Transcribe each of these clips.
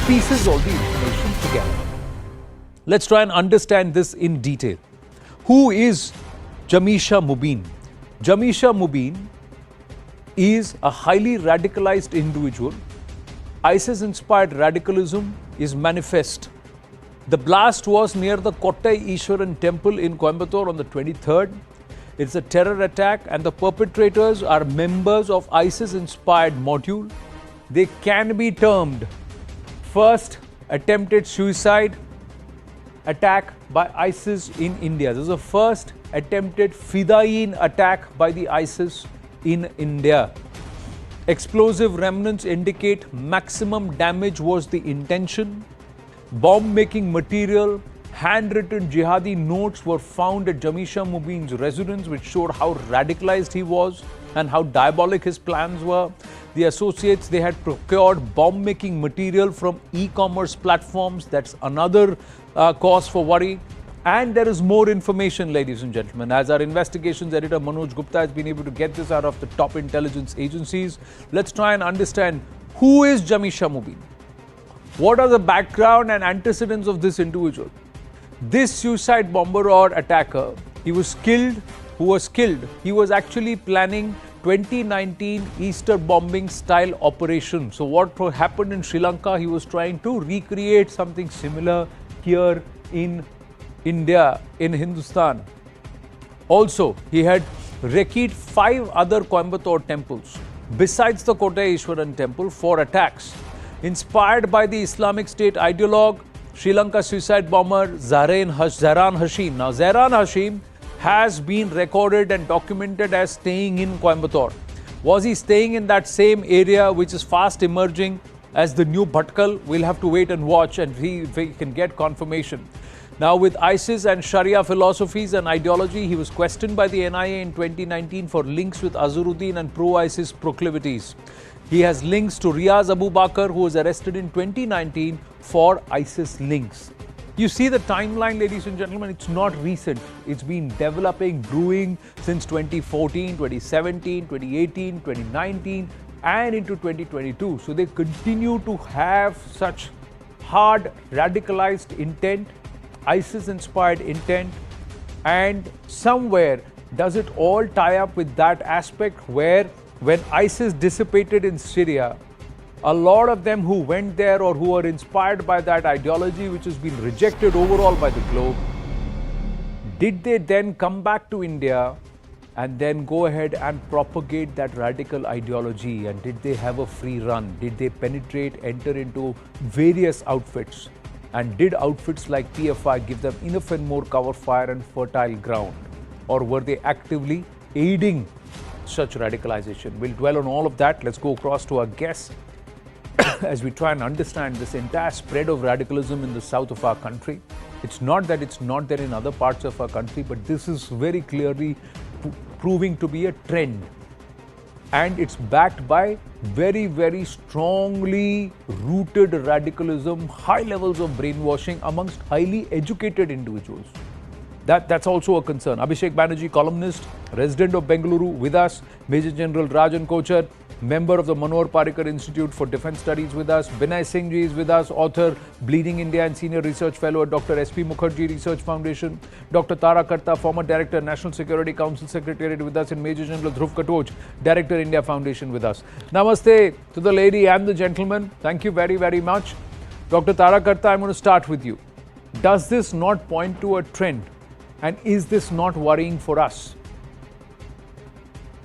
pieces all the information together. Let's try and understand this in detail. Who is Jamisha Mubin? Jamisha Mubin is a highly radicalized individual. ISIS-inspired radicalism is manifest. The blast was near the Kottai Ishwaran temple in Coimbatore on the 23rd. It's a terror attack and the perpetrators are members of ISIS-inspired module. They can be termed first attempted suicide attack by ISIS in India. This is the first attempted Fidain attack by the ISIS in India. Explosive remnants indicate maximum damage was the intention. Bomb-making material, handwritten jihadi notes were found at Jamisha Mubin's residence, which showed how radicalized he was and how diabolic his plans were. The associates, they had procured bomb-making material from e-commerce platforms. That's another cause for worry. And there is more information, ladies and gentlemen, as our investigations editor Manoj Gupta has been able to get this out of the top intelligence agencies. Let's try and understand who is Jamisha Mubin. What are the background and antecedents of this individual? This suicide bomber or attacker, he was killed. He was actually planning 2019 Easter bombing style operation. So what happened in Sri Lanka, he was trying to recreate something similar here in India, in Hindustan. Also, he had recceed 5 other Coimbatore temples besides the Kottai Ishwaran temple for attacks. Inspired by the Islamic State ideologue, Sri Lanka suicide bomber Zahran Hashim. Now, Zahran Hashim has been recorded and documented as staying in Coimbatore. Was he staying in that same area which is fast emerging as the new Bhatkal? We'll have to wait and watch and we can get confirmation. Now, with ISIS and Sharia philosophies and ideology, he was questioned by the NIA in 2019 for links with Azharuddin and pro-ISIS proclivities. He has links to Riaz Abu Bakr, who was arrested in 2019 for ISIS links. You see the timeline, ladies and gentlemen, it's not recent. It's been developing, brewing since 2014, 2017, 2018, 2019 and into 2022. So they continue to have such hard radicalized intent, ISIS-inspired intent, and somewhere does it all tie up with that aspect where when ISIS dissipated in Syria, a lot of them who went there or who were inspired by that ideology which has been rejected overall by the globe, did they then come back to India and then go ahead and propagate that radical ideology? And did they have a free run? Did they penetrate, enter into various outfits? And did outfits like PFI give them enough and more cover fire and fertile ground? Or were they actively aiding such radicalization? We'll dwell on all of that. Let's go across to our guests as we try and understand this entire spread of radicalism in the south of our country. It's not that it's not there in other parts of our country, but this is very clearly proving to be a trend. And it's backed by very, very strongly rooted radicalism, high levels of brainwashing amongst highly educated individuals. That's also a concern. Abhishek Banerjee, columnist, resident of Bengaluru, with us. Major General Rajan Kochar, member of the Manohar Parrikar Institute for Defence Studies, with us. Binay Singh ji is with us, author, Bleeding India and senior research fellow at Dr. S.P. Mukherjee Research Foundation. Dr. Tara Karta, former director, National Security Council Secretariat, with us, and Major General Dhruv Katoch, director, India Foundation, with us. Namaste to the lady and the gentleman. Thank you very, very much. Dr. Tara Karta, I'm going to start with you. Does this not point to a trend? And is this not worrying for us?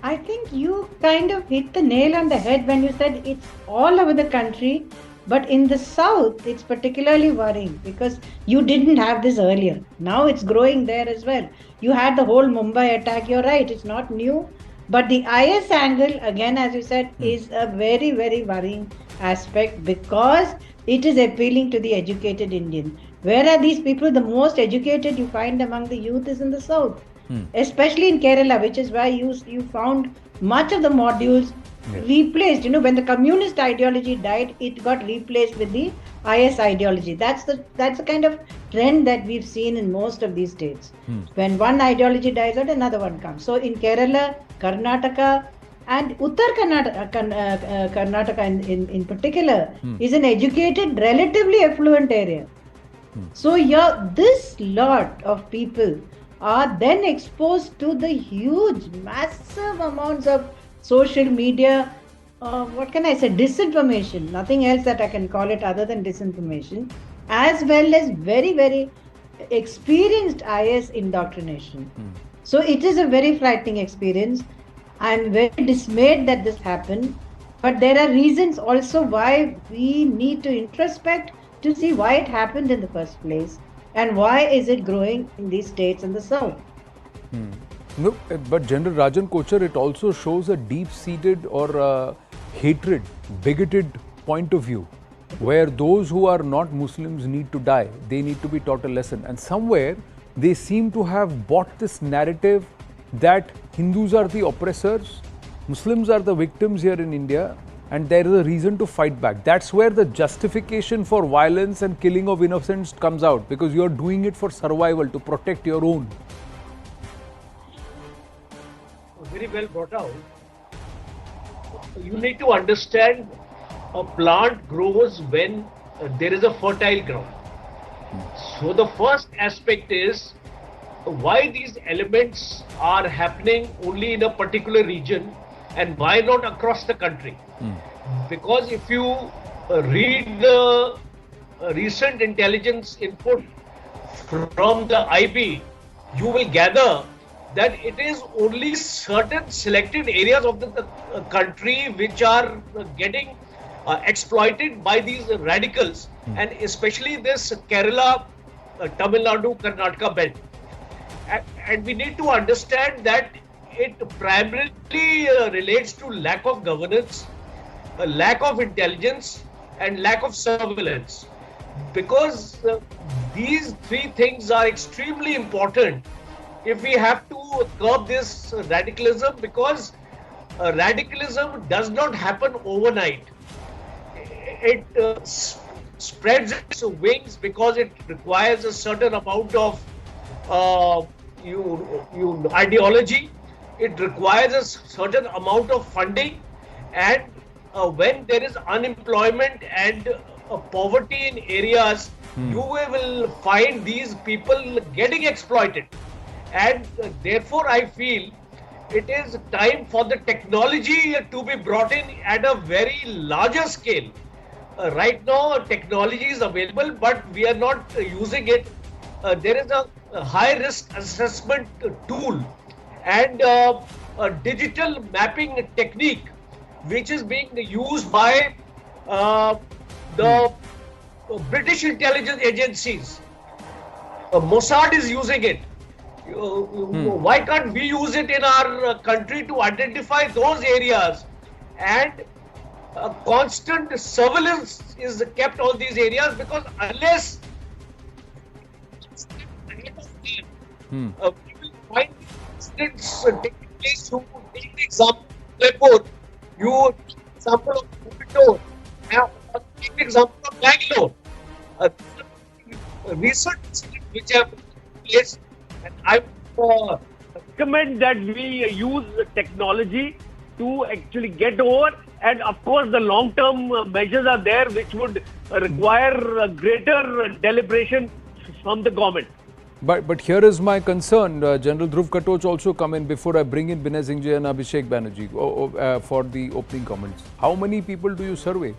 I think you kind of hit the nail on the head when you said it's all over the country, but in the south, it's particularly worrying because you didn't have this earlier. Now it's growing there as well. You had the whole Mumbai attack. You're right, it's not new, but the IS angle, again, as you said, is a very, very worrying aspect because it is appealing to the educated Indian. Where are these people? The most educated you find among the youth is in the south, especially in Kerala, which is why you found much of the modules replaced. You know, when the communist ideology died, it got replaced with the IS ideology. That's the kind of trend that we've seen in most of these states. When one ideology dies out, another one comes. So in Kerala, Karnataka, And Uttar Karnataka in particular is an educated, relatively affluent area. So this lot of people are then exposed to the huge, massive amounts of social media. What can I say? Disinformation. Nothing else that I can call it other than disinformation, as well as very, very experienced IS indoctrination. So it is a very frightening experience. I'm very dismayed that this happened, but there are reasons also why we need to introspect to see why it happened in the first place and why is it growing in these states in the south. No, but General Rajan Kochar, it also shows a deep-seated or hatred, bigoted point of view, where those who are not Muslims need to die. They need to be taught a lesson. And somewhere, they seem to have bought this narrative that Hindus are the oppressors, Muslims are the victims here in India, and there is a reason to fight back. That's where the justification for violence and killing of innocents comes out, because you're doing it for survival, to protect your own. Very well brought out. You need to understand a plant grows when there is a fertile ground. So the first aspect is why these elements are happening only in a particular region and why not across the country. Because if you read the recent intelligence input from the IB, you will gather that it is only certain selected areas of the country which are getting exploited by these radicals, and especially this Kerala, Tamil Nadu, Karnataka belt. And we need to understand that it primarily relates to lack of governance, a lack of intelligence, and lack of surveillance. Because these three things are extremely important if we have to curb this radicalism, because radicalism does not happen overnight. It spreads its wings because it requires a certain amount of ideology. It requires a certain amount of funding, and when there is unemployment and poverty in areas, you will find these people getting exploited. And therefore, I feel it is time for the technology to be brought in at a very larger scale. Right now, technology is available, but we are not using it. There is a high risk assessment tool and a digital mapping technique which is being used by the British intelligence agencies. Mossad is using it. Why can't we use it in our country to identify those areas? And constant surveillance is kept on these areas, because unless we will find incidents taking place. You take the example of Coimbatore, you take the example of Coimbatore, take the example of Bangalore. Recent incidents which have taken place, and I recommend that we use technology to actually get over. And of course, the long-term measures are there which would require greater deliberation from the government. But here is my concern. General Dhruv Katoch also come in before I bring in Binay Singhji and Abhishek Banerjee for the opening comments. How many people do you survey?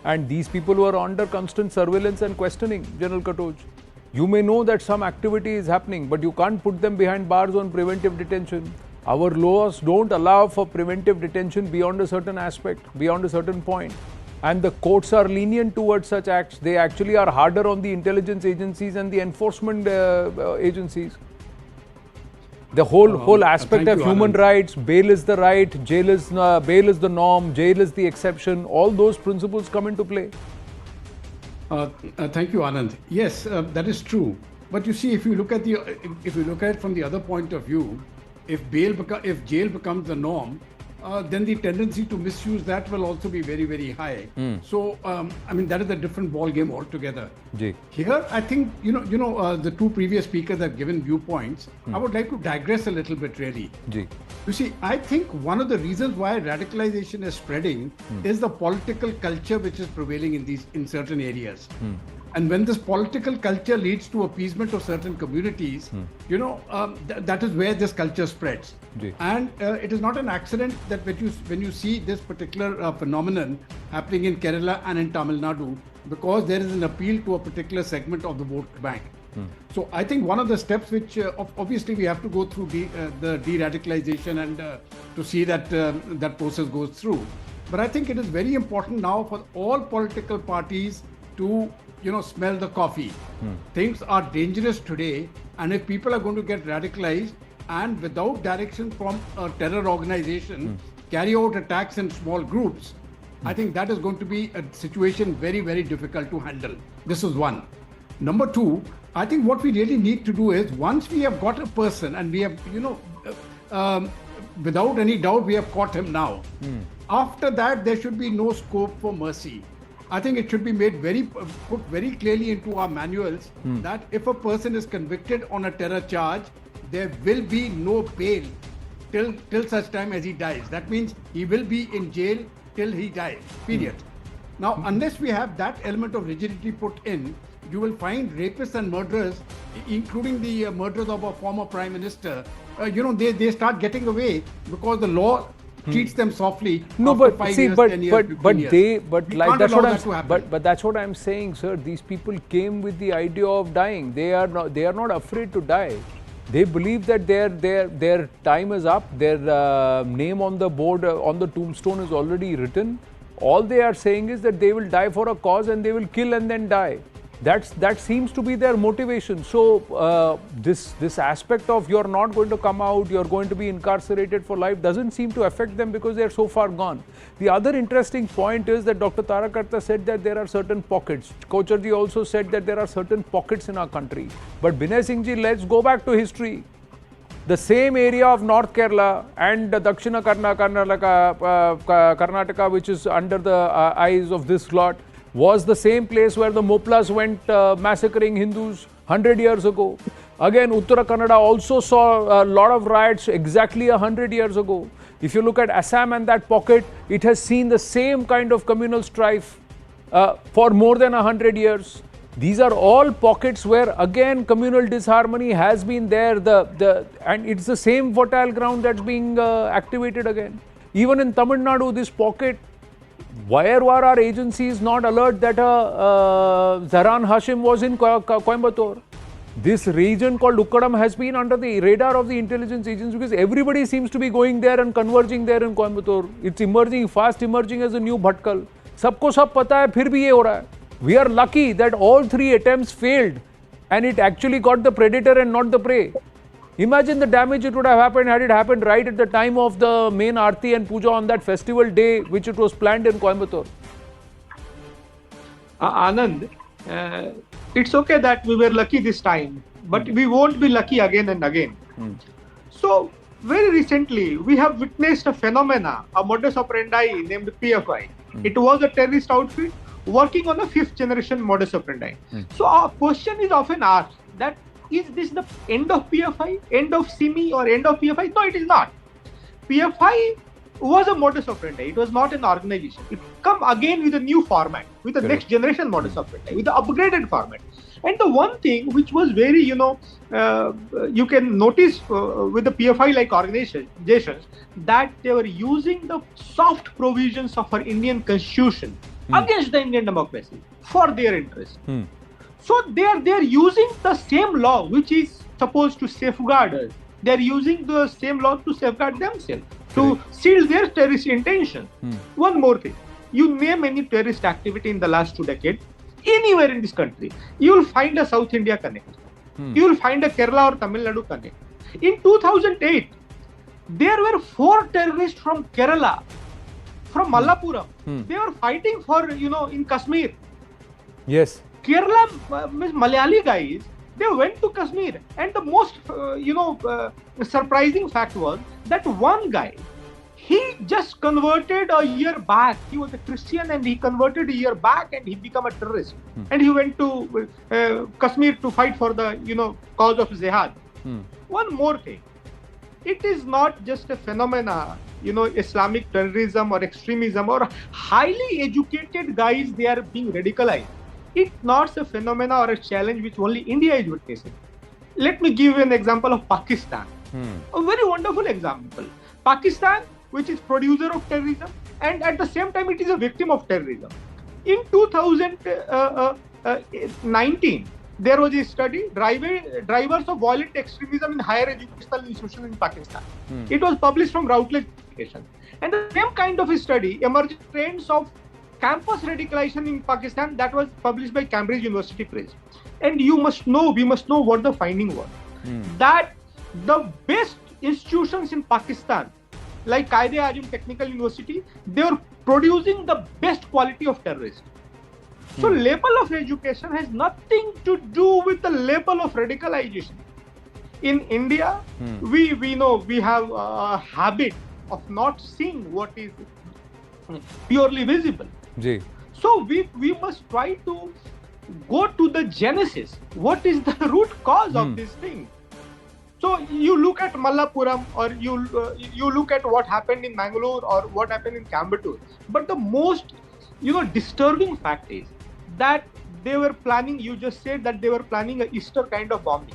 And these people who are under constant surveillance and questioning, General Katoch. You may know that some activity is happening, but you can't put them behind bars on preventive detention. Our laws don't allow for preventive detention beyond a certain aspect, beyond a certain point. And the courts are lenient towards such acts. They actually are harder on the intelligence agencies and the enforcement agencies. The whole aspect of human rights, bail is the right, bail is the norm, jail is the exception. All those principles come into play. Thank you, Anand. Yes, that is true. But you see, if you look at it from the other point of view, if jail becomes the norm, then the tendency to misuse that will also be very, very high. So, I mean, that is a different ball game altogether. Here, I think the two previous speakers have given viewpoints. I would like to digress a little bit, really. You see, I think one of the reasons why radicalization is spreading is the political culture which is prevailing in certain areas. And when this political culture leads to appeasement of certain communities, that is where this culture spreads. And it is not an accident that when you see this particular phenomenon happening in Kerala and in Tamil Nadu, because there is an appeal to a particular segment of the vote bank. So I think one of the steps which obviously we have to go through the de-radicalization and to see that that process goes through. But I think it is very important now for all political parties to smell the coffee. Things are dangerous today, and if people are going to get radicalized and without direction from a terror organization carry out attacks in small groups, I think that is going to be a situation very, very difficult to handle. This is one. Number two, I think what we really need to do is, once we have got a person and we have, without any doubt, we have caught him now. After that, there should be no scope for mercy. I think it should be made put very clearly into our manuals that if a person is convicted on a terror charge, there will be no bail till such time as he dies. That means he will be in jail till he dies, period. Now, unless we have that element of rigidity put in, you will find rapists and murderers, including the murderers of a former prime minister, they start getting away because the law treats them softly. No, after but 5 see, years, but 10 years, 15 but years. that's what that I'm but that's what I'm saying, sir. These people came with the idea of dying. They are not afraid to die. They believe that their time is up. Their name on the board on the tombstone is already written. All they are saying is that they will die for a cause and they will kill and then die. That seems to be their motivation. So this aspect of you're not going to come out, you're going to be incarcerated for life doesn't seem to affect them because they're so far gone. The other interesting point is that Dr. Tarakarta said that there are certain pockets. Kocharji also said that there are certain pockets in our country. But Binay Singh ji, let's go back to history. The same area of North Kerala and Dakshina Karnataka, which is under the eyes of this lot, was the same place where the Moplas went massacring Hindus 100 years ago. Again, Uttara Kannada also saw a lot of riots exactly 100 years ago. If you look at Assam and that pocket, it has seen the same kind of communal strife for more than 100 years. These are all pockets where again communal disharmony has been there, and it's the same fertile ground that's being activated again. Even in Tamil Nadu, this pocket, where were our agencies not alert that Zahran Hashim was in Coimbatore? This region called Ukkadam has been under the radar of the intelligence agencies because everybody seems to be going there and converging there in Coimbatore. It's fast emerging as a new Bhatkal. Sabko sab pata hai, phir bhi ye ho raha hai. We are lucky that all three attempts failed and it actually got the predator and not the prey. Imagine the damage it would have happened had it happened right at the time of the main Aarti and Puja on that festival day which it was planned in Coimbatore. Anand, it's okay that we were lucky this time, but we won't be lucky again and again. So, very recently, we have witnessed a phenomena, a modus operandi named PFI. It was a terrorist outfit working on a 5th generation modus operandi. So, our question is often asked that, is this the end of PFI, end of SIMI or end of PFI? No, it is not. PFI was a modus operandi. It was not an organization. It come again with a new format, with a next generation modus operandi, with the upgraded format. And the one thing which was very, you can notice with the PFI-like organizations that they were using the soft provisions of our Indian constitution against the Indian democracy for their interest. So they are using the same law which is supposed to safeguard us. They are using the same law to safeguard themselves, to shield their terrorist intention. One more thing, you name any terrorist activity in the last 2 decades, anywhere in this country, you will find a South India connect. You will find a Kerala or Tamil Nadu connect. In 2008, there were 4 terrorists from Kerala, from Malappuram. They were fighting for, in Kashmir. Yes. Kerala, Malayali guys, they went to Kashmir. And the most, surprising fact was that one guy, he just converted a year back. He was a Christian and he converted a year back and he became a terrorist. And he went to Kashmir to fight for the, cause of jihad. One more thing. it is not just a phenomena, Islamic terrorism or extremism or highly educated guys, they are being radicalized. It's not a phenomena or a challenge which only India is witnessing. Let me give you an example of Pakistan. A very wonderful example. Pakistan, which is producer of terrorism, and at the same time it is a victim of terrorism. In 2019, there was a study, drivers of violent extremism in higher educational institutions in Pakistan. It was published from Routledge Education. And the same kind of a study, emerging trends of campus radicalization in Pakistan, that was published by Cambridge University Press. And we must know what the finding was. That the best institutions in Pakistan, like Qaid-e-Azam Technical University, they were producing the best quality of terrorists. So level of education has nothing to do with the level of radicalization. In India, we know we have a habit of not seeing what is purely visible. Ji. So we must try to go to the genesis. What is the root cause of this thing? So you look at Malappuram, or you look at what happened in Mangalore or what happened in Coimbatore. But the most disturbing fact is that they were planning. You just said that they were planning a Easter kind of bombing.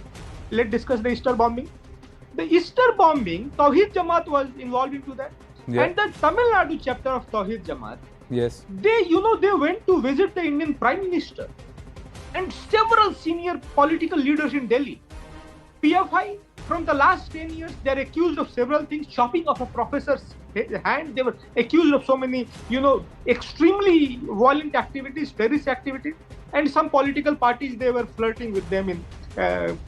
Let's discuss the Easter bombing. The Easter bombing, Tawheed Jamaat was involved into that, and the Tamil Nadu chapter of Tawheed Jamaat. Yes. They went to visit the Indian Prime Minister and several senior political leaders in Delhi. PFI, from the last 10 years, they are accused of several things, chopping off a professor's hand. They were accused of so many, extremely violent activities, terrorist activities, and some political parties, they were flirting with them in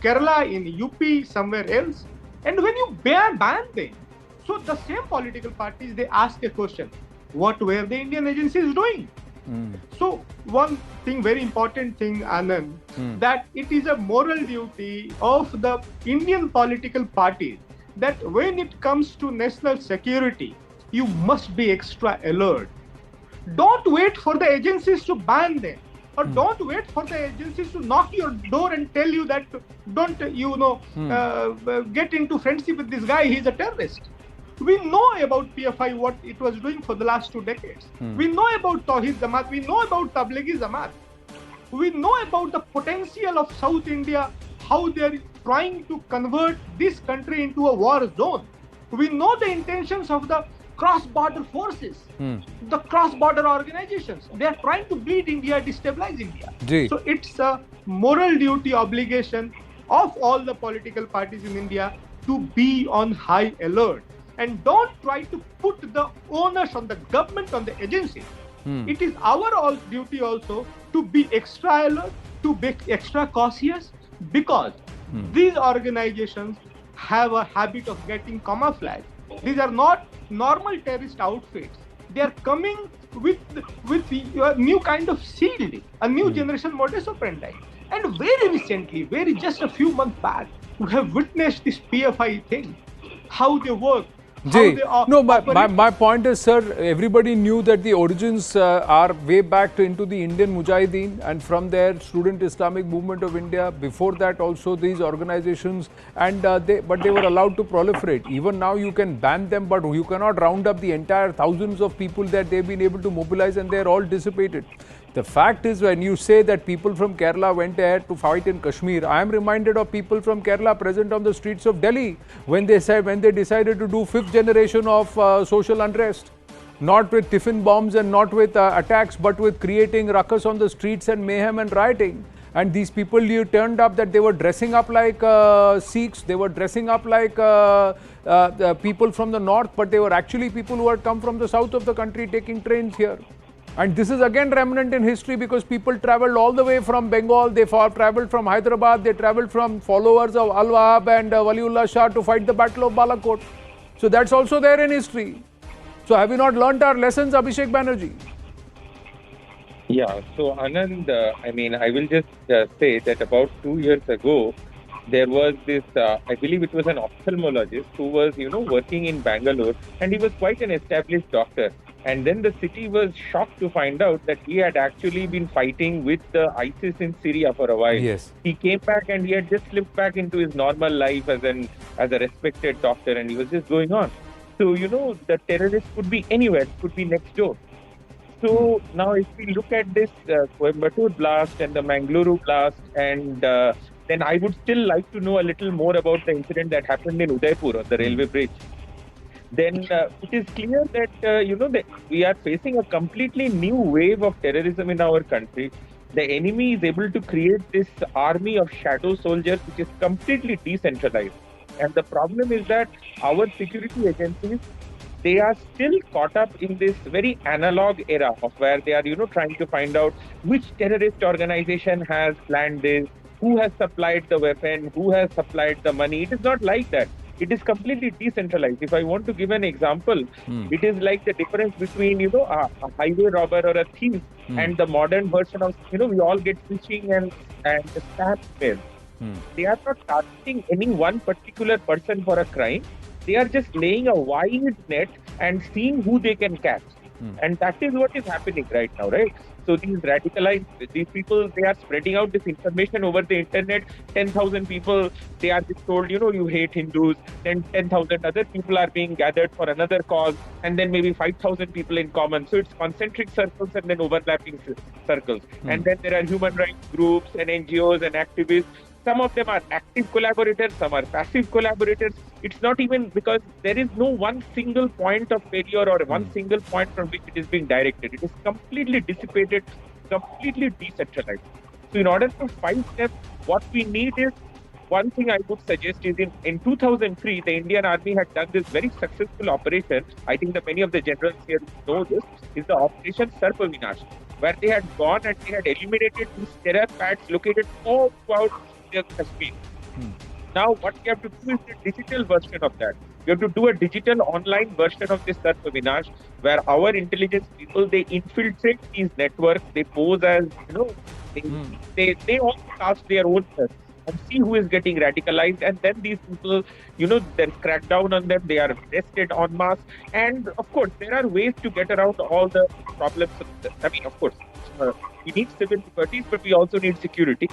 Kerala, in UP, somewhere else. And when you ban them, so the same political parties, they ask a question: what were the Indian agencies doing? So one thing, very important thing, Anand, that it is a moral duty of the Indian political parties that when it comes to national security, you must be extra alert. Don't wait for the agencies to ban them, or don't wait for the agencies to knock your door and tell you that don't get into friendship with this guy, he's a terrorist. We know about PFI, what it was doing for the last 2 decades. We know about Tawheed Jamaat. We know about Tablighi Jamaat. We know about the potential of South India, how they are trying to convert this country into a war zone. We know the intentions of the cross-border forces, the cross-border organizations. They are trying to bleed India, destabilize India. So it's a moral duty, obligation of all the political parties in India to be on high alert. And don't try to put the onus on the government, on the agency. It is our duty also to be extra alert, to be extra cautious, because these organizations have a habit of getting camouflage. These are not normal terrorist outfits. They are coming with a new kind of shield, a new generation modus operandi. And very recently, just a few months back, we have witnessed this PFI thing, how they work. No, my point is, sir, everybody knew that the origins are way back into the Indian Mujahideen, and from there, Student Islamic Movement of India. Before that, also these organizations, and but they were allowed to proliferate. Even now, you can ban them, but you cannot round up the entire thousands of people that they've been able to mobilize, and they're all dissipated. The fact is, when you say that people from Kerala went ahead to fight in Kashmir, I am reminded of people from Kerala present on the streets of Delhi when they decided to do 5th generation of social unrest, not with tiffin bombs and not with attacks, but with creating ruckus on the streets and mayhem and rioting. And these people, you turned up that they were dressing up like Sikhs, they were dressing up like people from the north, but they were actually people who had come from the south of the country taking trains here. And this is again remnant in history, because people travelled all the way from Bengal, they travelled from Hyderabad, they travelled from followers of Al-Wahab and Waliullah Shah to fight the Battle of Balakot. So that's also there in history. So have we not learnt our lessons, Abhishek Banerjee? Yeah, so Anand, I will just say that about 2 years ago, there was this, I believe it was an ophthalmologist who was, working in Bangalore, and he was quite an established doctor. And then the city was shocked to find out that he had actually been fighting with the ISIS in Syria for a while. Yes. He came back and he had just slipped back into his normal life as a respected doctor, and he was just going on. So, the terrorist could be anywhere, could be next door. So now if we look at this Coimbatore blast and the Mangaluru blast, and then I would still like to know a little more about the incident that happened in Udaipur on the railway bridge. Then it is clear that, that we are facing a completely new wave of terrorism in our country. The enemy is able to create this army of shadow soldiers, which is completely decentralized. And the problem is that our security agencies, they are still caught up in this very analog era of where they are, trying to find out which terrorist organization has planned this, who has supplied the weapon, who has supplied the money. It is not like that. It is completely decentralized. If I want to give an example, it is like the difference between, a highway robber or a thief and the modern version of, we all get phishing and spam mail. They are not targeting any one particular person for a crime. They are just laying a wide net and seeing who they can catch. And that is what is happening right now, right? So these people, they are spreading out this information over the internet. 10,000 people, they are just told, you hate Hindus. Then 10,000 other people are being gathered for another cause. And then maybe 5,000 people in common. So it's concentric circles and then overlapping circles. And then there are human rights groups and NGOs and activists. Some of them are active collaborators, some are passive collaborators. It's not even because there is no one single point of failure or one single point from which it is being directed. It is completely dissipated, completely decentralized. So in order to fight them, what we need is, one thing I would suggest is in 2003, the Indian Army had done this very successful operation. I think that many of the generals here know this, is the Operation Sarpavinash, where they had gone and they had eliminated these terror pads located all throughout Kashmir. Now, what you have to do is the digital version of that. You have to do a digital online version of this Sarpavinash, where our intelligence people, they infiltrate these networks, they pose as, they also cast their own search and see who is getting radicalized, and then these people, then crack down on them, they are arrested en masse. And of course, there are ways to get around all the problems. I mean, of course, we need civil liberties, but we also need security.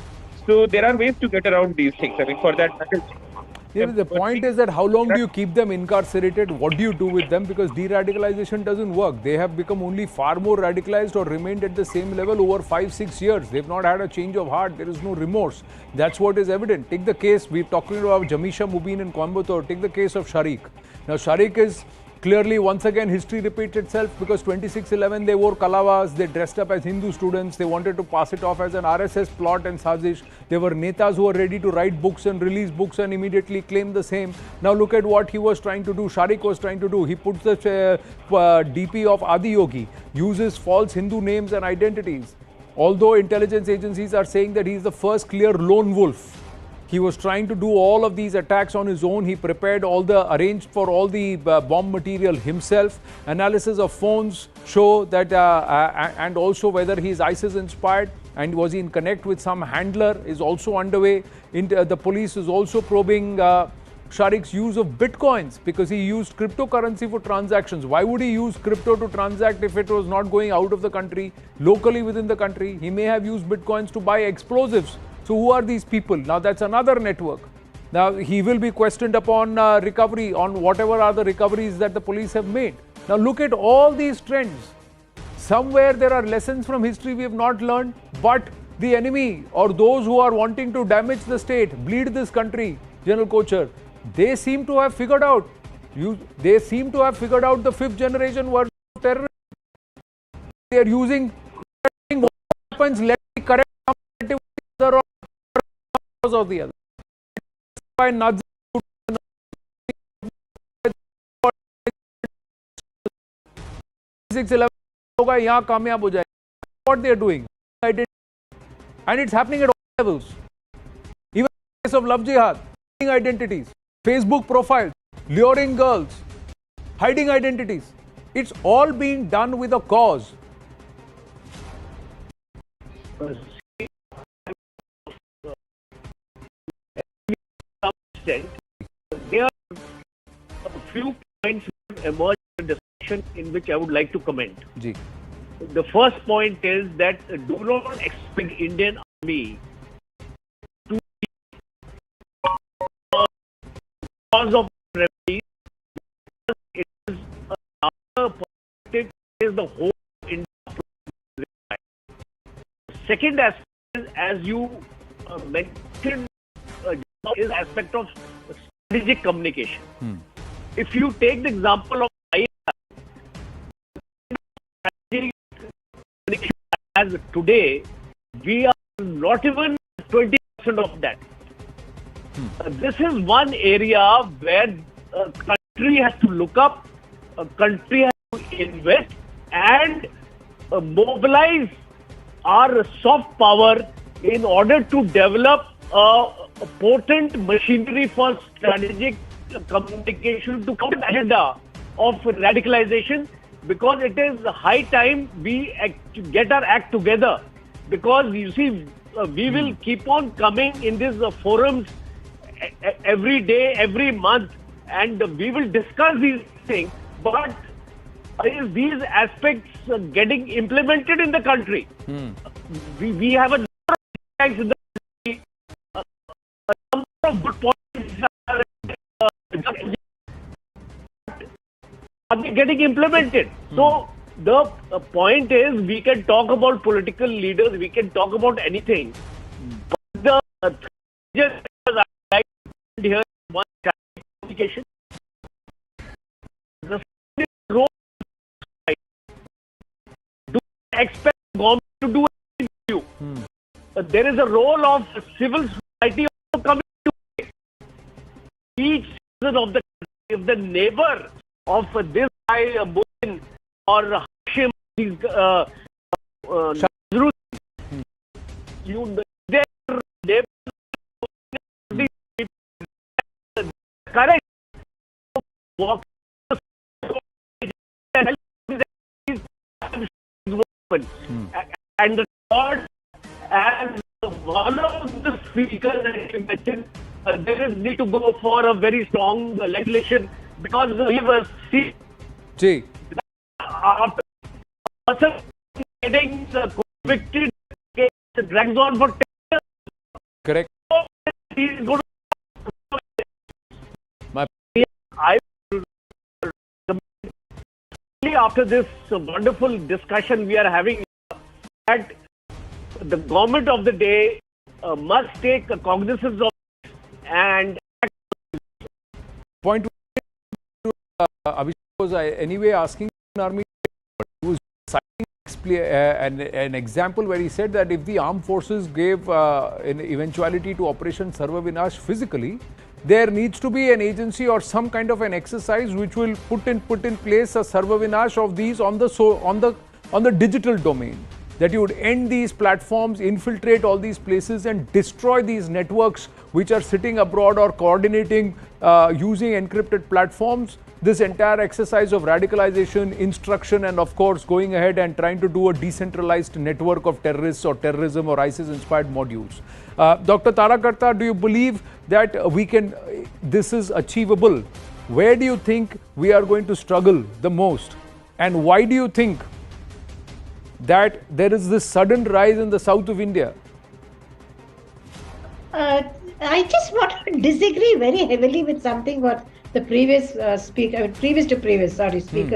So there are ways to get around these things. I mean, for that matter. Yeah, the point is that how long do you keep them incarcerated? What do you do with them? Because de-radicalization doesn't work. They have become only far more radicalized or remained at the same level over 5-6 years. They've not had a change of heart. There is no remorse. That's what is evident. Take the case, we're talking about Jamisha Mubin in Coimbatore. Take the case of Sharik. Now, Sharik is clearly, once again, history repeats itself because 26/11, they wore kalawas, they dressed up as Hindu students, they wanted to pass it off as an RSS plot and sazish. There were netas who were ready to write books and release books and immediately claim the same. Now look at what he was trying to do, Sharik was trying to do. He puts the DP of Adi Yogi, uses false Hindu names and identities. Although intelligence agencies are saying that he is the first clear lone wolf. He was trying to do all of these attacks on his own. He prepared arranged for all the bomb material himself. Analysis of phones show that, and also whether he is ISIS inspired and was he in connect with some handler is also underway. The police is also probing Sharik's use of bitcoins because he used cryptocurrency for transactions. Why would he use crypto to transact if it was not going out of the country, locally within the country? He may have used bitcoins to buy explosives. So who are these people? Now that's another network. Now he will be questioned upon recovery on whatever are the recoveries that the police have made. Now look at all these trends. Somewhere there are lessons from history we have not learned, but the enemy or those who are wanting to damage the state, bleed this country, General Kochar, they seem to have figured out. They seem to have figured out the 5th generation version of terrorism. They are using weapons. Let me correct of the other. By 6/11 होगा यहाँ कामयाब हो जाएगा. What they are doing, and it's happening at all levels. Even in the case of love jihad, hiding identities, Facebook profiles, luring girls, hiding identities. It's all being done with a cause. There are a few points which emerged in the direction in which I would like to comment. Ji. The first point is that do not expect Indian Army to cause of refugees. It is another politics is the whole India. Second aspect is, as you mentioned, is aspect of strategic communication. If you take the example of as today, we are not even 20% of that. This is one area where a country has to look up, a country has to invest and mobilize our soft power in order to develop a potent machinery for strategic communication to counter the agenda of radicalization, because it is high time we get our act together, because you see we will keep on coming in these forums every day, every month, and we will discuss these things, but is these aspects getting implemented in the country? We have a number of things in the country, a number of good points are they getting implemented? So the point is, we can talk about political leaders, we can talk about anything, but the just I like to hear one clarification. The role, do you expect government to do anything for you? There is a role of civil society also coming to play. Each citizen of the country, if the neighbor of this guy, Bohin or Hashim, you their neighbor, correct. Walk and the third, as one of the speakers that you mentioned, there is need to go for a very strong legislation, because we were see after a person getting convicted, case drags on for 10 years. Correct. He's going to after this wonderful discussion we are having, that the government of the day must take cognizance of and point Abhishek was anyway asking army who was citing an example where he said that if the armed forces gave an eventuality to Operation Sarva Vinash physically, there needs to be an agency or some kind of an exercise which will put in place a Sarva Vinash of these on the digital domain. That you would end these platforms, infiltrate all these places and destroy these networks which are sitting abroad or coordinating using encrypted platforms. This entire exercise of radicalization, instruction, and of course going ahead and trying to do a decentralized network of terrorists or terrorism or ISIS-inspired modules. Dr. Tarakarta, do you believe that this is achievable? Where do you think we are going to struggle the most? And why do you think that there is this sudden rise in the south of India? I just want to disagree very heavily with something what the previous speaker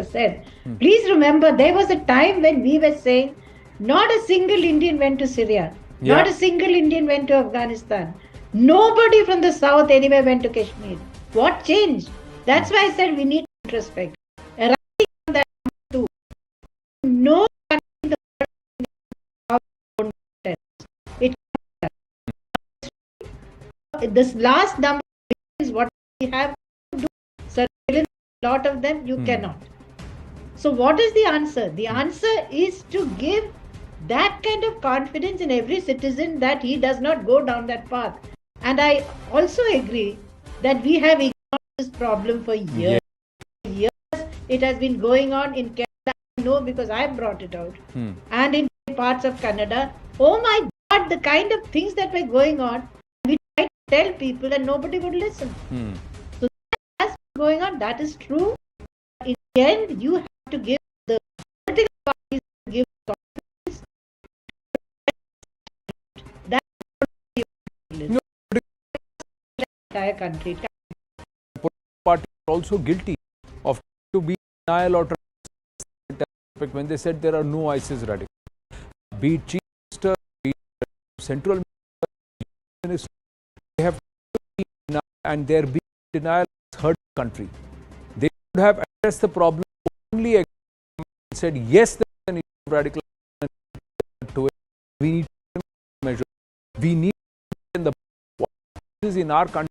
said. Please remember, there was a time when we were saying not a single Indian went to Syria, not a single Indian went to Afghanistan, nobody from the south anywhere went to Kashmir. What changed? That's why I said we need introspect. That too. No country in the world it this last number is what we have to do. Surveillance, a lot of them you cannot. So what is the answer? The answer is to give that kind of confidence in every citizen that he does not go down that path. And I also agree that we have ignored this problem for years. Years it has been going on in Canada. I know because I brought it out. And in parts of Canada. Oh my God, the kind of things that were going on. We tried to tell people and nobody would listen. So that's going on. That is true. In the end, you have to give the political parties to give confidence. That's the entire country. Party are also guilty of to be denial or when they said there are no ISIS radicals. Be it Chief Minister, be it Central Minister, they have and their being denial has hurt the country. They would have addressed the problem only said yes, there is an issue of radical to it. We need to measure. We need in the is in our country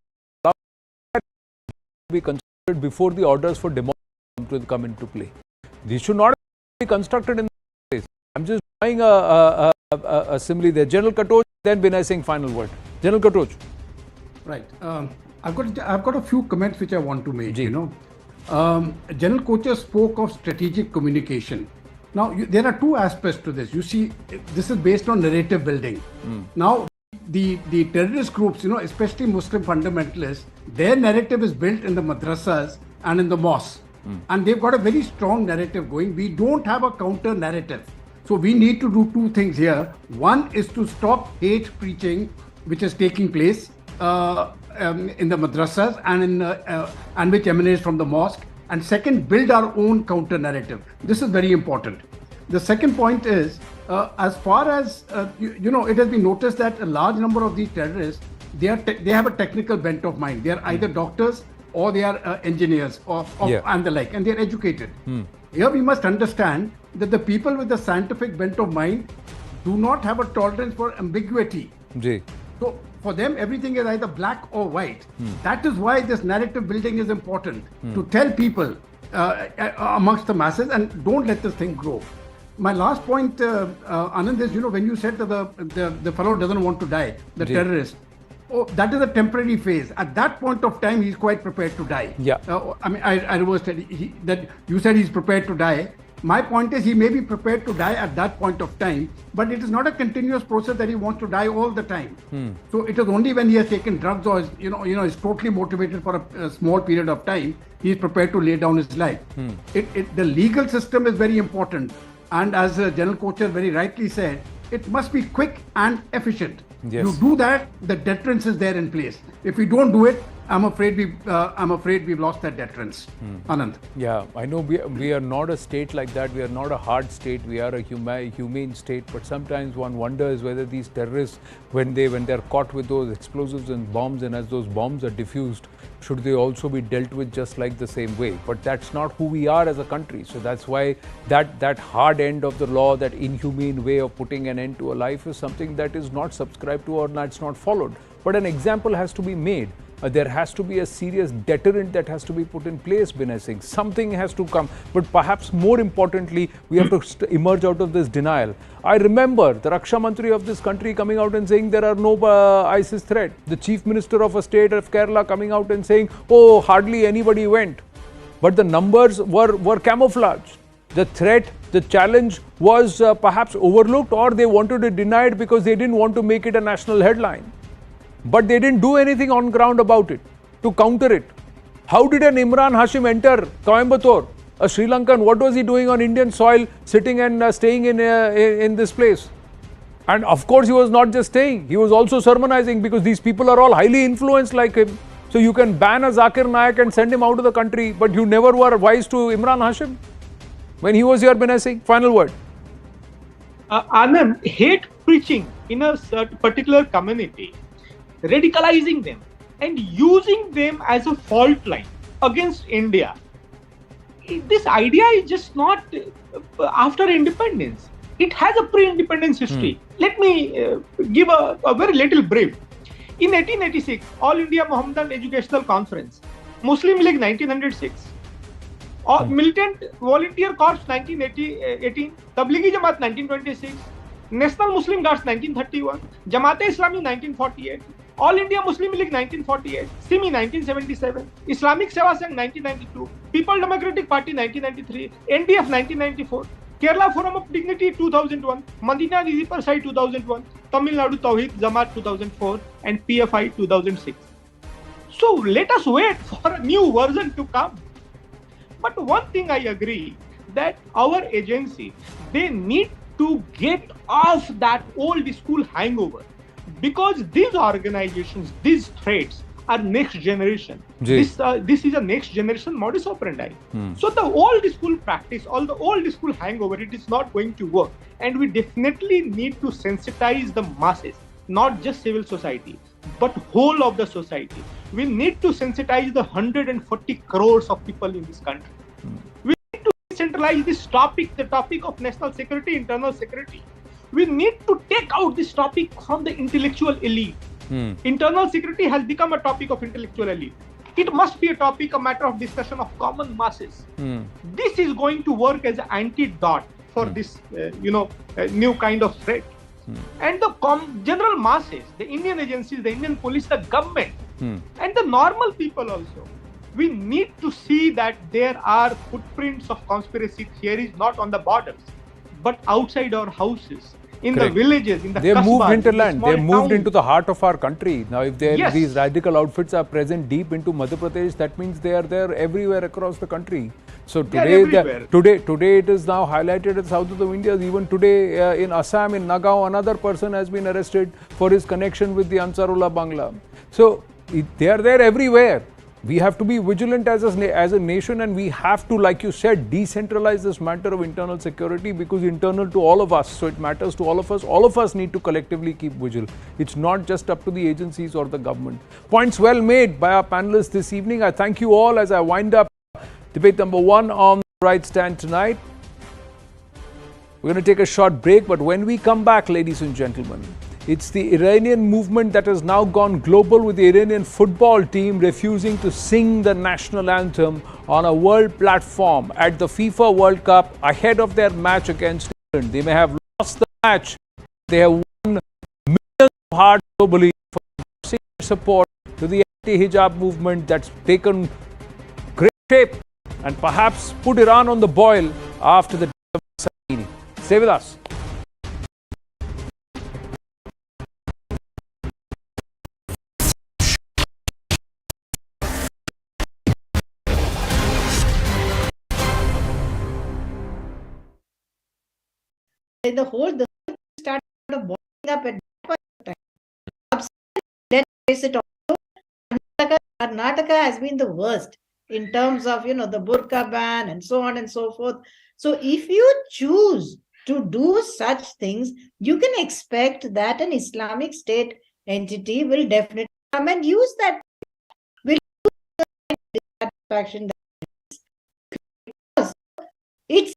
be constructed before the orders for demolition come into play. These should not be constructed in this place. I'm just drawing a simile there. General Katoj, then Binay Singh, final word. General Katoj. Right. I've got a few comments which I want to make. Ji. General Kocher spoke of strategic communication. Now, there are two aspects to this. You see, this is based on narrative building. Now, the terrorist groups, especially Muslim fundamentalists, their narrative is built in the madrasas and in the mosques. And they've got a very strong narrative going. We don't have a counter narrative. So we need to do two things here. One is to stop hate preaching, which is taking place in the madrasas and which emanates from the mosque. And second, build our own counter narrative. This is very important. The second point is, as far as it has been noticed that a large number of these terrorists, they have a technical bent of mind. They are either doctors or they are engineers and the like, and they are educated. Here we must understand that the people with the scientific bent of mind do not have a tolerance for ambiguity. So for them, everything is either black or white. That is why this narrative building is important, to tell people amongst the masses, and don't let this thing grow. My last point, Anand, is, when you said that the fellow doesn't want to die, the terrorist, that is a temporary phase. At that point of time, he's quite prepared to die. I reversed it. That you said he's prepared to die. My point is, he may be prepared to die at that point of time, but it is not a continuous process that he wants to die all the time. So it is only when he has taken drugs or is totally motivated for a small period of time, he is prepared to lay down his life. The legal system is very important, and as General Kocher very rightly said, it must be quick and efficient. You do that, the deterrence is there in place. If we don't do it, I'm afraid we've lost that deterrence. Anand. Yeah, I know we are not a state like that. We are not a hard state. We are a humane state. But sometimes one wonders whether these terrorists, when they're caught with those explosives and bombs, and as those bombs are diffused, should they also be dealt with just like the same way? But that's not who we are as a country. So that's why that hard end of the law, that inhumane way of putting an end to a life, is something that is not subscribed to or that's not followed. But an example has to be made. There has to be a serious deterrent that has to be put in place, Binay Singh. Something has to come. But perhaps more importantly, we have to emerge out of this denial. I remember the Raksha Mantri of this country coming out and saying there are no ISIS threat. The Chief Minister of a state of Kerala coming out and saying, oh, hardly anybody went. But the numbers were camouflaged. The threat, the challenge was perhaps overlooked, or they wanted to deny it because they didn't want to make it a national headline. But they didn't do anything on ground about it to counter it. How did an Imran Hashim enter Coimbatore, a Sri Lankan? What was he doing on Indian soil, sitting and staying in this place? And of course, he was not just staying, he was also sermonizing, because these people are all highly influenced like him. So you can ban a Zakir Naik and send him out of the country, but you never were wise to Imran Hashim when he was here, Binay Singh. Final word. Anand, hate preaching in a particular community, radicalizing them and using them as a fault line against India. This idea is just not after independence. It has a pre-independence history. Let me give a very little brief. In 1886, All India Mohammedan Educational Conference, Muslim League 1906, Militant Volunteer Corps 1918, Tablighi Jamaat 1926, National Muslim Guards 1931, Jamaat-e-Islami 1948, All India Muslim League 1948, SIMI 1977, Islamic Seva Sangh 1992, People Democratic Party 1993, NDF 1994, Kerala Forum of Dignity 2001, Madina Rizi Parsai 2001, Tamil Nadu Tawheed Jamaat 2004, and PFI 2006. So let us wait for a new version to come. But one thing I agree, that our agency, they need to get off that old school hangover, because these organizations, these threats are next generation. This is a next generation modus operandi. So the old school practice, all the old school hangover, it is not going to work. And we definitely need to sensitize the masses, not just civil society, but whole of the society. We need to sensitize the 140 crores of people in this country. We need to centralize this topic, the topic of national security, internal security. We need to take out this topic from the intellectual elite. Internal security has become a topic of intellectual elite. It must be a topic, a matter of discussion of common masses. This is going to work as an antidote for this, new kind of threat. And the general masses, the Indian agencies, the Indian police, the government, and the normal people also, we need to see that there are footprints of conspiracy theories not on the borders, but outside our houses, in the villages, in the They kasbas, moved hinterland. in the small They moved towns. into the heart of our country. Now, if Yes. these radical outfits are present deep into Madhya Pradesh, that means they are there everywhere across the country. So They are today, everywhere. today it is now highlighted in south of the India. Even today in Assam, in Nagaon, another person has been arrested for his connection with the Ansarullah Bangla. So they are there everywhere. We have to be vigilant as a nation, and we have to, like you said, decentralize this matter of internal security, because internal to all of us, so it matters to all of us. All of us need to collectively keep vigil. It's not just up to the agencies or the government. Points well made by our panelists this evening. I thank you all as I wind up debate number 1 on the right stand tonight. We're going to take a short break, but when we come back, ladies and gentlemen, it's the Iranian movement that has now gone global, with the Iranian football team refusing to sing the national anthem on a world platform at the FIFA World Cup ahead of their match against England. They may have lost the match. They have won millions of hearts globally for support to the anti-hijab movement that's taken great shape and perhaps put Iran on the boil after the death of Salini. Stay with us. The whole started boiling up at that point of time. Let's face it, also, Karnataka has been the worst in terms of, the burqa ban and so on and so forth. So if you choose to do such things, you can expect that an Islamic State entity will definitely come and use that. Will use the satisfaction. It's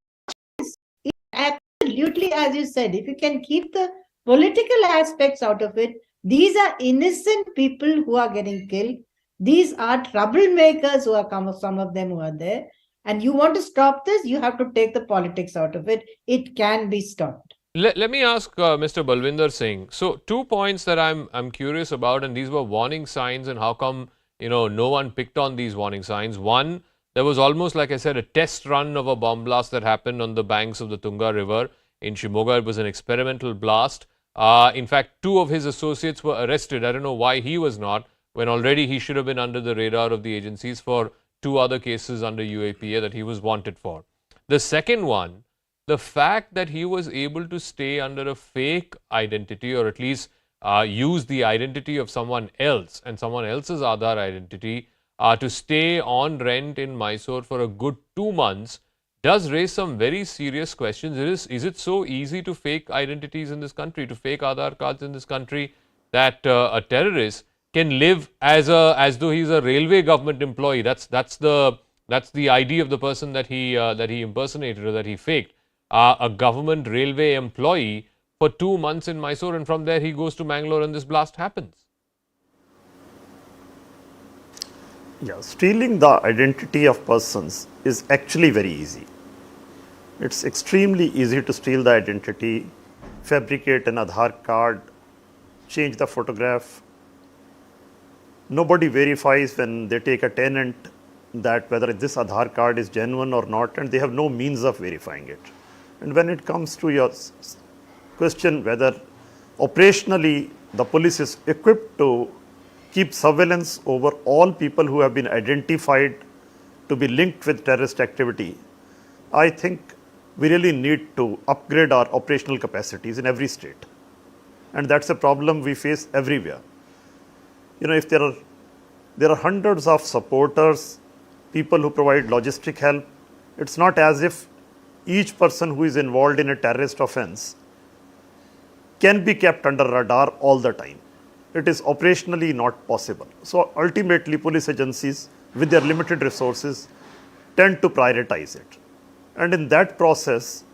absolutely, as you said, if you can keep the political aspects out of it, these are innocent people who are getting killed. These are troublemakers who are some of them who are there. And you want to stop this, you have to take the politics out of it. It can be stopped. Let me ask Mr. Balwinder Singh. So 2 points that I'm curious about, and these were warning signs, and how come no one picked on these warning signs. One, there was almost, like I said, a test run of a bomb blast that happened on the banks of the Tunga River in Shimoga. It was an experimental blast. In fact, 2 of his associates were arrested. I don't know why he was not, when already he should have been under the radar of the agencies for 2 other cases under UAPA that he was wanted for. The second one, the fact that he was able to stay under a fake identity, or at least use the identity of someone else and someone else's Aadhaar identity to stay on rent in Mysore for a good 2 months, does raise some very serious questions. Is it so easy to fake identities in this country, to fake Aadhaar cards in this country, that a terrorist can live as though he's a railway government employee? That's the ID of the person that he impersonated, or that he faked. A government railway employee for 2 months in Mysore, and from there he goes to Mangalore and this blast happens. Yeah, stealing the identity of persons is actually very easy. It's extremely easy to steal the identity, fabricate an Aadhaar card, change the photograph. Nobody verifies when they take a tenant that whether this Aadhaar card is genuine or not, and they have no means of verifying it. And when it comes to your question whether operationally the police is equipped to keep surveillance over all people who have been identified to be linked with terrorist activity, I think we really need to upgrade our operational capacities in every state. And that's a problem we face everywhere. If there are hundreds of supporters, people who provide logistic help, it's not as if each person who is involved in a terrorist offense can be kept under radar all the time. It is operationally not possible. So ultimately, police agencies with their limited resources tend to prioritize it. And in that process,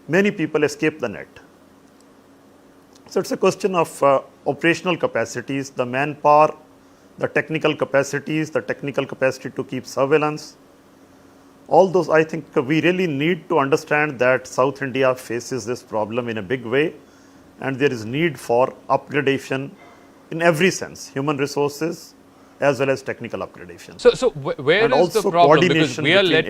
many people escape the net. So it's a question of operational capacities, the manpower, the technical capacities, the technical capacity to keep surveillance. All those, I think we really need to understand that South India faces this problem in a big way, and there is need for upgradation in every sense, human resources as well as technical upgradation. So where and is the problem? Because we are led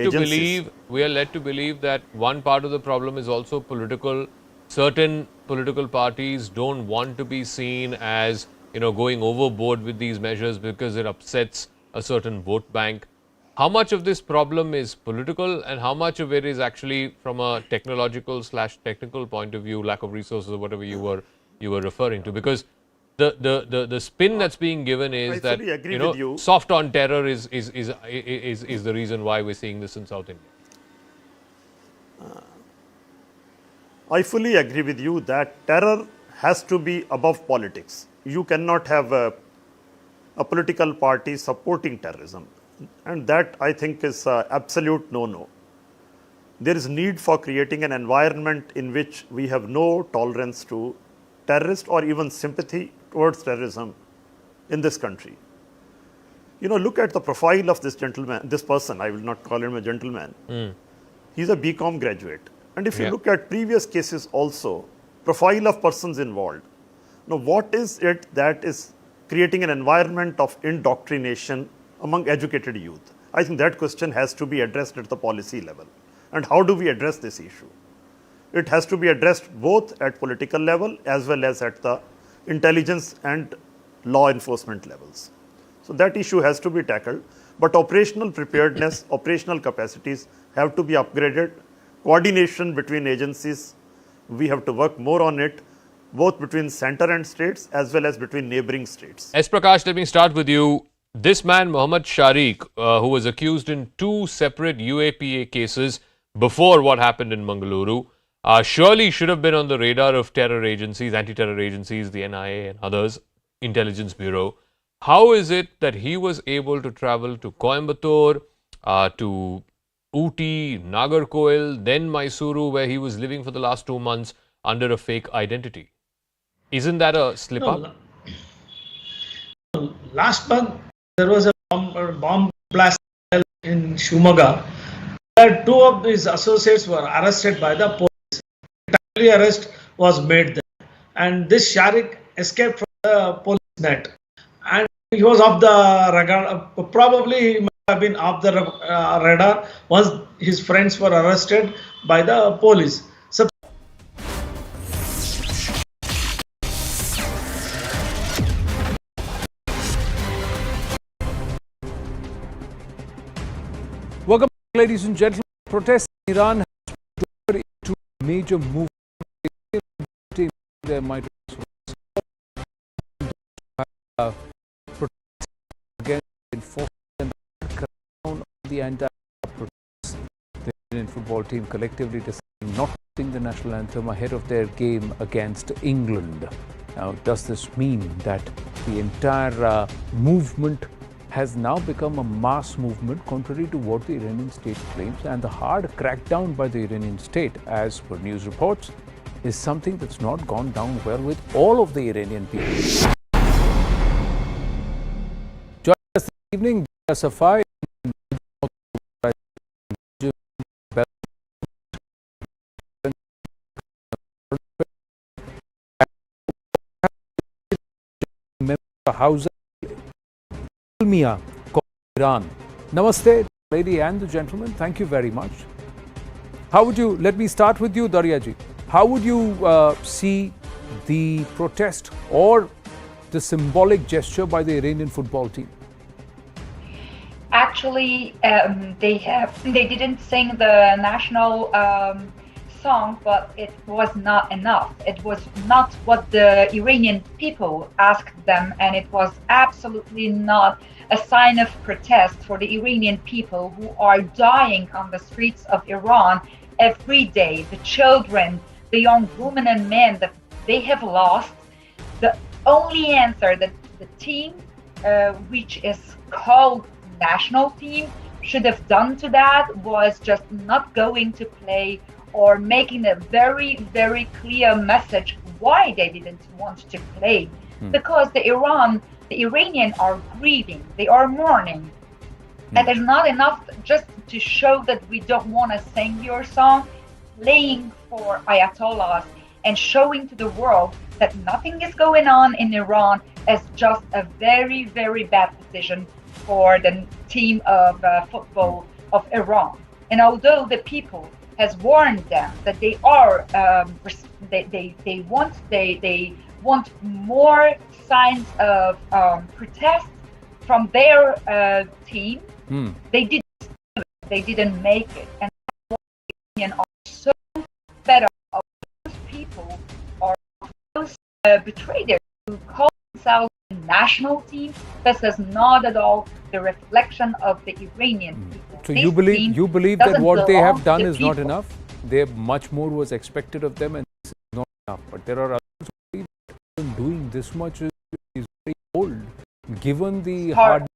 to believe that one part of the problem is also political. Certain political parties don't want to be seen as going overboard with these measures because it upsets a certain vote bank. How much of this problem is political and how much of it is actually from a technological/technical point of view, lack of resources or whatever you were referring to? Because the spin that's being given is that soft on terror is the reason why we're seeing this in South India. I fully agree with you that terror has to be above politics. You cannot have a political party supporting terrorism, and that I think is absolute no-no. There is need for creating an environment in which we have no tolerance to terrorist or even sympathy towards terrorism in this country. Look at the profile of this gentleman, this person. I will not call him a gentleman. He's a BCom graduate. And if you look at previous cases also, profile of persons involved. Now, what is it that is creating an environment of indoctrination among educated youth? I think that question has to be addressed at the policy level. And how do we address this issue? It has to be addressed both at political level as well as at the intelligence and law enforcement levels. So that issue has to be tackled. But operational preparedness, operational capacities have to be upgraded. Coordination between agencies, we have to work more on it, both between center and states as well as between neighboring states. S. Prakash, let me start with you. This man, Mohammed Sharik, who was accused in 2 separate UAPA cases before what happened in Mangaluru, surely should have been on the radar of terror agencies, anti-terror agencies, the NIA and others, Intelligence Bureau. How is it that he was able to travel to Coimbatore, to Ooty, Nagarkoil, then Mysuru, where he was living for the last 2 months under a fake identity? Isn't that a slip-up? No. Last month, there was a bomb blast in Shumaga, where 2 of his associates were arrested by the police. A timely arrest was made there. And this Sharik escaped from the police net. And he was off the radar. Probably he might have been off the radar once his friends were arrested by the police. Welcome, ladies and gentlemen. Protests in Iran have turned into a major movement. There might protest against enforcement on the anti-protest. The Indian football team collectively deciding not to sing the national anthem ahead of their game against England. Now, does this mean that the entire movement has now become a mass movement, contrary to what the Iranian state claims, and the hard crackdown by the Iranian state, as per news reports, is something that's not gone down well with all of the Iranian people. Joining us this evening, Safai, House Iran. Namaste, lady and the gentlemen. Thank you very much. How would you, let me start with you, Daryaji. How would you see the protest or the symbolic gesture by the Iranian football team? Actually, Actually, they didn't sing the national song, but it was not enough. It was not what the Iranian people asked them, and it was absolutely not a sign of protest for the Iranian people who are dying on the streets of Iran every day. The children, the young women and men that they have lost. The only answer that the team, which is called national team, should have done to that was just not going to play or making a very, very clear message why they didn't want to play. Because the Iranian are grieving, they are mourning. And there's not enough just to show that we don't want to sing your song, playing for Ayatollahs and showing to the world that nothing is going on in Iran as just a very, very bad decision for the team of football of Iran. And although the people has warned them that they are they want more signs of protest from their team, they didn't make it. And the are so fed up of those people or those betrayers who call themselves the national team. This is not at all the reflection of the Iranian people. So you believe that what they have done is not enough? Much more was expected of them, and this is not enough. But there are others who believe that doing this much is very bold, given the hard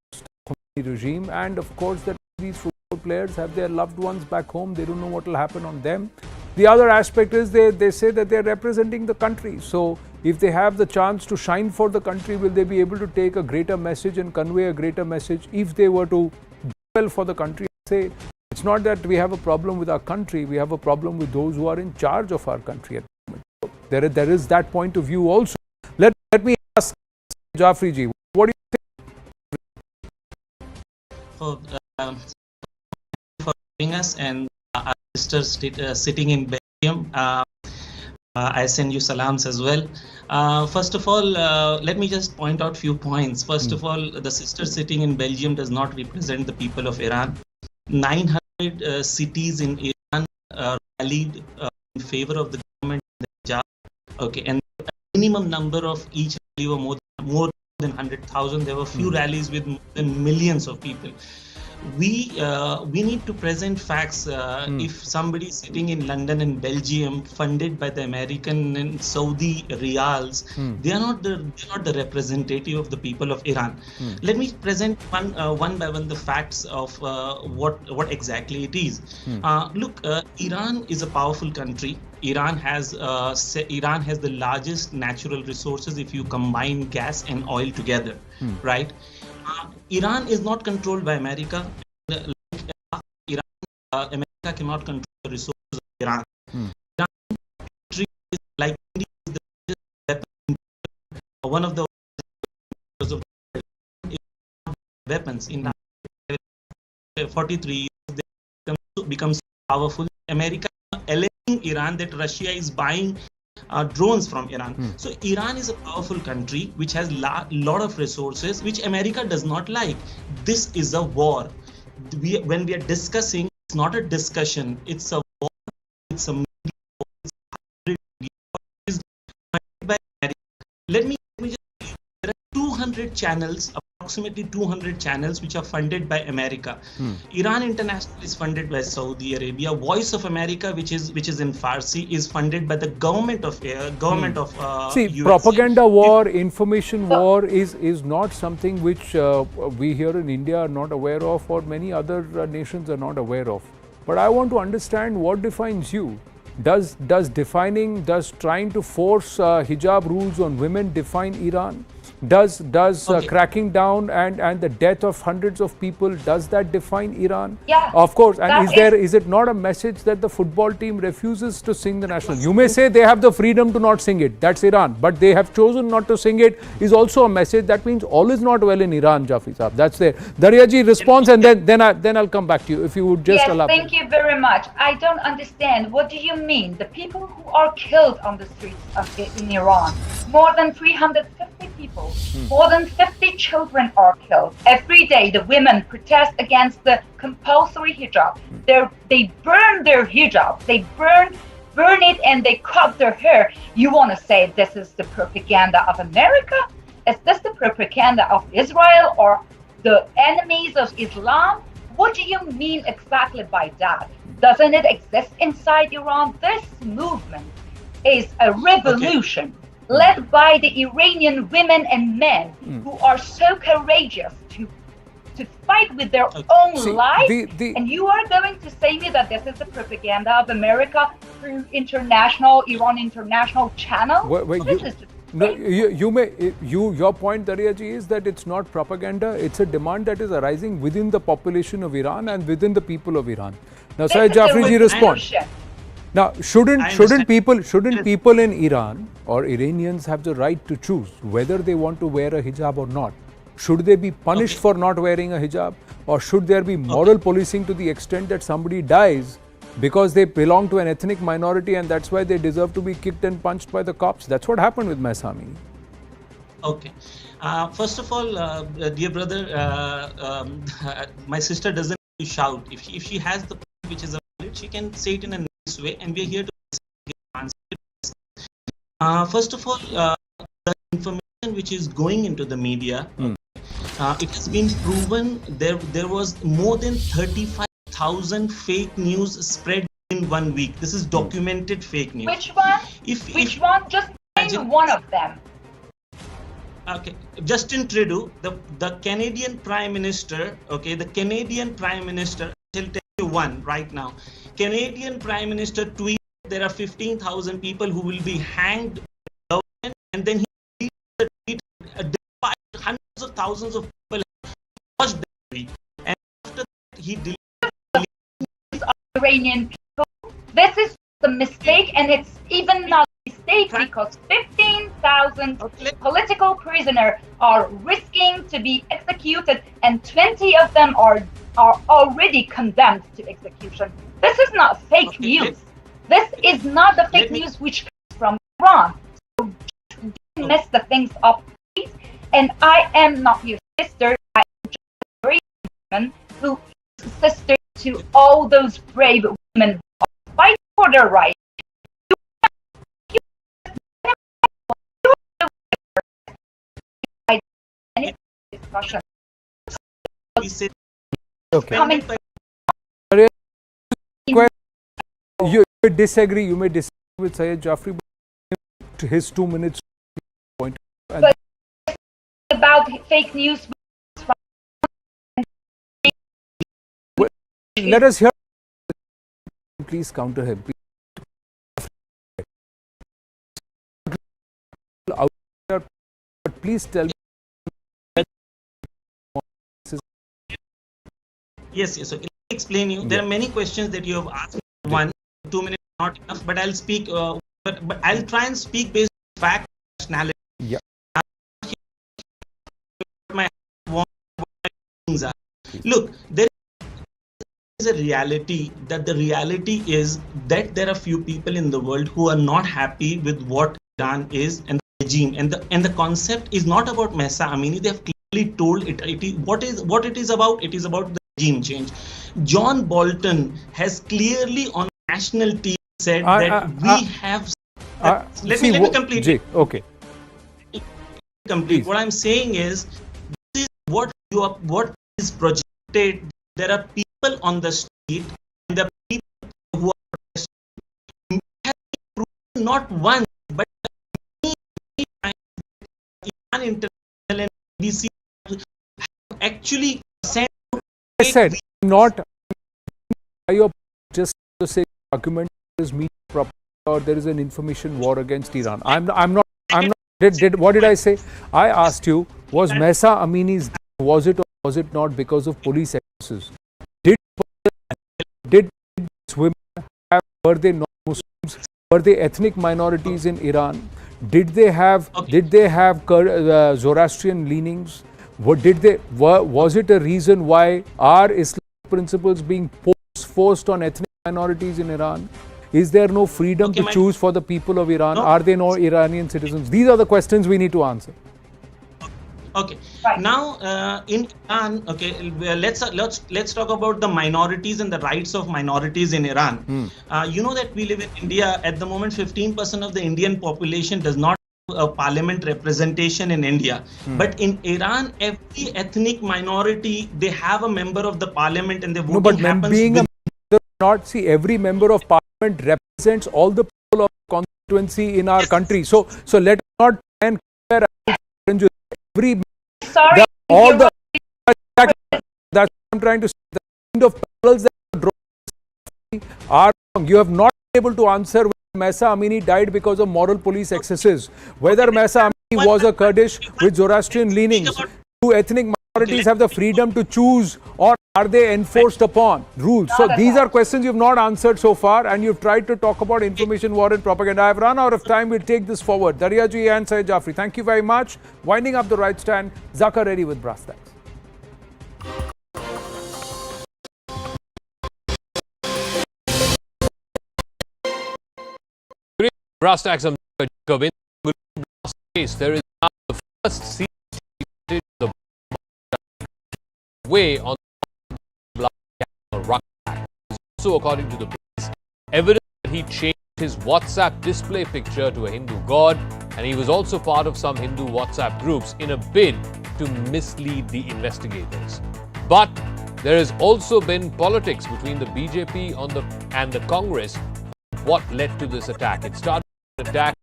regime, and of course that these football players have their loved ones back home. They don't know what will happen on them. The other aspect is they say that they are representing the country. So if they have the chance to shine for the country, will they be able to take a greater message and convey a greater message if they were to do well for the country? Say, it's not that we have a problem with our country, we have a problem with those who are in charge of our country at the moment. So there is that point of view also. Let me ask Jafri ji, what do you think? For having us, and our sisters sitting in Belgium, I send you salams as well. First of all, let me just point out few points. First of all, the sister sitting in Belgium does not represent the people of Iran. 900 cities in Iran rallied in favor of the government. Okay, and the minimum number of each rally were more than 100,000. There were few rallies with more than millions of people. We need to present facts. If somebody is sitting in London and Belgium, funded by the American and Saudi riyals, they are not the representative of the people of Iran. Let me present one by one the facts of what exactly it is. Look, Iran is a powerful country. Iran has the largest natural resources if you combine gas and oil together, right? Iran is not controlled by America. America cannot control the resources of Iran. Iran country is like India is the largest weapon. One of the weapons in 43 years they become so powerful. America alleging Iran that Russia is buying drones from Iran. So Iran is a powerful country which has lot of resources which America does not like. This is a war. When we are discussing, it's not a discussion. It's a war. It's a media war. Let me just say, there are 200 channels, approximately 200 channels which are funded by America. Iran International is funded by Saudi Arabia. Voice of America, which is in Farsi, is funded by the government of See, USA. Propaganda war, information war is not something which we here in India are not aware of, or many other nations are not aware of. But I want to understand what defines you. Does trying to force hijab rules on women define Iran? Does cracking down and the death of hundreds of people, does that define Iran? Yeah. Of course. And is it not a message that the football team refuses to sing the national? You may say they have the freedom to not sing it. That's Iran. But they have chosen not to sing it is also a message. That means all is not well in Iran, Jafri Saab. That's there. Daryaji, response, and then I'll come back to you if you would just allow. Yes, thank you very much. I don't understand. What do you mean? The people who are killed on the streets in Iran, more than 350 people. More than 50 children are killed. Every day, the women protest against the compulsory hijab. They burn their hijab. They burn it and they cut their hair. You want to say this is the propaganda of America? Is this the propaganda of Israel or the enemies of Islam? What do you mean exactly by that? Doesn't it exist inside Iran? This movement is a revolution led by the Iranian women and men who are so courageous to fight with their own life. And you are going to say me that this is the propaganda of America through Iran International channel? Your point, Darya ji, is that it's not propaganda. It's a demand that is arising within the population of Iran and within the people of Iran. Now, Syed Jafri ji, respond. Now, shouldn't people in Iran or Iranians have the right to choose whether they want to wear a hijab or not? Should they be punished for not wearing a hijab, or should there be moral policing to the extent that somebody dies because they belong to an ethnic minority and that's why they deserve to be kicked and punched by the cops? That's what happened with Mahsa Amini. Okay. First of all, dear brother, my sister doesn't shout. If she has the point which is valid, she can say it in a nice way, and we're here to answer it. First of all, the information which is going into the media, it has been proven there was more than 35,000 fake news spread in 1 week. This is documented fake news. Which one? Which one? Just name one of them. Okay, Justin Trudeau, the Canadian Prime Minister. Okay, the Canadian Prime Minister. I'll tell you one right now. Canadian Prime Minister tweeted there are 15,000 people who will be hanged, and then he deleted hundreds of thousands of people watched that tweet, and after that he deleted. Iranian people. This is the mistake, and it's even not a mistake because 15,000 political prisoners are risking to be executed, and 20 of them are already condemned to execution. This is not fake news. This is not the fake news which comes from Iran. So don't mess the things up, please. And I am not your sister. I am just a very woman who is a sister to all those brave women who are fighting for their rights. Discussion. Okay. You may disagree with Syed Jafri, but his 2 minutes point. But about fake news. Let us hear. Please counter him. But please tell me. Yes. So let me explain you. There are many questions that you have asked. 1, 2 minutes not enough, but I'll speak. But I'll try and speak based on fact, nationality. Yeah. Look, there is a reality that the reality is that there are few people in the world who are not happy with what Iran is and the regime, and the concept is not about Mahsa Amini. They have clearly told it. What it is about. It is about the regime change. John Bolton has clearly on national TV said that we have. Let me complete. Okay. Complete. Please. What I'm saying is, this is what is projected. There are people on the street, and the people who are have proven not one but many times Iran International and BBC actually sent. I said not just to say argument is media propaganda or there is an information war against Iran. I'm not. What did I say? I asked you, was Mahsa Amini's death, was it or was it not because of police excesses? Did women were they non-Muslims? Were they ethnic minorities in Iran? Did they have Zoroastrian leanings? Was it a reason why are Islamic principles being forced on ethnic minorities in Iran? Is there no freedom to choose for the people of Iran? Are they no Iranian citizens? These are the questions we need to answer. Okay. Right. Now, in Iran, okay, let's talk about the minorities and the rights of minorities in Iran. You know that we live in India at the moment. 15% of the Indian population does not have a parliament representation in India. But in Iran, every ethnic minority they have a member of the parliament, and the voting No, but happens. being with not see every member of parliament represents all the people of constituency in our country. So let us not try and compare every Sorry, all the that's what I'm trying to say. The kind of parallels that you draw are wrong. You have not been able to answer whether Mahsa Amini died because of moral police excesses, whether Mahsa Amini was a Kurdish with Zoroastrian leanings. Do ethnic minorities have the freedom to choose, or are they enforced upon rules? So these are questions you've not answered so far, and you've tried to talk about information war and propaganda. I've run out of time. We'll take this forward. Dariaji and Syed Jafri, thank you very much. Winding up the right stand, Zakar Reddy with brass tacks. Brass tacks on the case. There is now the first scene the way on the rucksack. Also, according to the police, evidence that he changed his WhatsApp display picture to a Hindu god, and he was also part of some Hindu WhatsApp groups in a bid to mislead the investigators. But there has also been politics between the BJP and the Congress. What led to this attack? It started with an attack.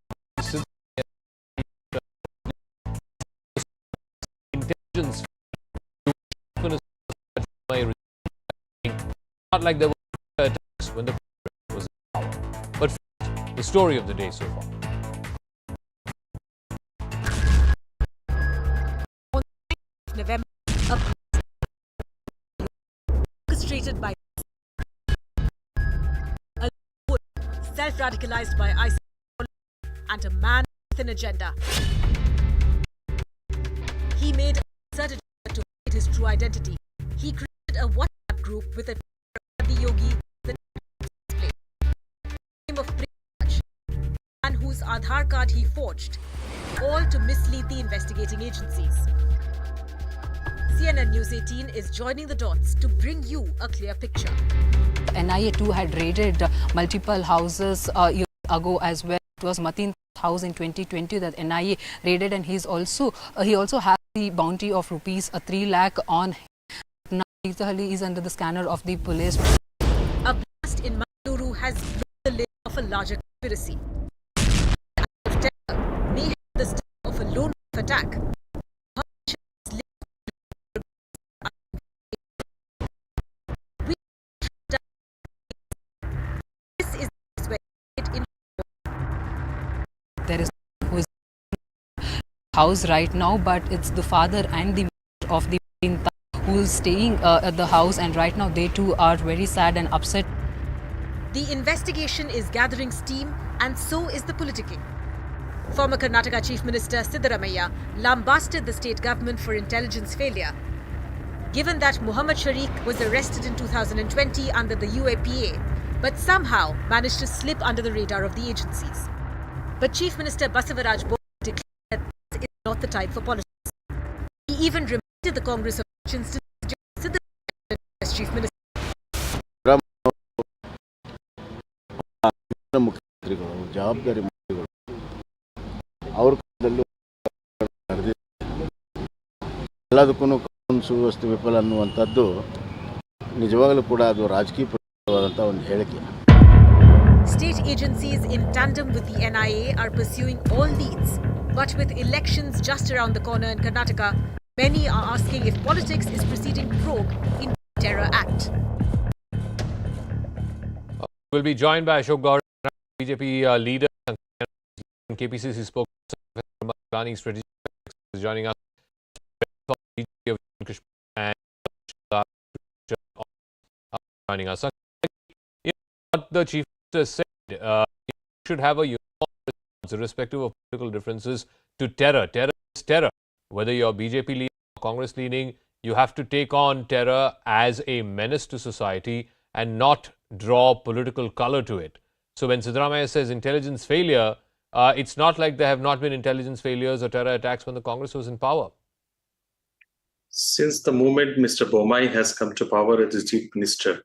Intelligence. Not like there were attacks when the president was in power. But first, the story of the day so far. On November, orchestrated by a self-radicalized by ISIS and a man with an agenda. He made a concerted effort to hide his true identity. He created a WhatsApp group with a Yogi, the name of Praj, and whose Aadhaar card he forged, all to mislead the investigating agencies. CNN News 18 is joining the dots to bring you a clear picture. NIA too had raided multiple houses years ago as well. It was Matin's house in 2020 that NIA raided, and he also has the bounty of rupees 3 lakh on him. Now he is under the scanner of the police. A blast in Mangaluru has blown the lid of a larger conspiracy. May have the start of a lone wolf attack. This is where it there is who is house right now, but it's the father and the mother of the who is staying at the house, and right now they too are very sad and upset. The investigation is gathering steam, and so is the politicking. Former Karnataka Chief Minister Siddaramaiah lambasted the state government for intelligence failure. Given that Muhammad Sharik was arrested in 2020 under the UAPA, but somehow managed to slip under the radar of the agencies. But Chief Minister Basavaraj declared that this is not the time for politics. He even reminded the Congress of actions to Siddaramaiah as Chief Minister. ಜವಾಬ್ದಾರಿ ಅವ್ರ ಎಲ್ಲದಕ್ಕೂ ಕಾನೂನು ಸುವ್ಯವಸ್ಥೆ ವಿಫಲ ಅನ್ನುವಂಥದ್ದು ನಿಜವಾಗಲೂ ಕೂಡ ಅದು ರಾಜಕೀಯವಾದಂಥ ಒಂದು ಹೇಳಿಕೆ. State agencies in tandem with the NIA are pursuing all leads, but with elections just around the corner in Karnataka, many are asking if politics is proceeding rogue in the Terror Act. We'll be joined by Ashok Gaur, BJP leader and KPCC spokesperson planning strategy is joining us. And joining us. What the Chief Minister said, you should have a uniform response, irrespective of political differences, to terror. Terror is terror. Whether you're BJP leaning or Congress leaning, you have to take on terror as a menace to society and not draw political color to it. So when Siddaramaiah says intelligence failure, it's not like there have not been intelligence failures or terror attacks when the Congress was in power. Since the moment Mr. Bommai has come to power as the chief minister,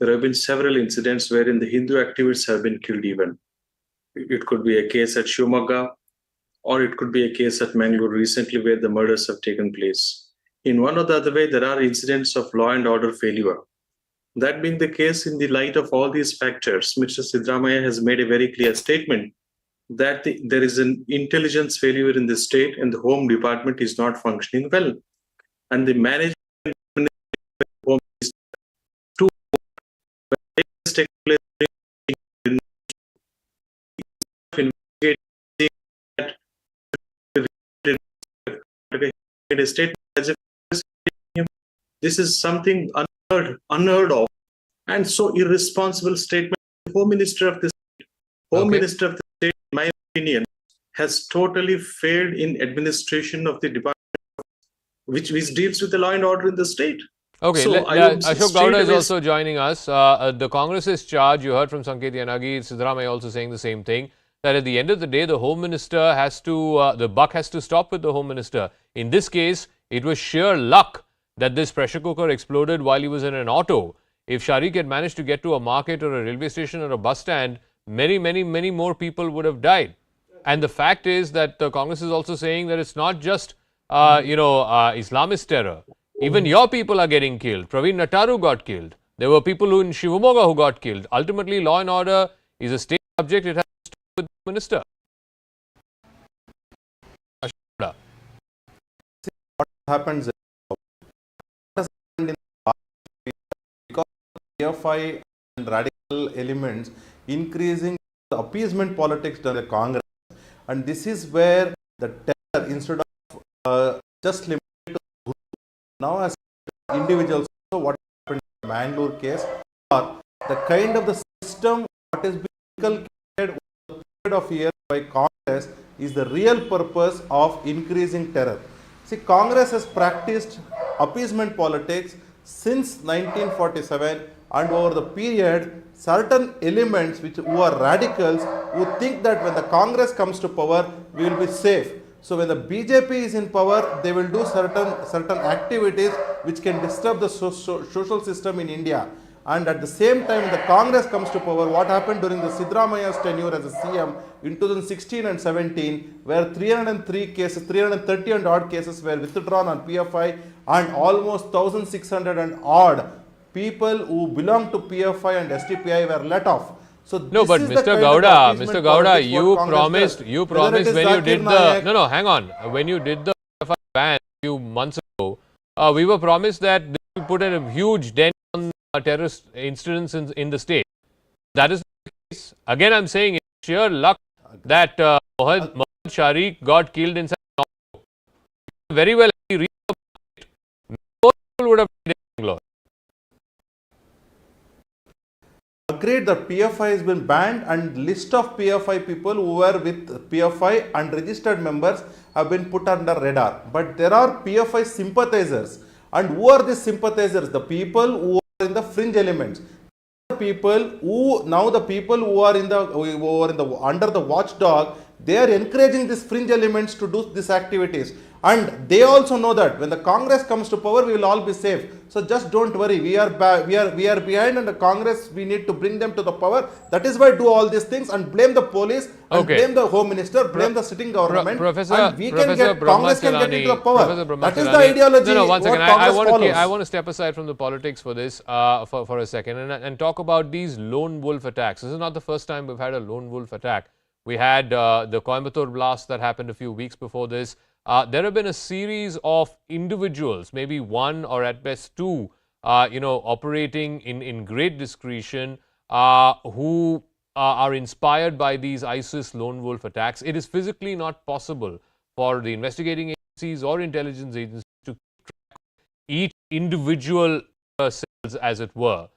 there have been several incidents wherein the Hindu activists have been killed even. It could be a case at Shumaga, or it could be a case at Mangalore recently where the murders have taken place. In one or the other way, there are incidents of law and order failure. That being the case, in the light of all these factors, Mr. Siddaramaiah has made a very clear statement that there is an intelligence failure in the state and the home department is not functioning well. And the management home is too take place made a statement as if this is something unheard of, and so irresponsible statement. Home Minister of the State, Minister of the State, in my opinion, has totally failed in administration of the department, which deals with the law and order in the state. Okay, so Ashok Gowda is also joining us. The Congress's charge, you heard from Sanket Yanagi, Siddaramaiah also saying the same thing, that at the end of the day, the Home Minister has to, the buck has to stop with the Home Minister. In this case, it was sheer luck that this pressure cooker exploded while he was in an auto. If Sharik had managed to get to a market or a railway station or a bus stand, many more people would have died. And the fact is that the Congress is also saying that it's not just, Islamist terror. Even your people are getting killed. Praveen Nataru got killed. There were people who in Shivamogga who got killed. Ultimately, law and order is a state subject. It has to start with the minister. What happens because PFI and radical elements increasing the appeasement politics done by Congress, and this is where the terror, instead of just limited to now as individuals, so what happened in the Mangalore case, or the kind of the system what is being inculcated over the period of years by Congress is the real purpose of increasing terror. See, Congress has practiced appeasement politics since 1947, and over the period, certain elements who are radicals who think that when the Congress comes to power, we will be safe. So when the BJP is in power, they will do certain activities which can disturb the social system in India. And at the same time, when the Congress comes to power, what happened during the Siddaramaiah's tenure as a CM in 2016 and 17, where 330 and odd cases were withdrawn on PFI, and almost 1,600 and odd people who belong to PFI and STPI were let off. So no, but Mr. Gowda, you promised when you did the hang on, when you did the PFI ban a few months ago, we were promised that this would put a huge dent on terrorist incidents in the state. That is the case. Again, I'm saying it's sheer luck that Mohammad Sharik got killed inside an auto. Very well, he reached the market. More people would have died in Bangalore. Agreed that PFI has been banned, and list of PFI people who were with PFI and registered members have been put under radar. But there are PFI sympathizers, and who are these sympathizers? The people who are in the fringe elements. The people who are in the under the watchdog, they are encouraging these fringe elements to do these activities. And they also know that when the Congress comes to power, we will all be safe. So just don't worry. We are behind, and the Congress, we need to bring them to the power. That is why do all these things and blame the police and blame the Home Minister, blame the sitting government, and we can get Congress can get into the power. That is the ideology. No, one second. I want to step aside from the politics for this for a second and talk about these lone wolf attacks. This is not the first time we've had a lone wolf attack. We had the Coimbatore blast that happened a few weeks before this. There have been a series of individuals, maybe one or at best two, operating in great discretion, who are inspired by these ISIS lone wolf attacks. It is physically not possible for the investigating agencies or intelligence agencies to track each individual cells, as it were.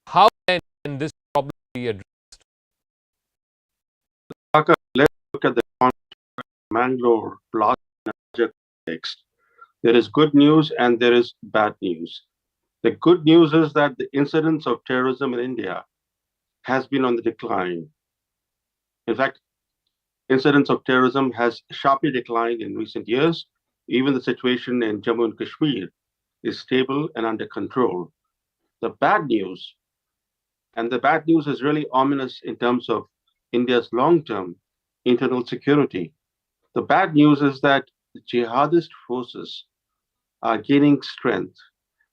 How then can this problem be addressed? Let's look at the Mangalore blast. There is good news and there is bad news. The good news is that the incidence of terrorism in India has been on the decline. In fact, incidence of terrorism has sharply declined in recent years, even the situation in Jammu and Kashmir is stable and under control. The bad news, and the bad news is really ominous in terms of India's long-term internal security. The bad news is that the jihadist forces are gaining strength,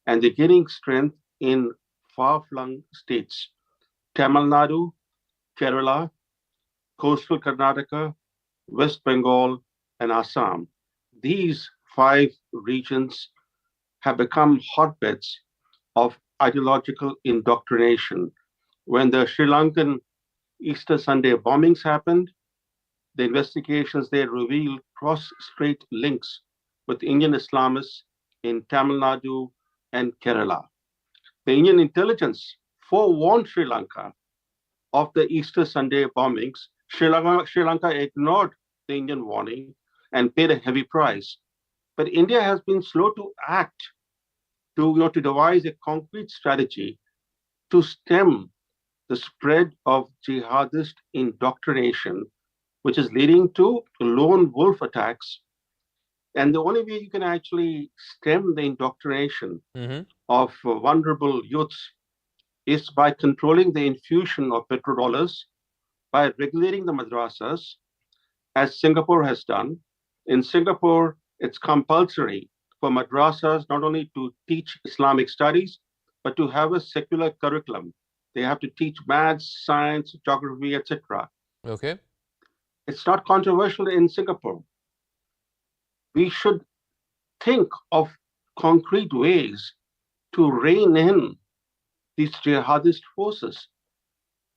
and they're gaining strength in far-flung states: Tamil Nadu, Kerala, coastal Karnataka, West Bengal, and Assam. These 5 regions have become hotbeds of ideological indoctrination. When the Sri Lankan Easter Sunday bombings happened, the investigations there revealed cross-strait links with Indian Islamists in Tamil Nadu and Kerala. The Indian intelligence forewarned Sri Lanka of the Easter Sunday bombings. Sri Lanka ignored the Indian warning and paid a heavy price. But India has been slow to act, to devise a concrete strategy to stem the spread of jihadist indoctrination, which is leading to lone wolf attacks. And the only way you can actually stem the indoctrination of vulnerable youths is by controlling the infusion of petrodollars, by regulating the madrasas, as Singapore has done. In Singapore, it's compulsory for madrasas not only to teach Islamic studies, but to have a secular curriculum. They have to teach maths, science, geography, etc. Okay. It's not controversial in Singapore. We should think of concrete ways to rein in these jihadist forces.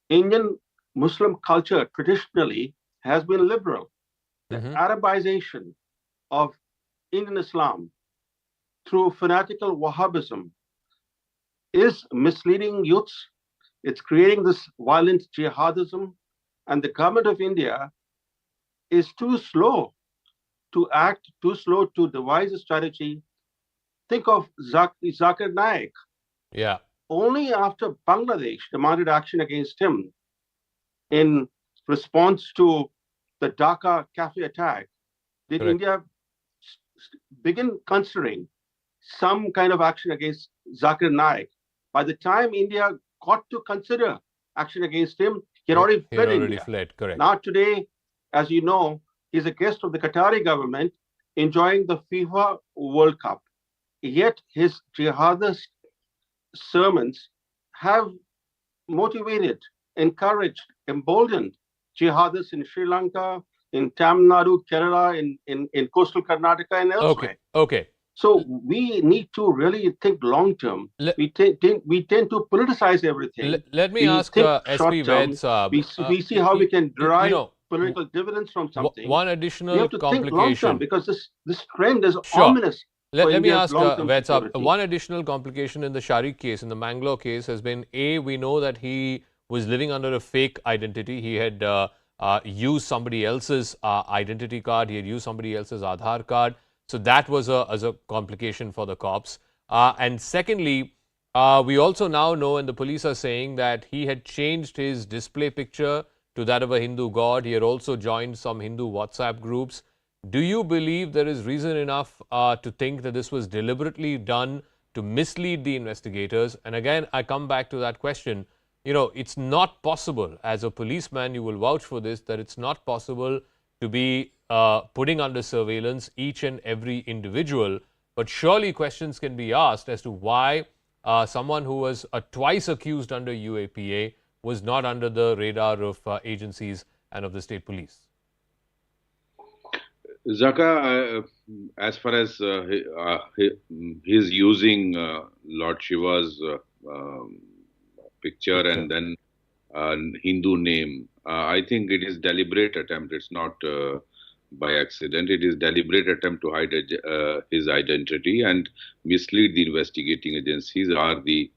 Indian Muslim culture traditionally has been liberal. The Arabization of Indian Islam through fanatical Wahhabism is misleading youths. It's creating this violent jihadism, and the government of India is too slow to act, too slow to devise a strategy. Think of Zakir Naik. Yeah. Only after Bangladesh demanded action against him in response to the Dhaka cafe attack did India begin considering some kind of action against Zakir Naik. By the time India got to consider action against him, he had already fled India. Correct. Now today, as you know, he's a guest of the Qatari government enjoying the FIFA World Cup. Yet his jihadist sermons have motivated, encouraged, emboldened jihadists in Sri Lanka, in Tamil Nadu, Kerala, in coastal Karnataka, and elsewhere. Okay. So we need to really think long term. We tend to politicize everything. Let me ask SP Ved Saab. We see how we can derive political dividends from something. One additional we have to think long term because this trend is Sure. ominous. Let me ask Ved Saab. One additional complication in the Sharik case, in the Mangalore case, has been we know that he was living under a fake identity. He had used somebody else's identity card. He had used somebody else's Aadhaar card. So that was a complication for the cops. And secondly, we also now know, and the police are saying, that he had changed his display picture to that of a Hindu god. He had also joined some Hindu WhatsApp groups. Do you believe there is reason enough to think that this was deliberately done to mislead the investigators? And again, I come back to that question. It's not possible, as a policeman, you will vouch for this, that it's not possible to be putting under surveillance each and every individual. But surely questions can be asked as to why someone who was twice accused under UAPA was not under the radar of agencies and of the state police. Zaka, as far as his using Lord Shiva's picture and then Hindu name, I think it is deliberate attempt. It's not by accident. It is deliberate attempt to hide his identity and mislead the investigating agencies or the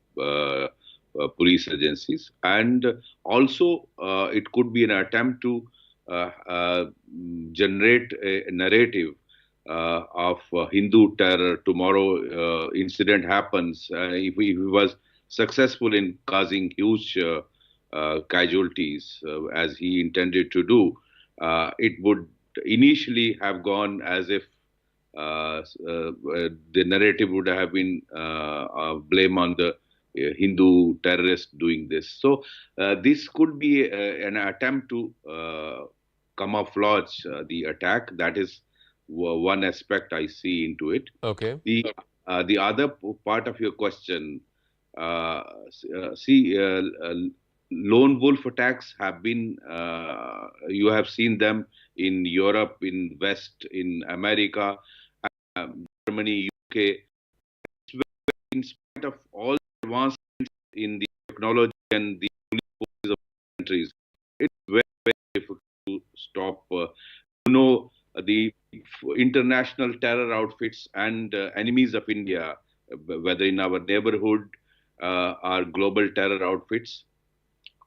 police agencies. And also, it could be an attempt to generate a narrative of Hindu terror. Tomorrow, incident happens. If he was successful in causing huge casualties, as he intended to do, it would initially have gone as if the narrative would have been blame on the Hindu terrorists doing this. So this could be an attempt to camouflage the attack. That is one aspect I see into it. Okay. The other part of your question, lone wolf attacks have been, you have seen them in Europe, in West, in America, Germany, UK. In spite of all the advancements in the technology and the police forces of countries, it's very, very difficult to stop. The international terror outfits and enemies of India, whether in our neighborhood or global terror outfits,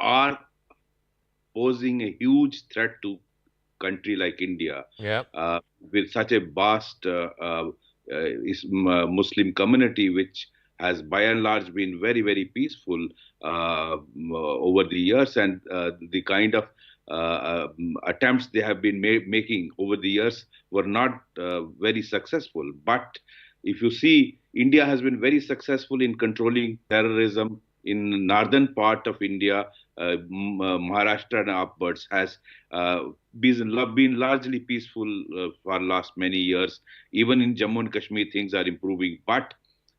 are posing a huge threat to country like India. Yeah. With such a vast Muslim community, which has by and large been very, very peaceful over the years, and the kind of attempts they have been making over the years were not very successful. But if you see, India has been very successful in controlling terrorism in northern part of India. Maharashtra and upwards has been largely peaceful for last many years. Even in Jammu and Kashmir, things are improving. But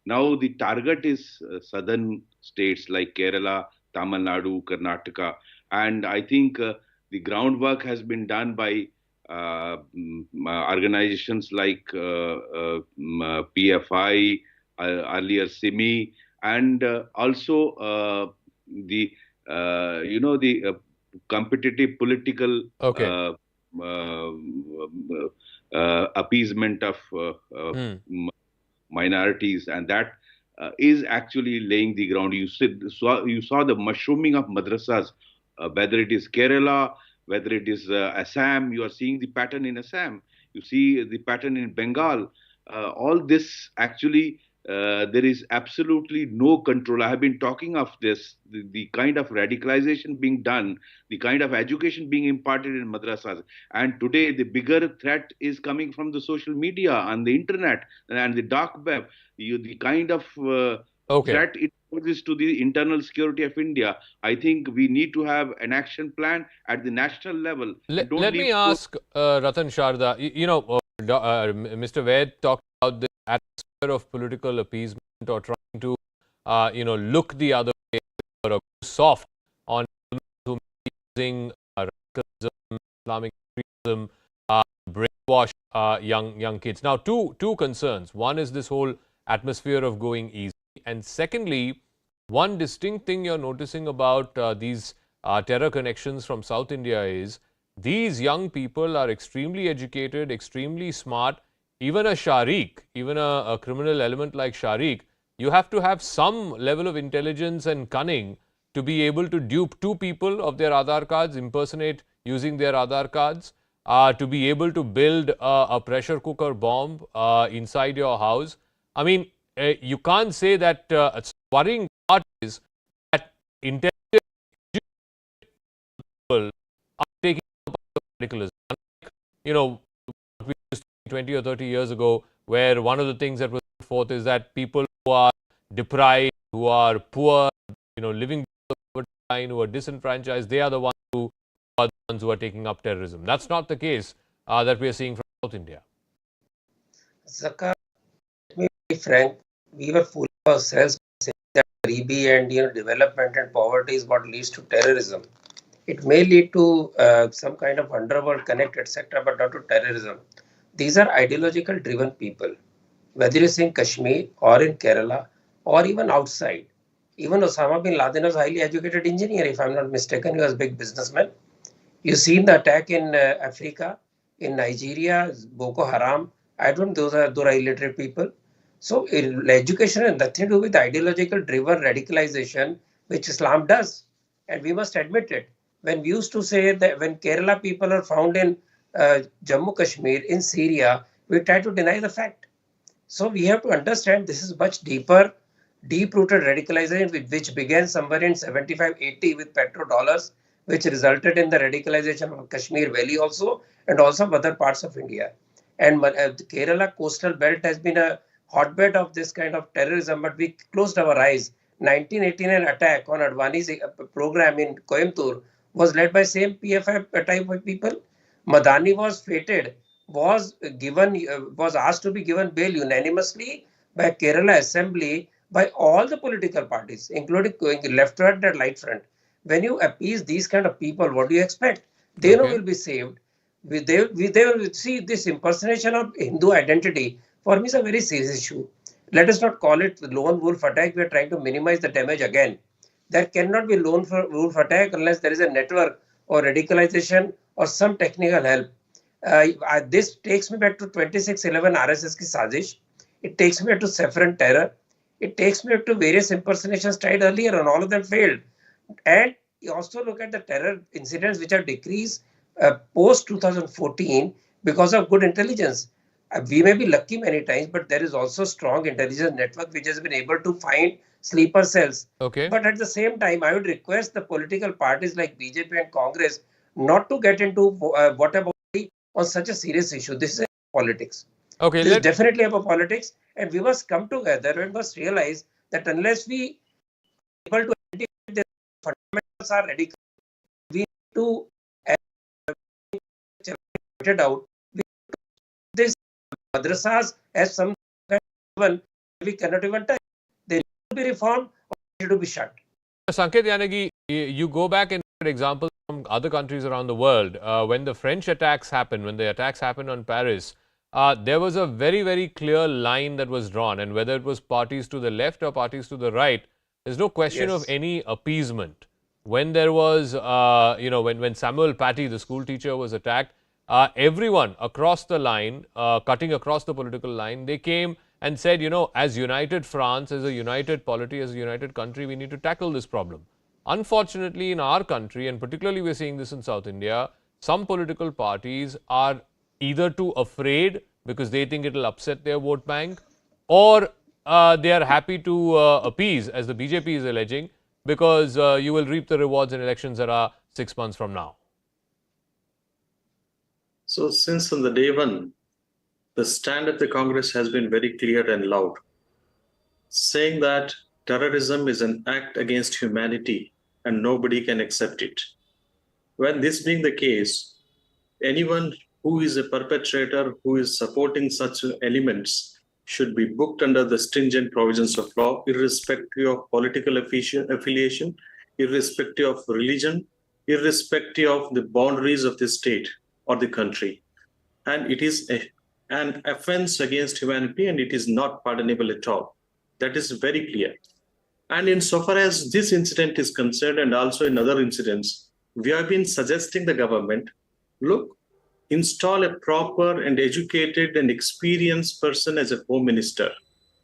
now the target is southern states like Kerala, Tamil Nadu, Karnataka, and I think the groundwork has been done by organizations like PFI, earlier SIMI, and also the competitive political appeasement of minorities, and that is actually laying the ground. You saw the mushrooming of madrasas, whether it is Kerala, whether it is Assam. You are seeing the pattern in Assam. You see the pattern in Bengal. All this actually, there is absolutely no control. I have been talking of this, the kind of radicalization being done, the kind of education being imparted in madrasas. And today, the bigger threat is coming from the social media and the internet and the dark web. The kind of threat it poses to the internal security of India. I think we need to have an action plan at the national level. Let me ask Ratan Sharda, Mr. Ved talked about the atmosphere of political appeasement or trying to, look the other way or soft on who using radicalism, Islamic extremism, brainwash young kids. Now, two concerns. One is this whole atmosphere of going easy, and secondly, one distinct thing you're noticing about these terror connections from South India is these young people are extremely educated, extremely smart. Even a Sharik, even a criminal element like Sharik, you have to have some level of intelligence and cunning to be able to dupe two people of their Aadhaar cards, impersonate using their Aadhaar cards, to be able to build a pressure cooker bomb inside your house. I mean, you can't say that worrying part is that intelligent people are taking up radicalism. What we used to 20 or 30 years ago, where one of the things that was put forth is that people who are deprived, who are poor, living below the line, who are disenfranchised, they are the ones who are taking up terrorism. That's not the case that we are seeing from South India. Zakar, let me be frank, we were fooling ourselves saying that greedy and development and poverty is what leads to terrorism. It may lead to some kind of underworld connect, etc., but not to terrorism. These are ideological driven people, whether it's in Kashmir or in Kerala or even outside. Even Osama bin Laden was a highly educated engineer, if I'm not mistaken. He was a big businessman. You've seen the attack in Africa, in Nigeria, Boko Haram. I don't know, those are illiterate people. So education has nothing to do with ideological driven radicalization, which Islam does. And we must admit it. When we used to say that when Kerala people are found in Jammu Kashmir, in Syria, we try to deny the fact. So we have to understand this is much deeper, deep-rooted radicalization, which began somewhere in 75-80 with petrodollars, which resulted in the radicalization of Kashmir Valley also, and also of other parts of India. And the Kerala coastal belt has been a hotbed of this kind of terrorism, but we closed our eyes. 1989 attack on Advani's program in Coimbatore was led by same PFI type of people. Madani was fated, was asked to be given bail unanimously by Kerala Assembly by all the political parties, including left front and right front. When you appease these kind of people, what do you expect? They know will be saved. They will see this impersonation of Hindu identity. For me, is a very serious issue. Let us not call it lone wolf attack. We are trying to minimize the damage again. There cannot be lone wolf attack unless there is a network or radicalization or some technical help. This takes me back to 2611 RSS ki sazish. It takes me to Saffron terror. It takes me to various impersonations tried earlier and all of them failed. And you also look at the terror incidents which have decreased post 2014 because of good intelligence. We may be lucky many times, but there is also strong intelligence network which has been able to find sleeper cells. Okay. But at the same time, I would request the political parties like BJP and Congress not to get into whataboutery on such a serious issue. This is politics. Okay, this is definitely about politics, and we must come together and must realize that unless we are able to identify the fundamentals are radical, we need to it out. This madrasas as some we cannot even touch. They need to be reformed or need to be shut. Sanket Yanagi, you go back and look at examples from other countries around the world. When the French attacks happened, when the attacks happened on Paris, there was a very, very clear line that was drawn. And whether it was parties to the left or parties to the right, there's no question of any appeasement. When there was, when Samuel Paty, the school teacher, was attacked, everyone across the line, cutting across the political line, they came and said, as united France, as a united polity, as a united country, we need to tackle this problem. Unfortunately, in our country, and particularly we're seeing this in South India, some political parties are either too afraid because they think it will upset their vote bank, or they are happy to appease, as the BJP is alleging, because you will reap the rewards in elections that are 6 months from now. So since from the day one, the stand of the Congress has been very clear and loud, saying that terrorism is an act against humanity and nobody can accept it. When this being the case, anyone who is a perpetrator, who is supporting such elements, should be booked under the stringent provisions of law, irrespective of political affiliation, irrespective of religion, irrespective of the boundaries of the state or the country. And it is an offense against humanity, and it is not pardonable at all. That is very clear. And insofar as this incident is concerned, and also in other incidents, we have been suggesting the government, look, install a proper and educated and experienced person as a home minister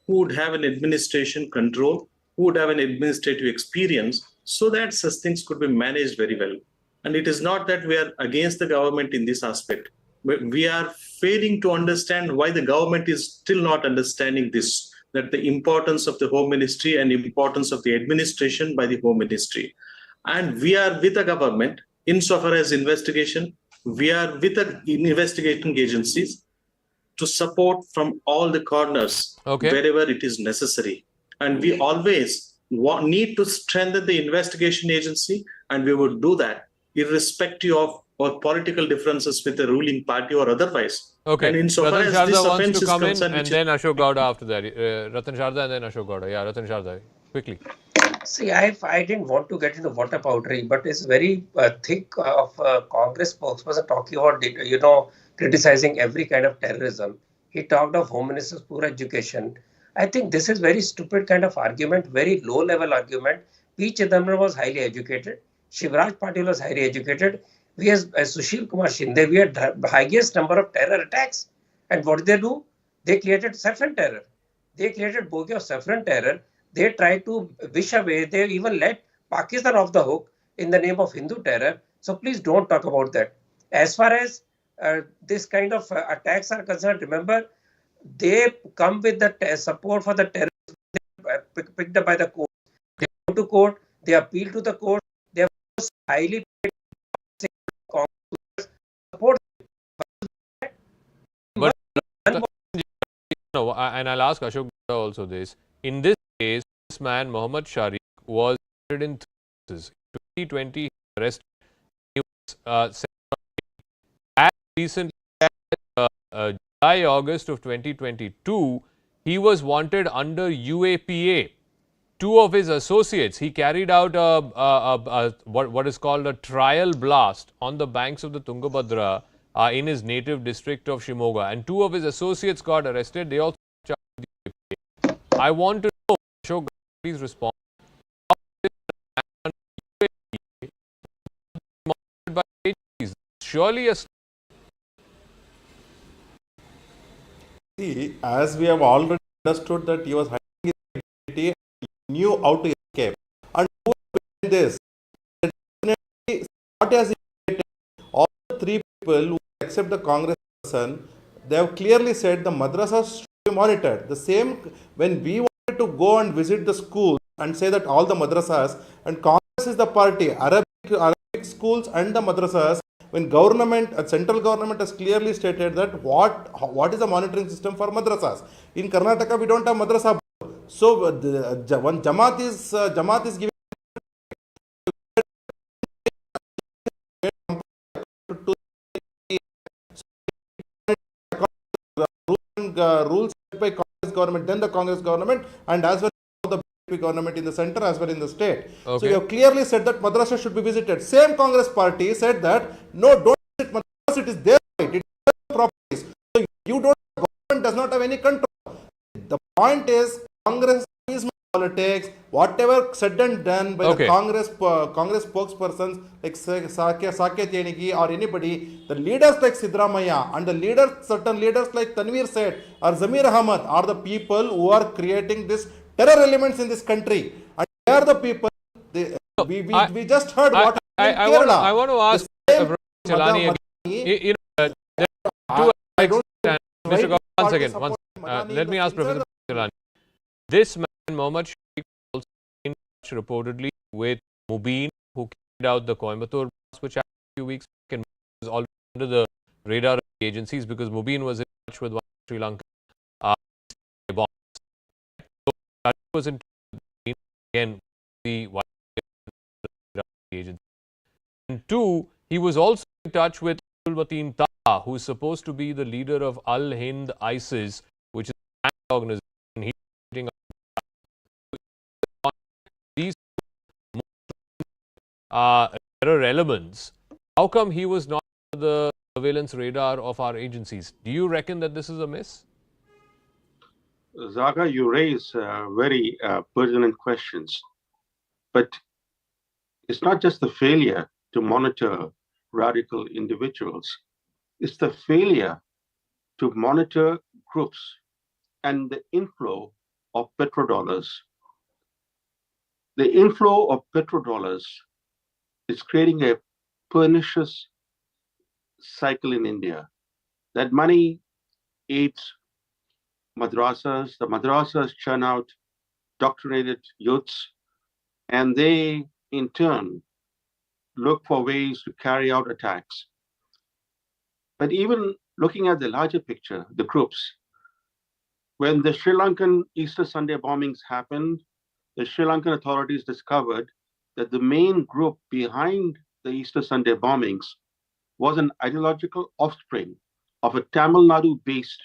who would have an administration control, who would have an administrative experience, so that such things could be managed very well. And it is not that we are against the government in this aspect, but we are failing to understand why the government is still not understanding this, that the importance of the home ministry and importance of the administration by the home ministry. And we are with the government insofar as investigation. We are with the investigating agencies to support from all the corners wherever it is necessary. And we always need to strengthen the investigation agency, and we would do that irrespective of our political differences with the ruling party or otherwise. Okay. And insofar Ratan as Sharda this wants offense to is come in, concerned, and then Ashok Gowda after that. Ratan Sharda and then Ashok Gowda. Yeah, Ratan Sharda, quickly. See, I didn't want to get into whataboutery, but it's very thick of Congress spokesperson talking about, criticizing every kind of terrorism. He talked of Home Minister's poor education. I think this is very stupid kind of argument, very low level argument. P. Chidambaram was highly educated. Shivraj Patil was highly educated. We as Sushil Kumar Shinde, we had the highest number of terror attacks. And what did they do? They created saffron terror. They created bogey of saffron terror. They tried to wish away. They even let Pakistan off the hook in the name of Hindu terror. So please don't talk about that. As far as this kind of attacks are concerned, remember, they come with the support for the terrorists picked up by the court. They go to court, they appeal to the court, they are highly paid support. But no, and I'll ask Ashok Gupta also this. In this case, this man, Mohammad Sharif, was arrested in 3 cases. In 2020, he was arrested. He was as recently as July, August of 2022, he was wanted under UAPA. 2 of his associates, he carried out what is called a trial blast on the banks of the Tungabhadra in his native district of Shimoga, and 2 of his associates got arrested. They also charged with the UAPA. I want to know, Ashok, please respond. How is this UAPA monitored by agencies? Surely a See, as we have already understood that he was hiding his identity, he knew how to escape. And who is this? Definitely, what has indicated, all the 3 people who accept the Congress person, they have clearly said the madrasas should be monitored. The same, when we wanted to go and visit the schools and say that all the madrasas, and Congress is the party, Arabic schools and the madrasas, when government, central government has clearly stated that what is the monitoring system for madrasas. In Karnataka, we don't have madrasa. So one Jamaat is giving rules set by Congress government, then the Congress government, and as well as the BJP government in the center as well in the state. Okay. So you have clearly said that madrasa should be visited. Same Congress party said that no, don't visit madrasa, it is their right, it is their properties. So you don't, government does not have any control. The point is, Congress is politics, whatever said and done by the Congress spokespersons like Saket Yenigi or anybody, the leaders like Sidramaya and the certain leaders like Tanveer said or Zamir Ahmad are the people who are creating this terror elements in this country. And they are the people, we just heard what happened in Kerala. I want to ask Chelani again. Mr. Gaur, once again, let me ask Professor Chelani. This man, Mohammad Shaikh, also in touch reportedly with Mubin, who carried out the Coimbatore blast, which happened a few weeks back, and was already under the radar of the agencies because Mubin was in touch with one Sri Lanka. So that was in touch with Mubin, again, the agency. And 2, he was also in touch with Abdul Mateen Taha, who is supposed to be the leader of Al Hind ISIS, which is an organization. He these terror elements. How come he was not on the surveillance radar of our agencies? Do you reckon that this is a miss? Zaga, you raise very pertinent questions, but it's not just the failure to monitor radical individuals, it's the failure to monitor groups and the inflow of petrodollars. The inflow of petrodollars is creating a pernicious cycle in India. That money aids madrasas, the madrasas churn out doctrinated youths, and they in turn look for ways to carry out attacks. But even looking at the larger picture, the groups, when the Sri Lankan Easter Sunday bombings happened, the Sri Lankan authorities discovered that the main group behind the Easter Sunday bombings was an ideological offspring of a Tamil Nadu-based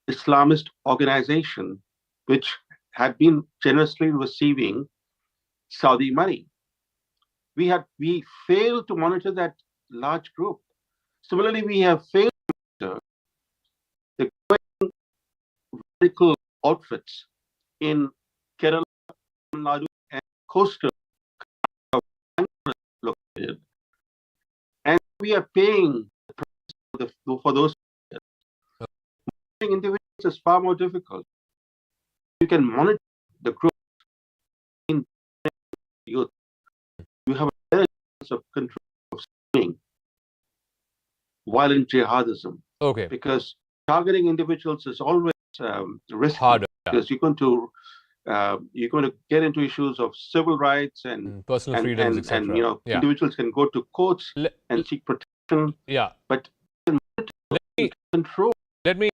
Islamist organization, which had been generously receiving Saudi money. We failed to monitor that large group. Similarly, we have failed to monitor the growing radical outfits in Kerala, Tamil Nadu, and coastal located. And we are paying the price for those. Monitoring individuals is far more difficult. You can monitor the group in youth. You have a better chance of control of seeing violent jihadism. Okay. Because targeting individuals is always risky. Harder. Because you're going to get into issues of civil rights and personal freedoms, etc. And individuals can go to courts and seek protection. Yeah. But let me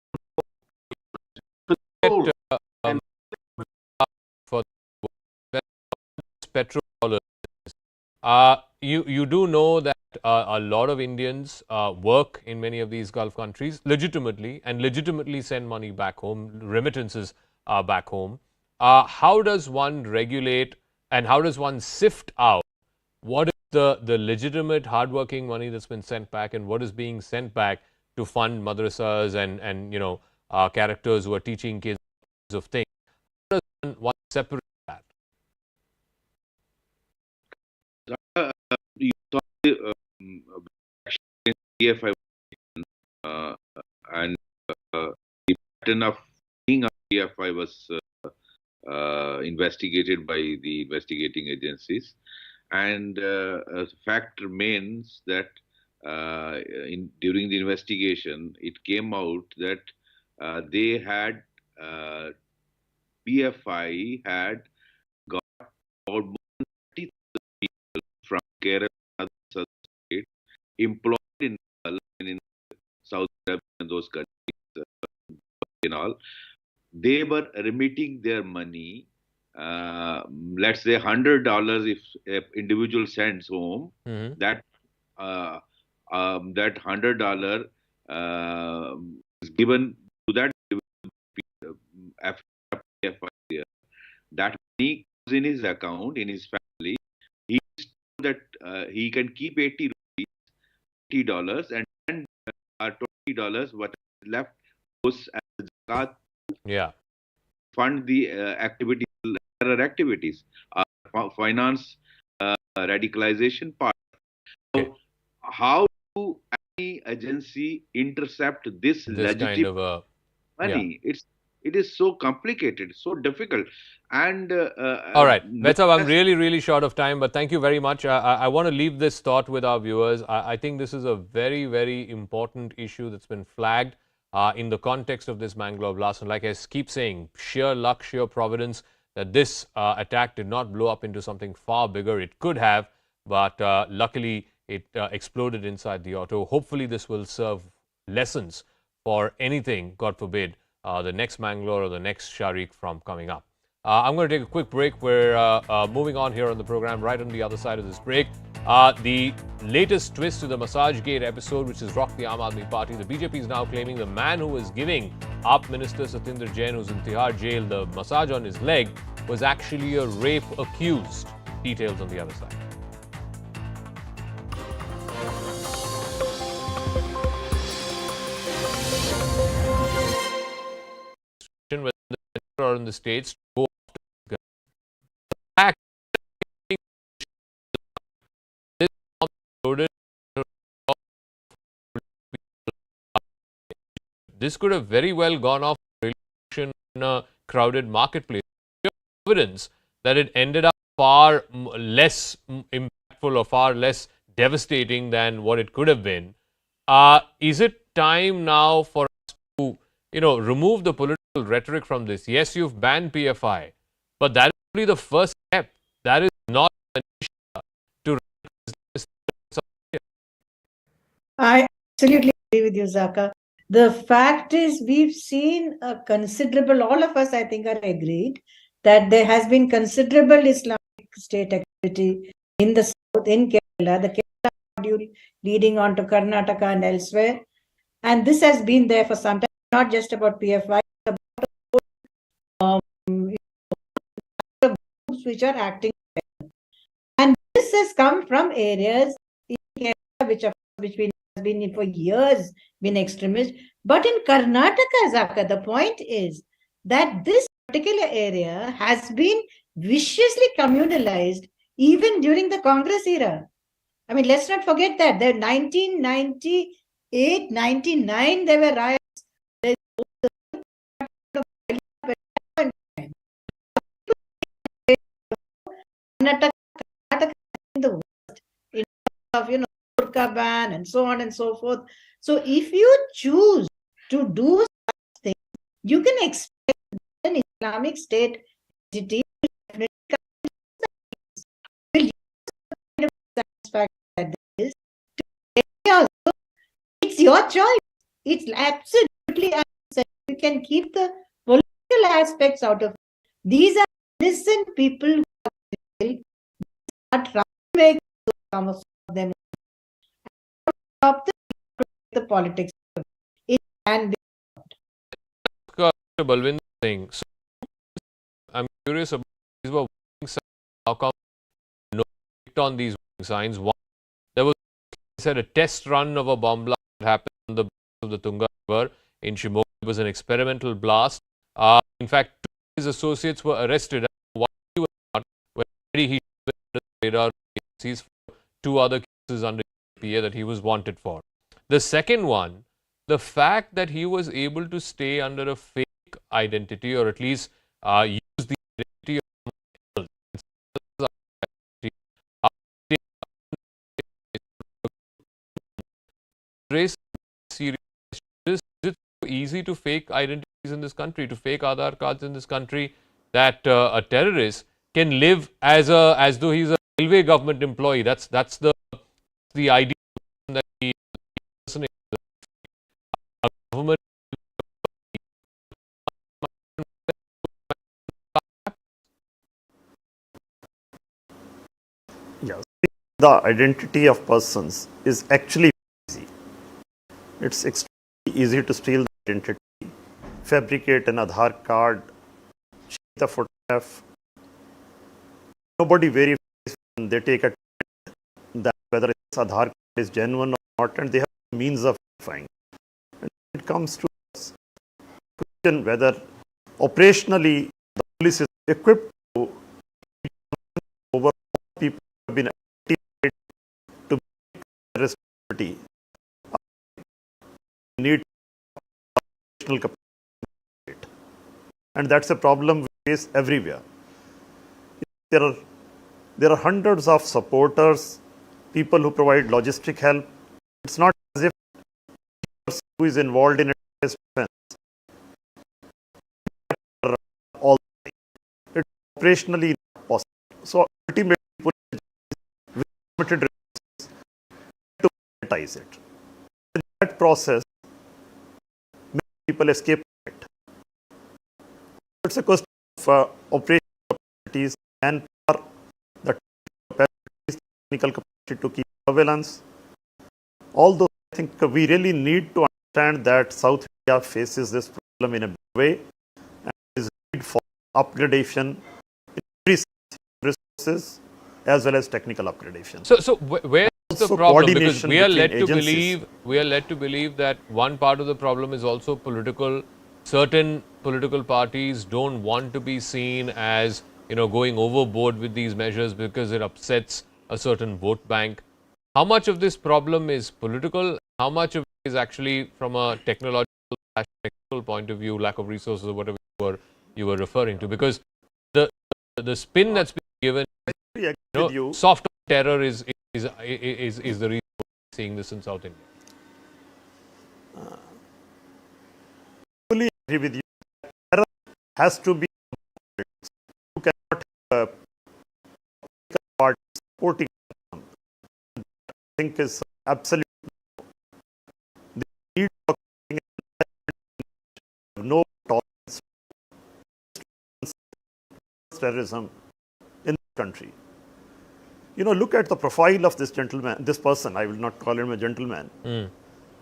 get for petrol dollars. You do know that a lot of Indians work in many of these Gulf countries legitimately and legitimately send money back home, remittances back home. How does one regulate and how does one sift out what is the legitimate hardworking money that's been sent back and what is being sent back to fund madrasas and characters who are teaching kids of things? How does one separate that? You saw PFI and the pattern of being a PFI was investigated by the investigating agencies. And fact remains that during the investigation, it came out that they had PFI had got about 30,000 people from Kerala and other states employed in Nepal and in Saudi Arabia and those countries and all. They were remitting their money. Let's say $100 if an individual sends home, that that $100 is given to that after PFI there. That money goes in his account, in his family. He is told that he can keep 80 rupees, $80, and then $20 what is left goes as zakat. Yeah. Fund the terror activities, finance radicalization part. So, how do any agency intercept this legitimate kind of money? Yeah. It is so complicated, so difficult, and all right, Mehtab, I'm really short of time, but thank you very much. I want to leave this thought with our viewers. I think this is a very important issue that's been flagged in the context of this Mangalore blast. And like I keep saying, sheer luck, sheer providence that this attack did not blow up into something far bigger. It could have, but luckily it exploded inside the auto. Hopefully this will serve lessons for anything, God forbid, the next Mangalore or the next Sharik from coming up. I'm going to take a quick break. We're moving on here on the program right on the other side of this break. The latest twist to the Massage Gate episode, which has rocked the Aam Aadmi Party. The BJP is now claiming the man who was giving AAP Minister Satinder Jain, who's in Tihar jail, the massage on his leg, was actually a rape accused. Details on the other side. Or in the states go after this could have very well gone off in a crowded marketplace. Evidence that it ended up far less impactful or far less devastating than what it could have been. Is it time now for us to, remove the political rhetoric from this? Yes, you've banned PFI, but that is only the first step. That is not an issue to. I absolutely agree with you, Zaka. The fact is, we've seen a considerable, all of us, I think, are agreed that there has been considerable Islamic State activity in the south, in Kerala, the Kerala module leading on to Karnataka and elsewhere. And this has been there for some time, not just about PFI, it's about groups which are acting. And this has come from areas in Kerala which has been for years been extremist. But in Karnataka, Zaka, the point is that this particular area has been viciously communalized even during the Congress era. I mean, let's not forget that. The 1998, 99, there were riots. Karnataka in the West, in terms of, burqa ban and so on and so forth. So if you choose to do such things, you can expect an Islamic State entity will use the kind of satisfaction that there is. It's your choice. It's absolutely, you can keep the political political aspects out of it. These are innocent people who are troublemakers who come of them. Stop the politics. It can be. Mr. Balwinder Singh, so I'm curious about these were warning signs. How come no one picked on these warning signs? One, there was, he said, a test run of a bomb blast that happened on the banks of the Tunga River in Shimoga. It was an experimental blast. In fact, two of his associates were arrested. One he was not, when he was under the radar agencies for two other cases under PA that he was wanted for. The second one, the fact that he was able to stay under a fake identity, or at least use the identity of someone else. Is it so easy to fake identities in this country, to fake Aadhaar cards in this country, that a terrorist can live as though he's a railway government employee? That's the idea that he government. Yes, the identity of persons is actually easy. It's extremely easy to steal the identity, fabricate an Aadhaar card, cheat the photograph. Nobody verifies when they take a test that whether this Aadhaar card is genuine or not, and they have means of verifying. And it comes to us question whether operationally the police is equipped to over people who have been activated to make terrorist activity. Need operational capacity, and that's a problem we face everywhere. There are hundreds of supporters, people who provide logistic help. It's not as if who is involved in a terrorist offense all the time. It's operationally not possible. So ultimately, police with limited resources to monetize it. In that process, many people escape it. It's a question of operational capacities and the capacities, technical capacity to keep surveillance. Although I think we really need to understand that South India faces this problem in a big way, and there is need for upgradation in every resources as well as technical upgradation. So where is the problem? Because we are led to believe that one part of the problem is also political. Certain political parties don't want to be seen as, going overboard with these measures because it upsets a certain vote bank. How much of this problem is political? How much of it is actually from a technological point of view, lack of resources, or whatever you were referring to? Because the spin that's been given, soft terror is the reason we're seeing this in South India. Fully agree with you. Terror has to be. You cannot have a party supporting them. I think is absolutely the need for no tolerance for terrorism in the country. Look at the profile of this gentleman, this person. I will not call him a gentleman.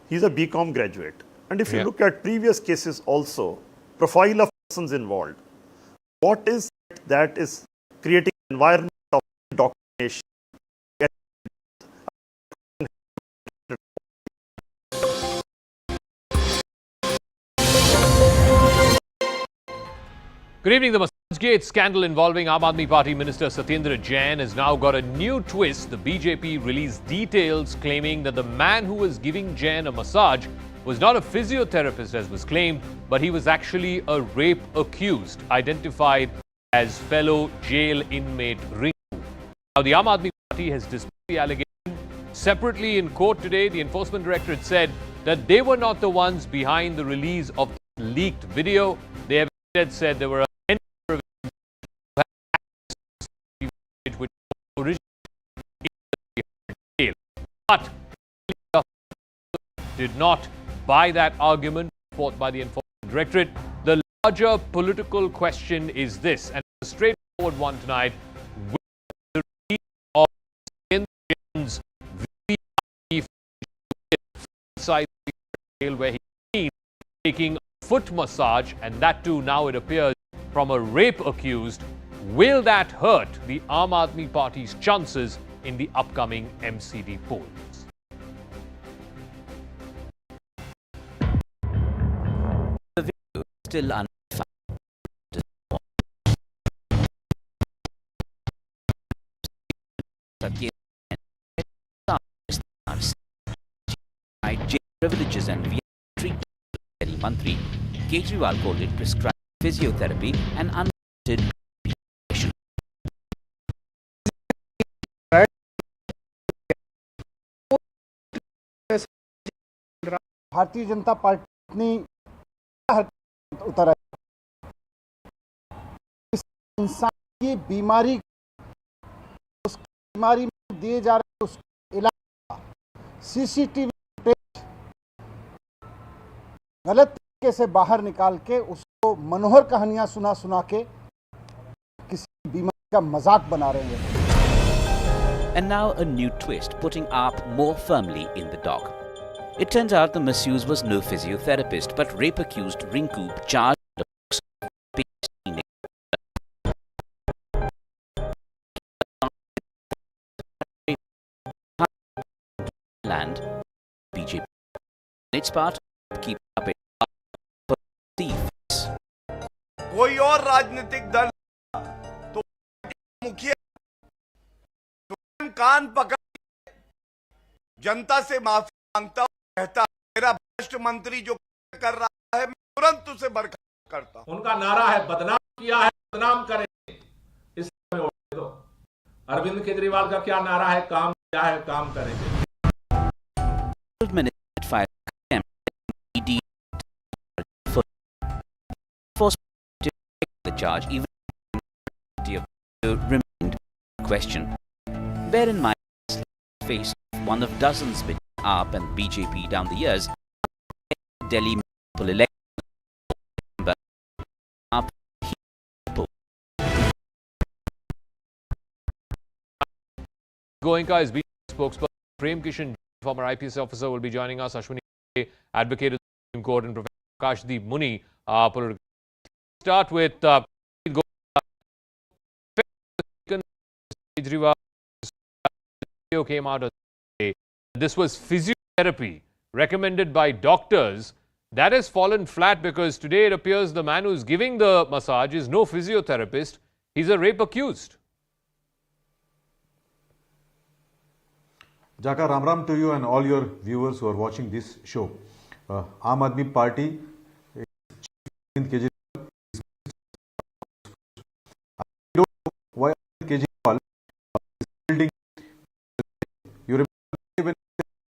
He's a BCom graduate. And if you look at previous cases also, profile of persons involved, what is that is creating an environment of indoctrination? Good evening. The Massagegate scandal involving Aam Aadmi Party Minister Satyendra Jain has now got a new twist. The BJP released details claiming that the man who was giving Jain a massage was not a physiotherapist as was claimed, but he was actually a rape accused, identified as fellow jail inmate Rinku. Now, the Aam Aadmi Party has dismissed the allegation. Separately in court today, the Enforcement Directorate said that they were not the ones behind the release of the leaked video. They have instead said there were a number of which originally jail, but did not buy that argument fought by the Enforcement Directorate. The larger political question is this, and a straightforward one tonight. Will the repeal of Jain's VIP inside the jail where he's seen taking a foot massage, and that too now it appears from a rape accused, will that hurt the Aam Aadmi Party's chances in the upcoming MCD polls? The video is still undefined. Privileges and VIP treatment. Delhi Mantri Kejriwal called it prescribed physiotherapy and unlimited medication. Bharatiya Janata party उतर है इस इंसान की बीमारी उस बीमारी में दिए जा रहे उस इलाज सीसीटीवी फुटेज गलत तरीके से बाहर निकाल के उसको मनोहर कहानियां सुना के किसी बीमारी का मजाक बना रहे हैं. And now a new twist, putting AAP more firmly in the dock. It turns out the masseuse was no physiotherapist, but rape accused Rinku charged land BJP. Its part keep up it for thieves. कोई और राजनीतिक दल तो मुखिया कान पकड़ जनता से माफी मांगता कहता मेरा भ्रष्ट मंत्री जो कर रहा है मैं तुरंत उसे बर्खास्त करता हूं. उनका नारा है बदनाम किया है बदनाम करेंगे. इसमें वोट दो. अरविंद केजरीवाल का क्या नारा है? काम किया है काम करेंगे. The charge even remained question. Bear in mind, face one of dozens between AAP and BJP down the years. Delhi municipal election. Goenka is BJP spokesperson. Prem Kishan, former IPS officer, will be joining us. Ashwini, advocate of the Supreme Court, and Professor Akashdeep Muni, political. Start with Kejriwal came out today. This was physiotherapy recommended by doctors. That has fallen flat because today it appears the man who's giving the massage is no physiotherapist. He's a rape accused. Jaka, Ram Ram to you and all your viewers who are watching this show. Aam Aadmi Party, Kejriwal. I don't know why Kejriwal is building. You remember when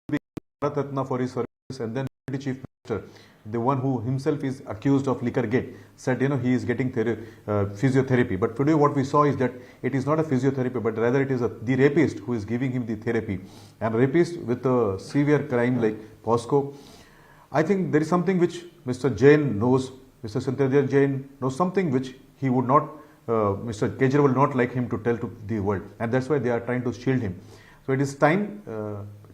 he was Ratna for his service, and then the Chief Minister, the one who himself is accused of liquor gate, said he is getting physiotherapy. But today what we saw is that it is not a physiotherapy, but rather it is the rapist who is giving him the therapy. And rapist with a severe crime like POSCO. I think there is something which Mr. Jain knows, Mr. Santandar Jain knows something which he would not, Mr. Kejriwal would not like him to tell to the world. And that's why they are trying to shield him. So it is time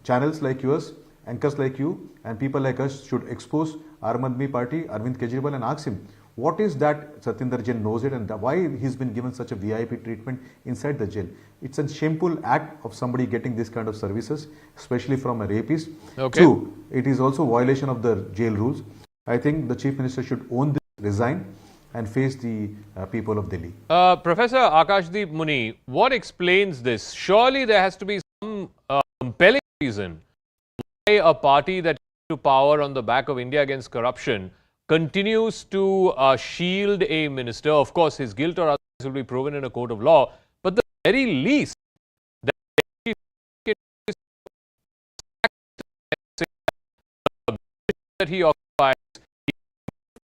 channels like yours, anchors like you, and people like us should expose Aam Aadmi Party, Arvind Kejriwal, and ask him, what is that Satinder Jain knows it and why he's been given such a VIP treatment inside the jail? It's a shameful act of somebody getting this kind of services, especially from a rapist. Okay. Two, it is also violation of the jail rules. I think the Chief Minister should own this, resign, and face the people of Delhi. Professor Akashdeep Muni, what explains this? Surely there has to be some compelling reason why a party that came to power on the back of India Against Corruption continues to shield a minister. Of course, his guilt or otherwise will be proven in a court of law. But the very least that he occupies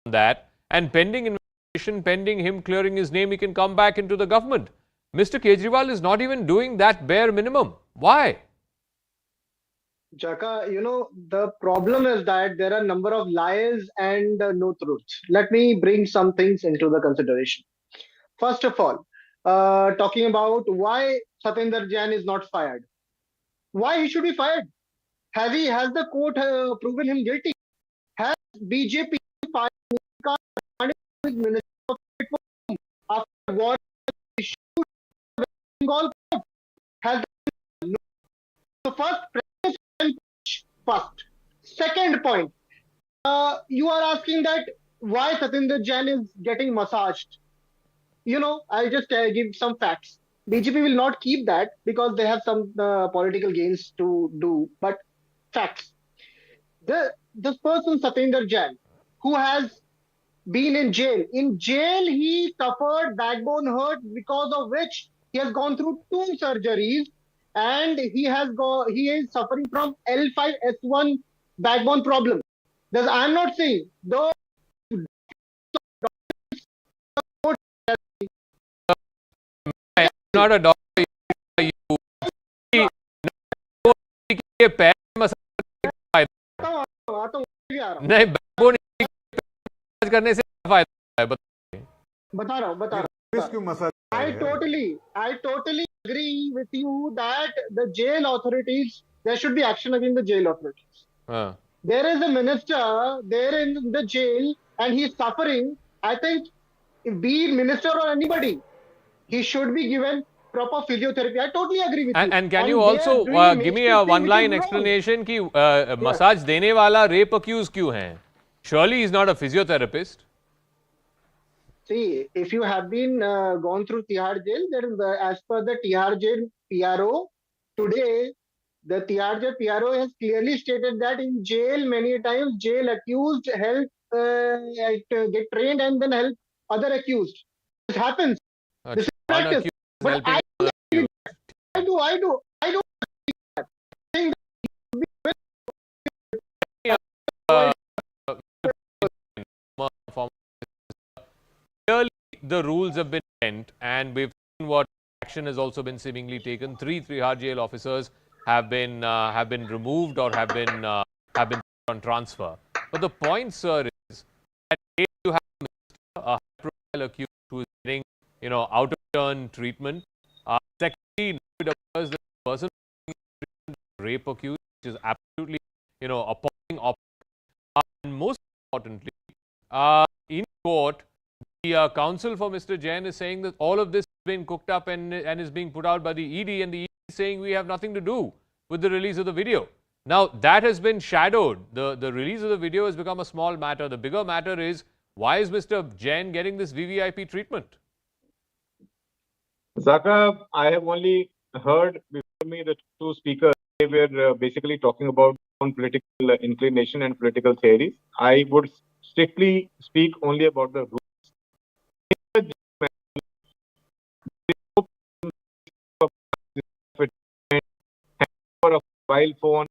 that, and pending investigation, pending him clearing his name, he can come back into the government. Mr. Kejriwal is not even doing that bare minimum. Why? Jaka, the problem is that there are a number of lies and no truths. Let me bring some things into the consideration. First of all, talking about why Satinder Jain is not fired. Why he should be fired? Has the court proven him guilty? Has BJP fired Minister of State after war issued Bengal court? Has no. So first. Second point, you are asking that why Satinder Jain is getting massaged. I'll just give some facts. BJP will not keep that because they have some political gains to do. But facts. This person Satinder Jain, who has been in jail. In jail, he suffered backbone hurt because of which he has gone through 2 surgeries, and he is suffering from L5S1 backbone problem. I'm not saying though. I'm not a doctor. ये पैर massage नहीं backbone करने से क्या फायदा है बता रहा हूँ I totally agree with you that the jail authorities, there should be action against the jail authorities. There is a minister there in the jail and he's suffering. I think, be it minister or anybody, he should be given proper physiotherapy. I totally agree with you. And can you also give me a one-line explanation कि massage देने वाला rape accused क्यों है? Surely he's not a physiotherapist. See, if you have been gone through Tihar jail, as per the Tihar jail PRO, today the Tihar jail PRO has clearly stated that in jail many times jail accused help get trained and then help other accused. This happens. This is practice. But I do. Think Clearly, the rules have been bent, and we've seen what action has also been seemingly taken. Three Tihar jail officers have been removed or have been on transfer. But the point, sir, is that you have a high-profile accused who is getting, out of turn treatment. Secondly, it appears that the person rape accused, which is absolutely, appalling. And most importantly, in court, the counsel for Mr. Jain is saying that all of this has been cooked up and is being put out by the ED, and the ED is saying we have nothing to do with the release of the video. Now, that has been shadowed. The release of the video has become a small matter. The bigger matter is, why is Mr. Jain getting this VVIP treatment? Zaka, I have only heard before me the two speakers. They were basically talking about own political inclination and political theories. I would strictly speak only about the rules. For a mobile phone,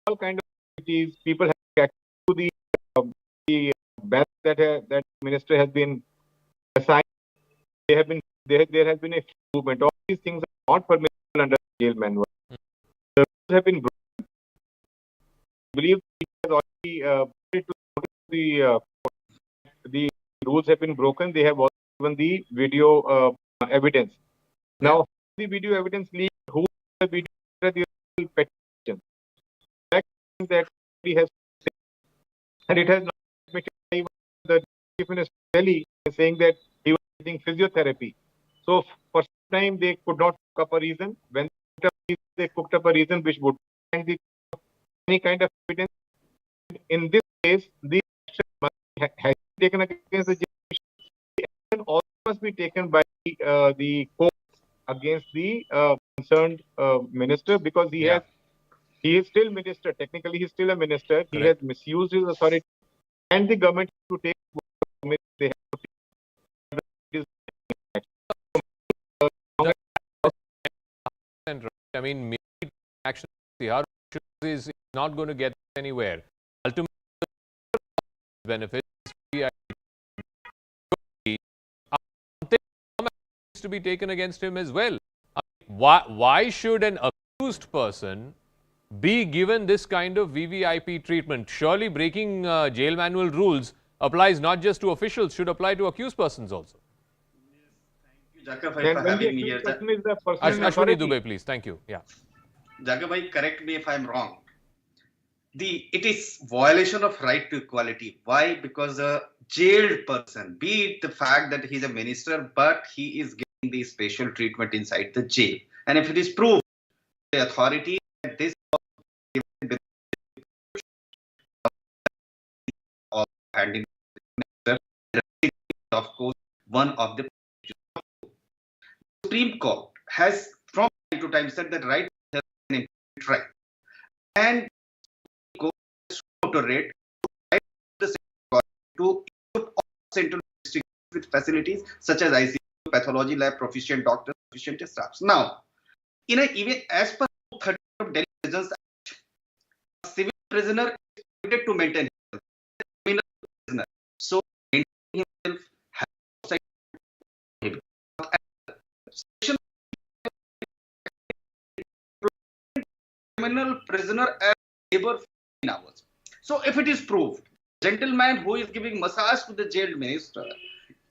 all kind of activities, people have access to the badge that minister has been assigned. There has been a movement. All these things are not permissible under the jail manual. The rules have been broken. I believe it has already the rules have been broken. They have also given the video evidence. Now, the video evidence leaked. Who the video? The petition that he has, and it has not admitted. Even the Chief Minister of Delhi is saying that he was getting physiotherapy. So for some time they could not cook up a reason. When they cooked up a reason which would find any kind of evidence. In this case, the action has been taken against the judge. The action also must be taken by the court against the concerned minister, because he is still minister. Technically, he is still a minister. Correct. He has misused his authority, and the government to take they have to take. I mean, maybe action is not going to get anywhere. Ultimately, benefits to be taken against him as well. Why should an accused person be given this kind of VVIP treatment? Surely breaking jail manual rules applies not just to officials, should apply to accused persons also. Jakabhai, for having me here. Ashwani Dubey, please. Thank you. Yeah. Jakabhai, correct me if I'm wrong. It is violation of right to equality. Why? Because a jailed person, be it the fact that he's a minister, but he is getting the special treatment inside the jail. And if it is proved, the authority that this or handing, of course, one of the Supreme Court has from time to time said that right is an important right, and rate to equip all central districts with facilities such as ICU, pathology lab, proficient doctors, proficient staffs. Now, even as per 30 of Delhi Prisons Act, a civil prisoner is permitted to maintain himself. Criminal prisoner, so maintaining himself has outside him. Section criminal prisoner as labor for 9 hours. So if it is proved, gentleman who is giving massage to the jailed minister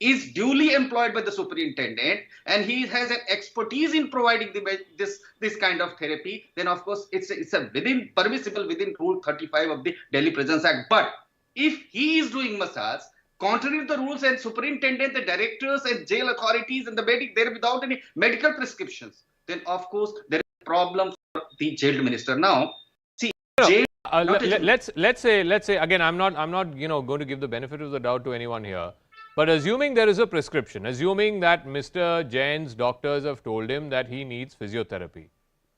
is duly employed by the superintendent and he has an expertise in providing this kind of therapy, then of course it's a permissible within Rule 35 of the Delhi Prisons Act. But if he is doing massage contrary to the rules and superintendent, the directors and jail authorities and the medic there without any medical prescriptions, then of course there is a problem for the jailed minister. Now, see, jail. Let's say again, I'm not going to give the benefit of the doubt to anyone here, but assuming there is a prescription, assuming that Mr. Jain's doctors have told him that he needs physiotherapy,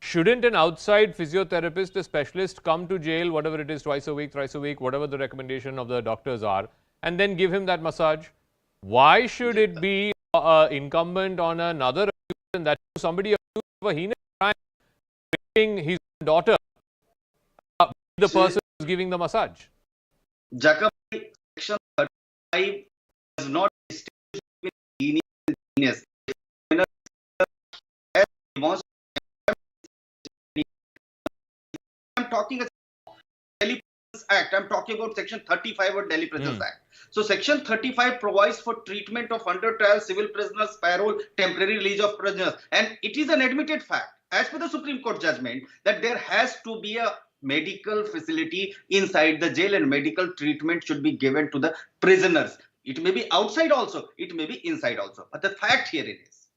shouldn't an outside physiotherapist, a specialist, come to jail, whatever it is, twice a week, thrice a week, whatever the recommendation of the doctors are, and then give him that massage? Why should it be incumbent on another accused, and that somebody accused of a heinous crime, raping his daughter, the person who is giving the massage? Jacob, Section 35 does not distinguish between heinous and heinous. I'm talking about Delhi Prisons Act. I'm talking about Section 35 of Delhi Prisons Act. So Section 35 provides for treatment of under trial civil prisoners, parole, temporary release of prisoners, and it is an admitted fact, as per the Supreme Court judgment, that there has to be a medical facility inside the jail and medical treatment should be given to the prisoners. It may be outside also, it may be inside also. But the fact here is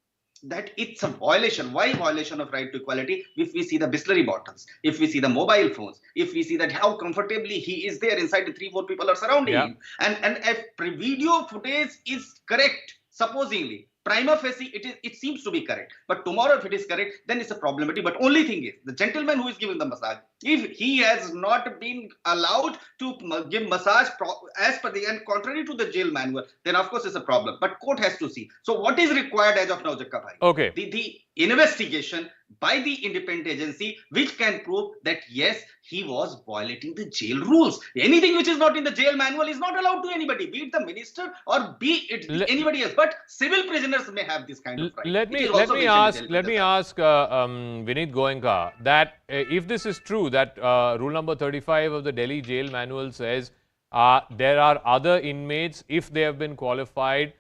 that it's a violation. Why violation of right to equality? If we see the Bisleri bottles, if we see the mobile phones, if we see that how comfortably he is there inside the 3-4 people are surrounding him, and if video footage is correct, supposedly, prima facie, it seems to be correct. But tomorrow, if it is correct, then it's a problematic. But only thing is, the gentleman who is giving the massage, if he has not been allowed to give massage as per the and contrary to the jail manual, then of course it's a problem. But court has to see. So what is required as of now, Jakka bhai? Okay. The investigation by the independent agency which can prove that yes, he was violating the jail rules. Anything which is not in the jail manual is not allowed to anybody, be it the minister or be it anybody else. But civil prisoners may have this kind of right. Let me ask Vineet Goenka that if this is true, that rule number 35 of the Delhi jail manual says there are other inmates, if they have been qualified,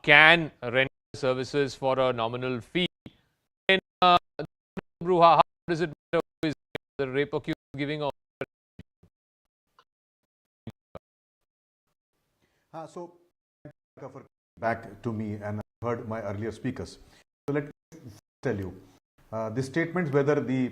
can render services for a nominal fee. Then, how does it matter who is the rape accused giving? So, back to me, and I heard my earlier speakers. So let me tell you, the statements whether the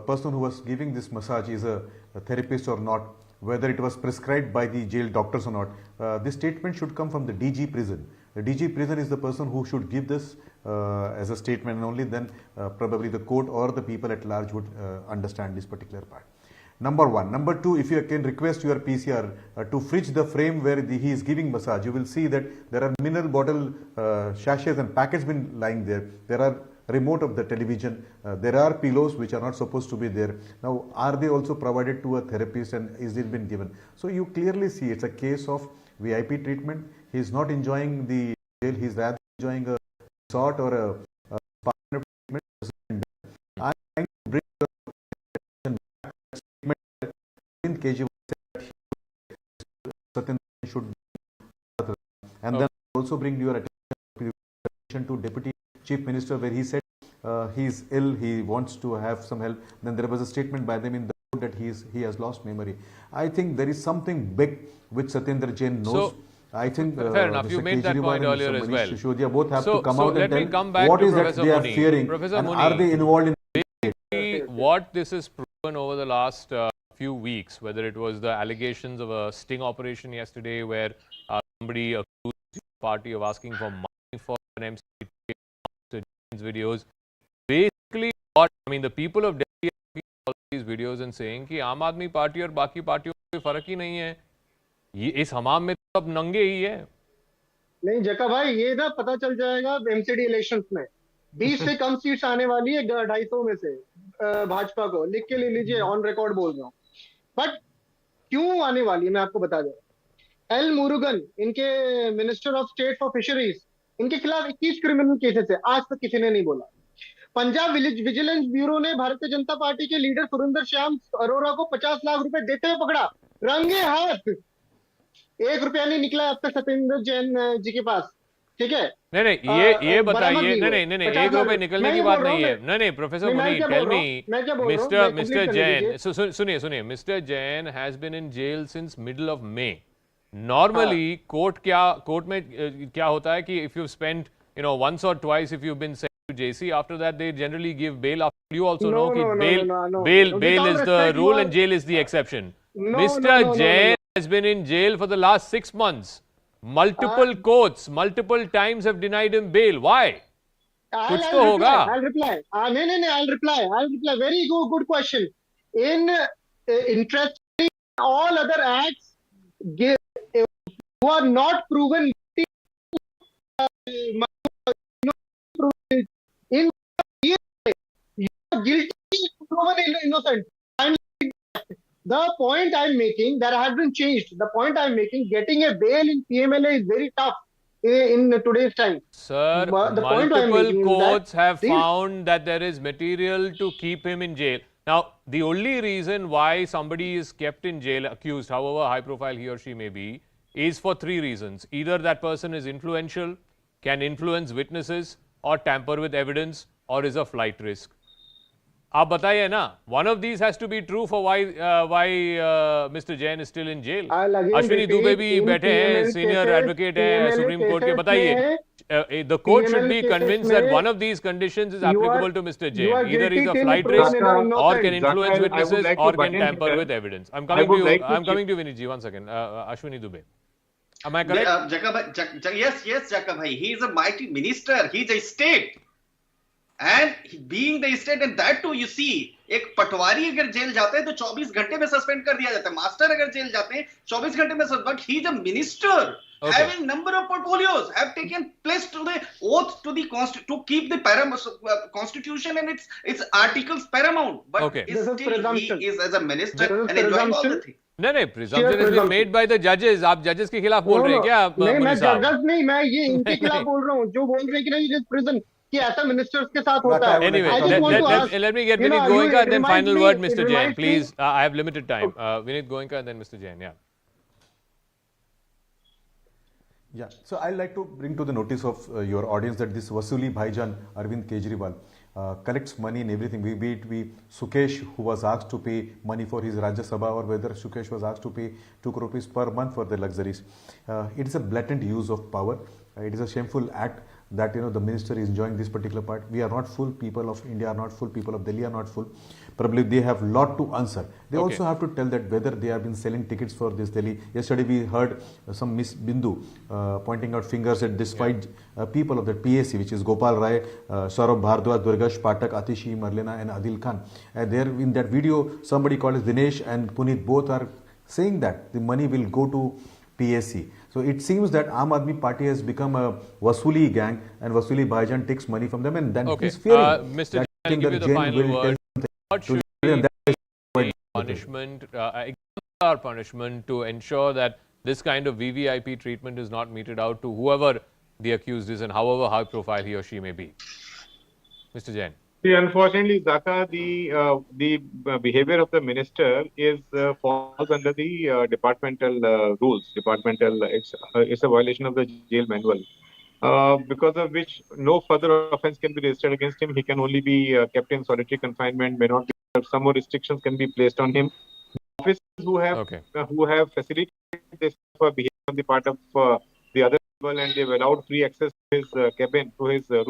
person who was giving this massage is a therapist or not, whether it was prescribed by the jail doctors or not, this statement should come from the DG prison. The DG prison is the person who should give this as a statement, and only then probably the court or the people at large would understand this particular part. Number one. Number two, if you can request your PCR to fridge the frame where he is giving massage, you will see that there are mineral bottle sachets and packets been lying there. There are remote of the television. There are pillows which are not supposed to be there. Now, are they also provided to a therapist, and is it been given? So you clearly see it's a case of VIP treatment. He is not enjoying the jail. He is rather enjoying a resort or a partner treatment. I am trying to bring the attention back Kejriwal said that Satyendra Jain should be, and then also bring your attention to Deputy Chief Minister, where he said he is ill, he wants to have some help. Then there was a statement by them in the court that he has lost memory. I think there is something big which Satyendra Jain knows. So, I think fair enough. You made that point earlier as well. Shishodia both have to come out let me and come tell back what to is that Professor they are Muni. fearing, Professor and Muni, are they involved in what this has proven over the last few weeks, whether it was the allegations of a sting operation yesterday where somebody accused the party of asking for money for an MC videos. Basically, what I mean, the people of Delhi are looking at all these videos and saying कि आम आदमी party और बाकी पार्टियों में कोई फर्क ही नहीं है. ये इस हमाम में तो अब नंगे ही है. नहीं जका भाई, ये ना पता चल जाएगा एमसीडी इलेक्शंस में. 20 से कम सीट्स आने वाली है 250 में से भाजपा को. लिख के ले लीजिए, ऑन रिकॉर्ड बोल रहा हूँ. बट क्यों आने वाली है मैं आपको बता दूं. एल मुरुगन, इनके minister of state for fisheries, इनके खिलाफ 21 क्रिमिनल केसेस है. आज तक किसी ने नहीं बोला. पंजाब विजिलेंस ब्यूरो ने भारतीय जनता पार्टी के लीडर सुरेंद्र श्याम अरोरा को 50 लाख रुपए देते हुए पकड़ा, रंगे हाथ. 1 रुपया नहीं निकला अब तक सत्येंद्र जैन जी के पास. ठीक है. नहीं ये बताइए. नहीं 1 रुपए निकलने की बात नहीं है. नहीं professor Muni, tell me, mister Jain, सुनिए, mister Jain has been in jail since middle of May. Normally court में क्या होता है कि if you spend once or twice, if you've been sent to JC, after that they generally give bail. You also know that bail is the rule and jail is the exception. Mr. Jain has been in jail for the last 6 months. Multiple courts, multiple times have denied him bail. Why? कुछ तो होगा. I'll reply. I'll reply. Very good question. Interestingly, all other acts who are not proven guilty, proven innocent. And the point I'm making, that has been changed. The point I'm making, getting a bail in PMLA is very tough in today's time. Sir, multiple courts have found that there is material to keep him in jail. Now, the only reason why somebody is kept in jail, accused, however high profile he or she may be, is for 3 reasons. Either that person is influential, can influence witnesses, or tamper with evidence, or is a flight risk. आप बताइए ना, one of these has to be true for why Mr. Jain is still in jail. Ashwini Dubey भी बैठे हैं, senior advocate हैं Supreme Court के. बताइए, the court should be convinced that one of these conditions is applicable to Mr. Jain. Either he is a flight risk, or can influence witnesses, or can tamper with evidence. I'm coming to Vinit ji. 1 second. Ashwini Dubey. Am I correct? Yes, Jaka bhai. He is a mighty minister. He is a state. And being the state, and that too, you see, एक पटवारी अगर jail जाते हैं तो 24 घंटे में suspend कर दिया जाता है. मास्टर अगर जेल जाते हैं 24 घंटे में suspend. He is a minister, having number of portfolios, have taken place to the oath to the to keep the constitution and its articles paramount. But still he is as a minister and enjoying all the things. नहीं, presumption has been made by the judges. आप judges के खिलाफ बोल रहे हैं क्या? नहीं, मैं judges नहीं, मैं ये इनके खिलाफ बोल रहा हूँ जो बोल रहे हैं कि नहीं, it is prison. कि ऐसा मिनिस्टर्स के साथ होता है. Anyway, let me get Vinit Goenka and then final word, Mr. Jain. Please, I have limited time. Vinit Goenka and then Mr. Jain. Yeah. So I'd like to bring to the notice of your audience that this Vasuli Bhaijan Arvind Kejriwal collects money in everything. Be it Sukesh, who was asked to pay money for his Rajya Sabha, or whether Sukesh was asked to pay 2 crore rupees per month for the luxuries. It is a blatant use of power. It is a shameful act that the minister is enjoying this particular part. We are not full. People of India are not full. People of Delhi are not full. Probably they have lot to answer. They also have to tell that whether they have been selling tickets for this Delhi. Yesterday we heard some Miss Bindu pointing out fingers at these 5 people of that PAC, which is Gopal Rai, Saurabh Bhardwaj, Durgash Patak, Atishi Marlena and Adil Khan. There in that video, somebody called as Dinesh and Puneet both are saying that the money will go to PAC. So it seems that Aam Aadmi Party has become a Vasuli gang, and Vasuli Bhaijan takes money from them, and then he's fearing Mr. that Jain, I'll give you the final word. What should be the punishment, punishment to ensure that this kind of VVIP treatment is not meted out to whoever the accused is and however high profile he or she may be? Mr. Jain. See, unfortunately, Zaka, the behavior of the minister is falls under the departmental rules. It's a violation of the jail manual, because of which no further offence can be registered against him. He can only be kept in solitary confinement. May not be. Some more restrictions can be placed on him. Officers who have facilitated this behavior on the part of the other people, and they've allowed free access to his cabin, to his room,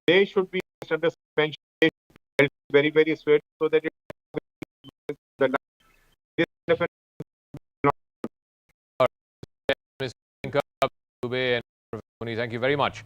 they should be placed under suspension. They should be held very, very straight so that the this kind of Mr. Shankar, Dubey and Professor Muni, thank you very much.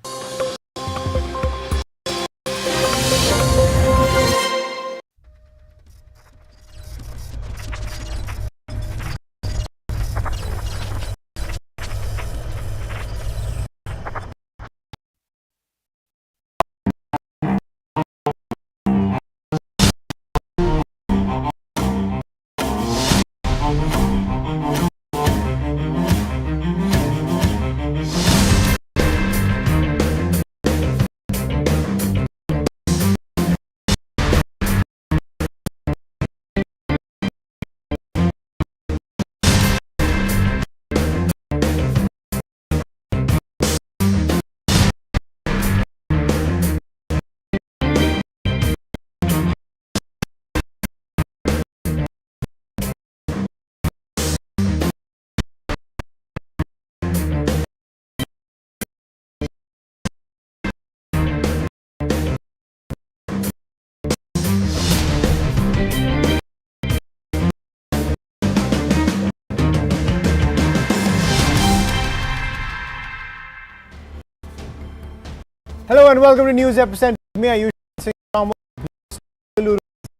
Hello and welcome to News Epicenter. Me, I usually say Mangaluru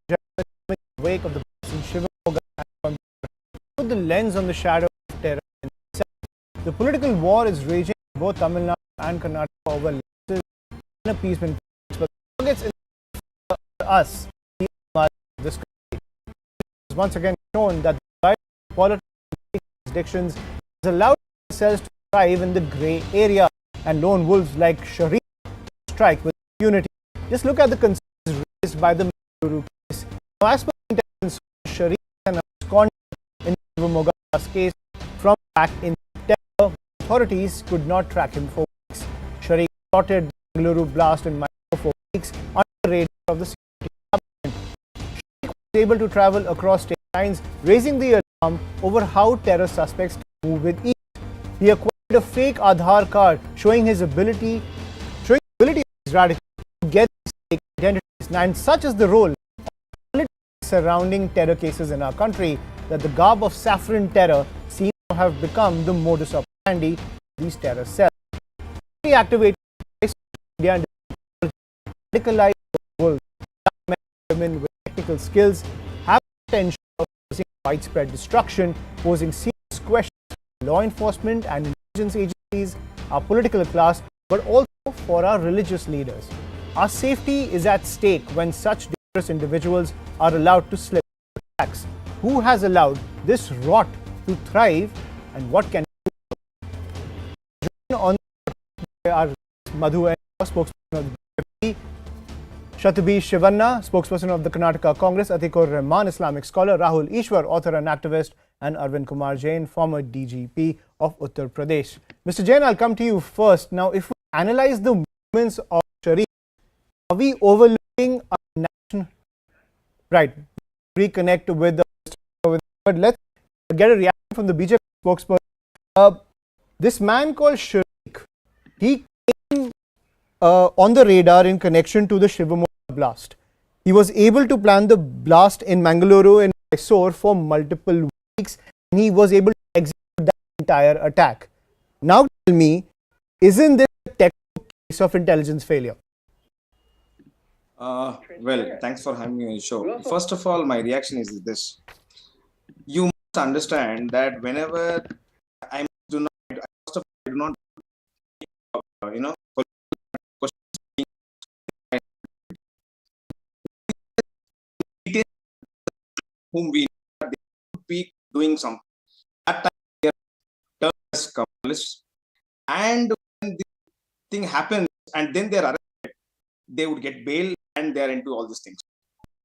in the wake of the in Shivamogga. Put the lens on the shadow of terror. The political war is raging in both Tamil Nadu and Karnataka over losses and appeasement. But targets for us, this country, has once again shown that the right political jurisdictions has allowed themselves to thrive in the grey area, and lone wolves like Sharif strike with impunity. Just look at the concerns raised by the Mangaluru case. Now, as per intelligence, Sharif and absconded in the Shivamogga's case from back in September. Authorities could not track him for weeks. Sharif plotted the Mangaluru blast in Mangalore for weeks under the radar of the security department. Sharif was able to travel across state lines, raising the alarm over how terror suspects move with ease. He acquired a fake Aadhaar card showing his ability of these radicals to get these fake identities. And such is the role of politics surrounding terror cases in our country that the garb of saffron terror seems to have become the modus operandi of these terror cells. Activated India and radicalized wolves, men and women with technical skills have the potential of causing widespread destruction, posing serious questions for law enforcement and intelligence agencies, our political class, but also for our religious leaders. Our safety is at stake when such dangerous individuals are allowed to slip attacks. Who has allowed this rot to thrive, and what can we do? On our Madhu and spokesperson of the BJP, Shatabi Shivanna, spokesperson of the Karnataka Congress, Atikur Rahman, Islamic scholar, Rahul Ishwar, author and activist, and Arvind Kumar Jain, former DGP of Uttar Pradesh. Mr. Jain, I'll come to you first. Now, if we analyze the movements of Sharif, are we overlooking our national right? Reconnect with the, but let's get a reaction from the BJP spokesperson. This man called Sharif, he came on the radar in connection to the Shivamogga blast. He was able to plan the blast in Mangaluru and Mysore for multiple weeks, and he was able to execute that entire attack. Now tell me, isn't this a textbook case of intelligence failure? Well, thanks for having me on the show. First of all, my reaction is this. You must understand that whenever I do not, first of all, I do not, whom we be doing something. That time they are termed as communalists, and when the thing happens and then they are arrested, they would get bail and they are into all these things.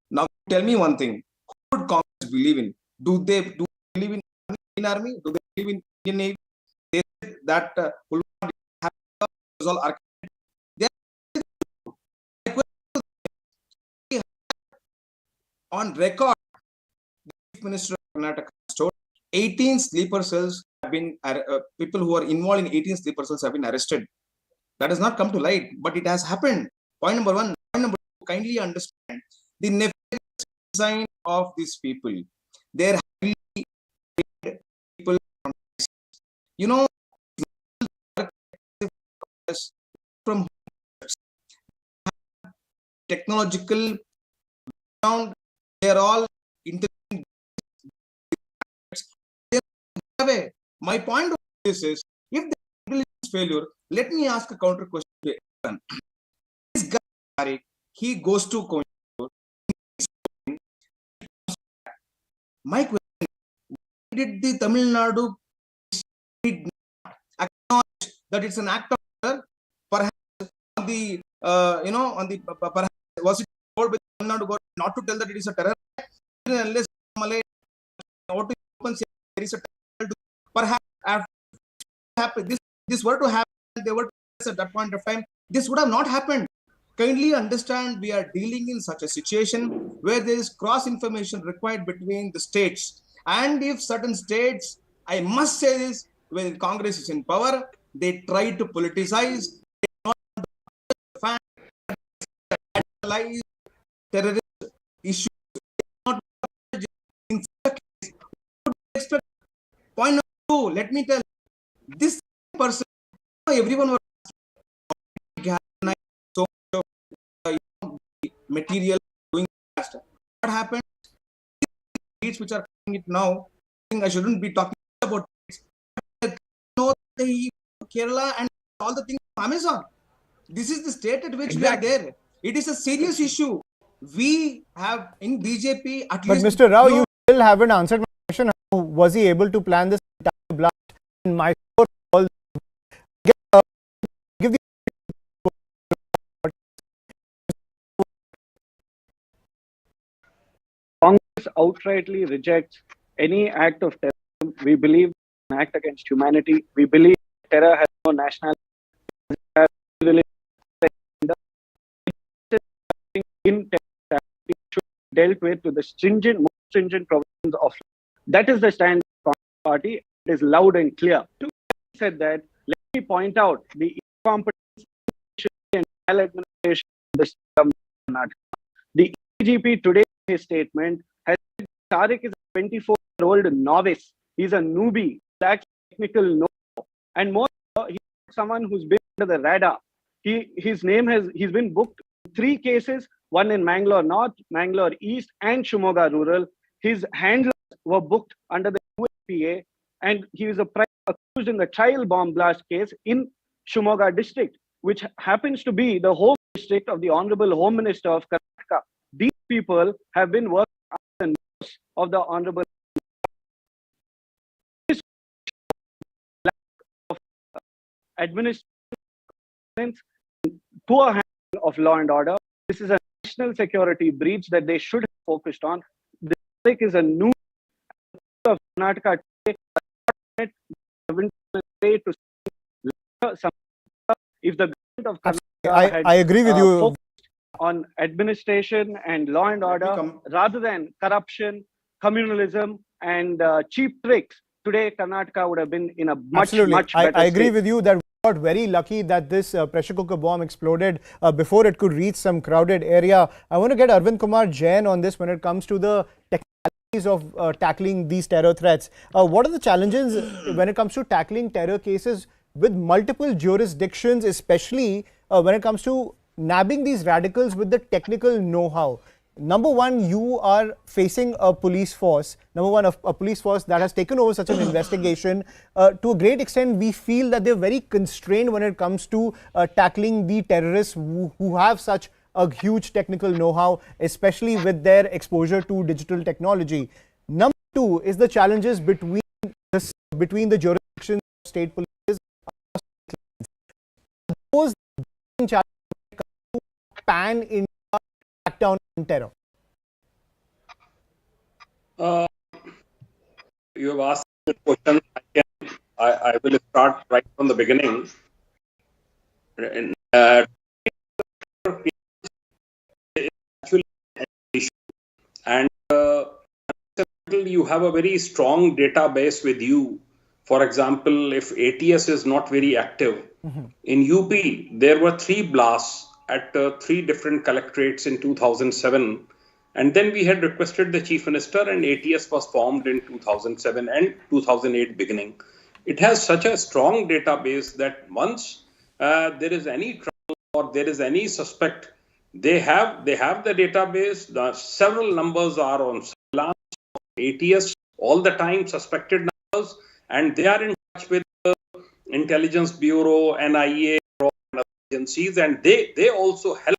Now, tell me one thing: who would Congress believe in? Do they believe in Indian Army? Do they believe in Indian Navy? They said that was all architect. They are on record. The Chief Minister of Karnataka told 18 sleeper cells have been people who are involved in 18 sleeper cells have been arrested. That has not come to light, but it has happened. Point number one. Point number two, kindly understand the nefarious design of these people. They're highly paid people from, you know, from technological background. They're all intelligent. My point of this is, if the intelligence failure, let me ask a counter question to everyone. This guy, he goes to Coimbatore. My question: why did the Tamil Nadu did not acknowledge that it's an act of terror? Perhaps on the on the perhaps was it told by the Tamil Nadu government not to tell that it is a terror act? Unless Malay open say there is a terror. Perhaps after this were to happen, they were to at that point of time, this would have not happened. Kindly understand, we are dealing in such a situation where there is cross information required between the states, and if certain states, I must say this, when Congress is in power, they try to politicize, they not analyze terrorist issues. Not in such a case, expect. Point number two, let me tell this person, everyone was so material doing fast. What happened? These which are coming it now, I think I shouldn't be talking about it. No, Kerala and all the things from Amazon. This is the state at which we are there. It is a serious issue. We have in BJP at but least. Mr. Rao, you still haven't answered my question. How was he able to plan this entire blast in Mysore? Give the Congress outrightly rejects any act of terrorism. We believe it's an act against humanity. We believe terror has no nationality. In terror should be dealt with the most stringent provisions of law. That is the stand of the Congress party. It is loud and clear. To said that, let me point out the incompetence and maladministration of the state government of Karnataka. The EGP today in his statement has said Tariq is a 24-year-old novice. He's a newbie, lacks technical know-how, and more, he's someone who's been under the radar. He's been booked in 3 cases, one in Mangalore North, Mangalore East, and Shimoga Rural. His handlers were booked under the USPA, and he was accused in the child bomb blast case in Shimoga district, which happens to be the home district of the Honorable Home Minister of Karnataka. These people have been working under the nose of the Honorable of administration, poor handling of law and order. This is a national security breach that they should have focused on. This is a new of Karnataka today. If the government of Karnataka I agree with you. Focused on administration and law and order rather than corruption, communalism, and cheap tricks, today Karnataka would have been in a much better I agree state. with you that we got very lucky that this pressure cooker bomb exploded before it could reach some crowded area. I want to get Arvind Kumar Jain on this when it comes to the technicalities of tackling these terror threats. What are the challenges when it comes to tackling terror cases with multiple jurisdictions, especially when it comes to nabbing these radicals with the technical know-how? Number one, you are facing a police force, a police force that has taken over such an investigation. To a great extent, we feel that they're very constrained when it comes to tackling the terrorists who have such a huge technical know-how, especially with their exposure to digital technology. Number two is the challenges between the jurisdictions of state police. Those challenges pan-India crackdown on terror? You have asked the question. I will start right from the beginning. Actually, an issue. And you have a very strong database with you. For example, if ATS is not very active, in UP, there were 3 blasts at 3 different collectorates in 2007. And then we had requested the Chief Minister, and ATS was formed in 2007 and 2008 beginning. It has such a strong database that once there is any trouble or there is any suspect, they have the database. The several numbers are on ATS all the time, suspected numbers, and they are in touch with the Intelligence Bureau, NIA, and agencies, and they also help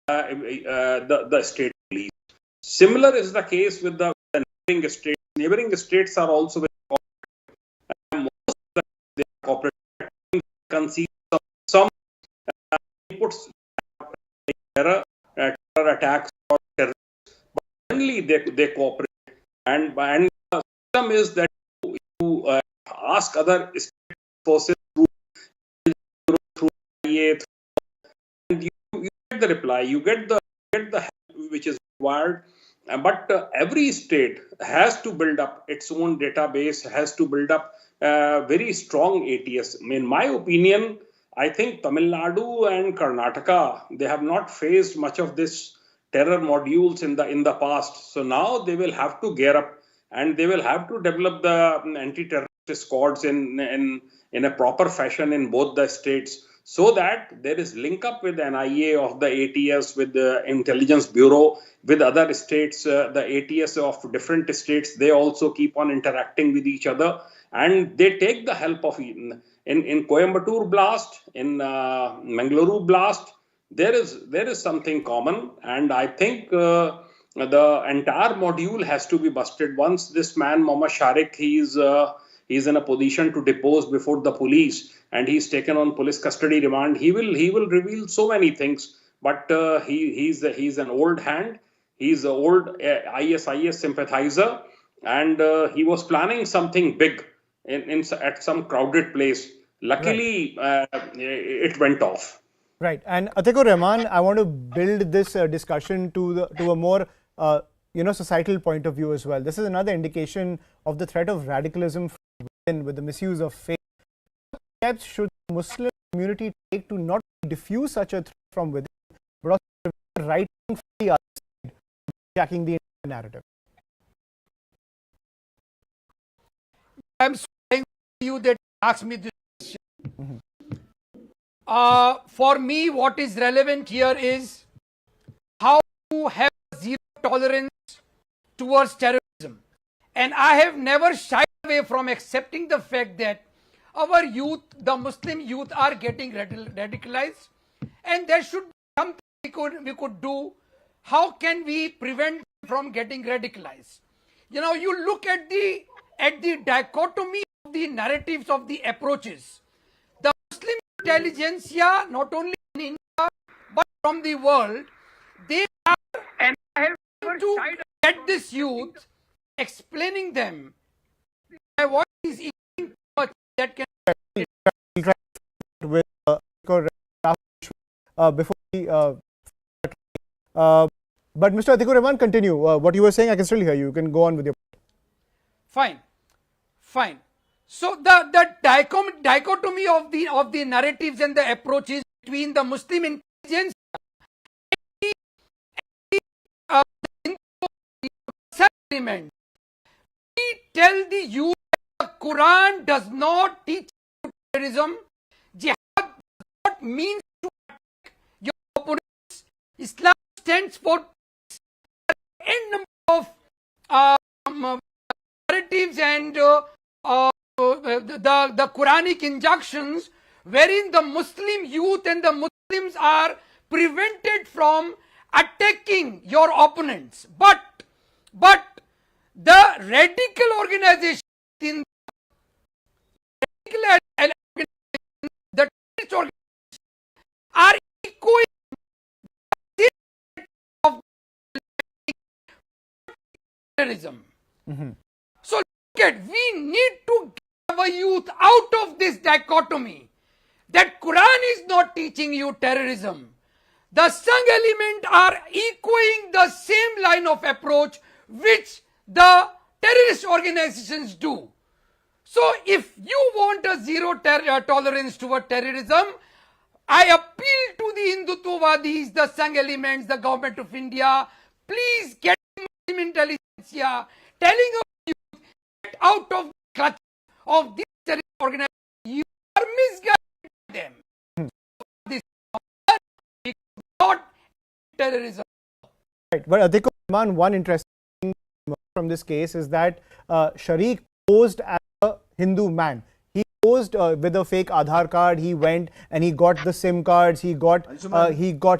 the state police. Similar is the case with the neighboring states. Neighboring states are also very cooperative. Most of them are cooperative. Concede some inputs, terror attacks or terrorists, but generally they cooperate. And the system is that you ask other state forces through IA, and you get the reply, you get the help which is required. But every state has to build up its own database, has to build up very strong ATS. In my opinion, I think Tamil Nadu and Karnataka, they have not faced much of this terror modules in the past. So now they will have to gear up, and they will have to develop the anti-terrorist squads in a proper fashion in both the states, so that there is link up with NIA of the ATS, with the Intelligence Bureau, with other states, the ATS of different states. They also keep on interacting with each other, and they take the help of in Coimbatore blast, in Mangaluru blast. There is something common, and I think the entire module has to be busted. Once this man Mohammed Sharik, he's in a position to depose before the police, and he's taken on police custody remand, he will reveal so many things. But he's an old hand. He's an old ISIS sympathizer, and he was planning something big at some crowded place. Luckily, it went off. Right. And Atikur Rahman, I want to build this discussion to a more societal point of view as well. This is another indication of the threat of radicalism from within, with the misuse of faith. What steps should the Muslim community take to not diffuse such a threat from within, but also writing for the other side, jacking the narrative? I'm saying to you that ask me this question. For me, what is relevant here is how to have zero tolerance towards terrorism. And I have never shied away from accepting the fact that our youth, the Muslim youth, are getting radicalized, and there should be something we could do. How can we prevent them from getting radicalized? You know, you look at the dichotomy of the narratives of the approaches. The Muslim intelligentsia, not only in India but from the world, they are, and I have to get this youth, explaining them. My voice is eating too much. That can with before we but Mr. Atikur Rahman, continue. What you were saying, I can still hear you. You can go on with your point. Fine. So the dichotomy of the narratives and the approaches between the Muslim intelligence and the element. We tell the youth that the Quran does not teach terrorism. Jihad does not mean to attack your opponents. Islam stands for n number of narratives and the Quranic injunctions wherein the Muslim youth and the Muslims are prevented from attacking your opponents. But the radical organization in the terrorist organization are echoing of terrorism. So look at, we need to get our youth out of this dichotomy that Quran is not teaching you terrorism. The Sangh element are echoing the same line of approach which the terrorist organizations do. So if you want a zero tolerance toward terrorism, I appeal to the Hindutvawadis, the Sangh elements, the government of India, please get Muslim intelligentsia telling our youth, get out of the clutch of this terrorist organization. You are misguiding them. This is not terrorism. Right, but Atik Rahman, one interesting thing from this case is that Sharik posed as a Hindu man. He posed with a fake Aadhaar card. He went and he got the SIM cards. He got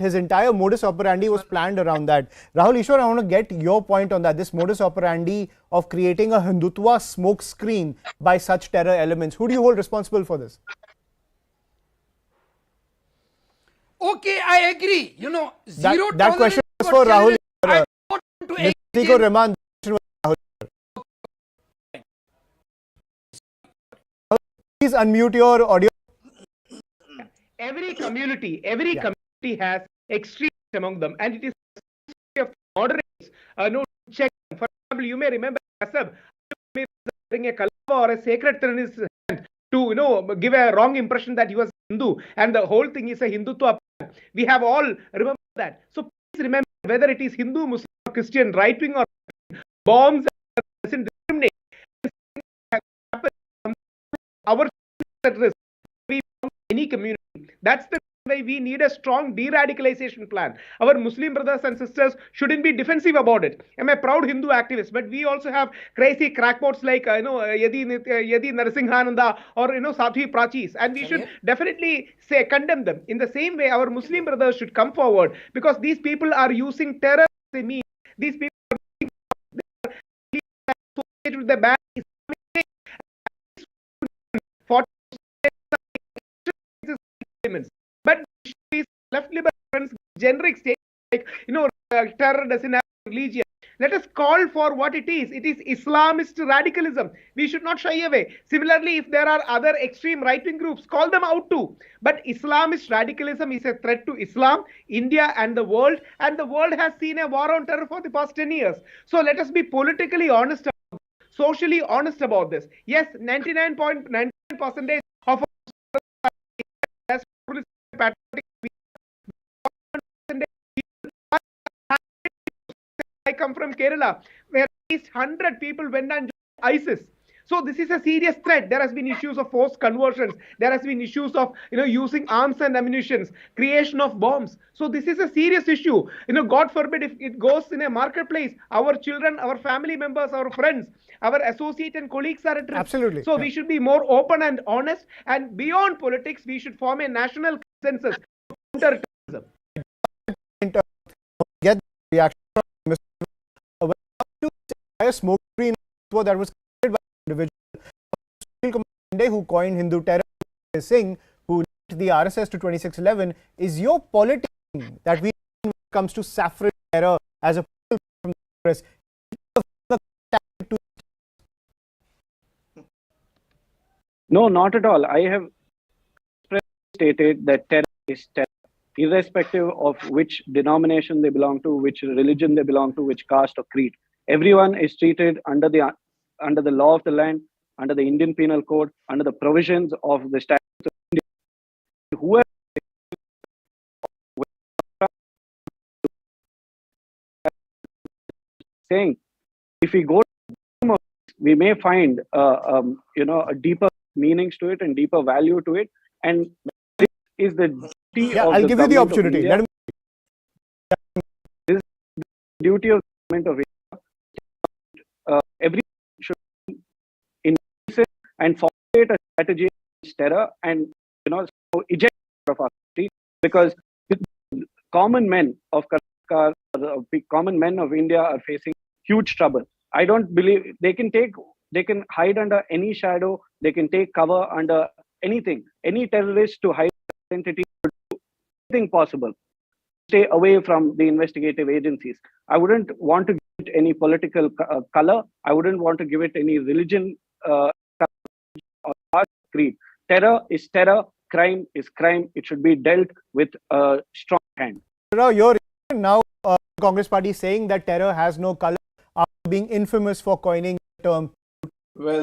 his entire modus operandi was planned around that. Rahul Ishwar, I want to get your point on that. This modus operandi of creating a Hindutva smoke screen by such terror elements. Who do you hold responsible for this? Okay, I agree. You know, zero that question is for Rahul. Mr. Rahman, please unmute your audio. Every community has extremes among them, and it is of moderates. No, check. For example, you may remember Asab wearing a kalava or a sacred thing in his hand to give a wrong impression that he was Hindu, and the whole thing is a Hindutva. We have all remember that. So please remember, whether it is Hindu, Muslim, or Christian, right wing or bombs doesn't discriminate. Our at risk. We belong to any community. That's the why we need a strong de-radicalization plan. Our Muslim brothers and sisters shouldn't be defensive about it. I'm a proud Hindu activist, but we also have crazy crackpots like Yadi Narasimhananda or Sadhvi Prachis, and we should definitely condemn them. In the same way, our Muslim brothers should come forward, because these people are using terror as a means. These people are associated with the bad Islamic but left liberal friends generic statements like terror doesn't have religion. Let us call for what it is. It is Islamist radicalism. We should not shy away. Similarly, if there are other extreme right-wing groups, call them out too. But Islamist radicalism is a threat to Islam, India and the world has seen a war on terror for the past 10 years. So let us be politically honest, socially honest about this. Yes, 99.99% of patriotic. I come from Kerala, where at least 100 people went and joined ISIS. So this is a serious threat. There has been issues of forced conversions. There has been issues of using arms and ammunition, creation of bombs. So this is a serious issue. God forbid if it goes in a marketplace, our children, our family members, our friends, our associates and colleagues are at risk. Absolutely. So we should be more open and honest, and beyond politics, we should form a national consensus to counter terrorism. Get the reaction from Mr. A smoke screen that was created by individual who coined Hindu terror, Singh, who linked the RSS to 2611, is your politics that we when it comes to saffron terror as a from the press. No, not at all. I have stated that terror is terror, irrespective of which denomination they belong to, which religion they belong to, which caste or creed. Everyone is treated under the law of the land, under the Indian Penal Code, under the provisions of the statutes of India. Whoever saying, if we go, we may find a deeper meanings to it and deeper value to it, and this is the duty of I'll give you the opportunity. Let this is the duty of the government of India. Everyone should increase it and formulate a strategy against terror, and so eject of our country, because common men of Karnataka, the common men of India are facing huge trouble. I don't believe they can hide under any shadow, they can take cover under anything. Any terrorist to hide identity would do anything possible. Stay away from the investigative agencies. I wouldn't want to give it any political color. I wouldn't want to give it any religion or creed. Terror is terror. Crime is crime. It should be dealt with a strong hand. Your now Congress party saying that terror has no color, after being infamous for coining the term. Well,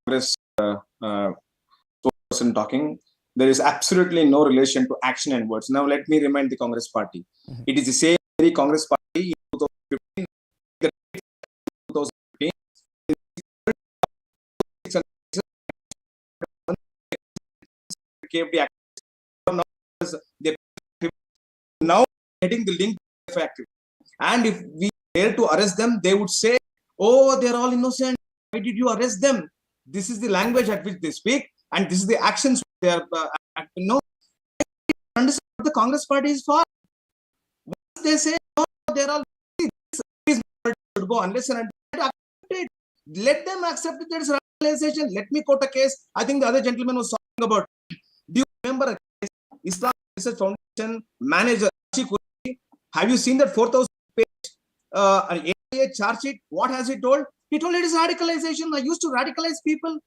Congress person talking. There is absolutely no relation to action and words. Now let me remind the Congress party. It is the same very Congress party in 2015, 2015. Now getting the link to factory. And if we dare to arrest them, they would say, oh, they're all innocent. Why did you arrest them? This is the language at which they speak, and this is the actions they are acting. No, understand what the Congress party is for. Once they say, no, they're all should go unless and until it. Let them accept it. There is radicalization. Let me quote a case. I think the other gentleman was talking about. Do you remember a case? Islam Research Foundation manager. Have you seen that 4,000 page AIA charge sheet? What has he told? He told it is radicalization. I used to radicalize people.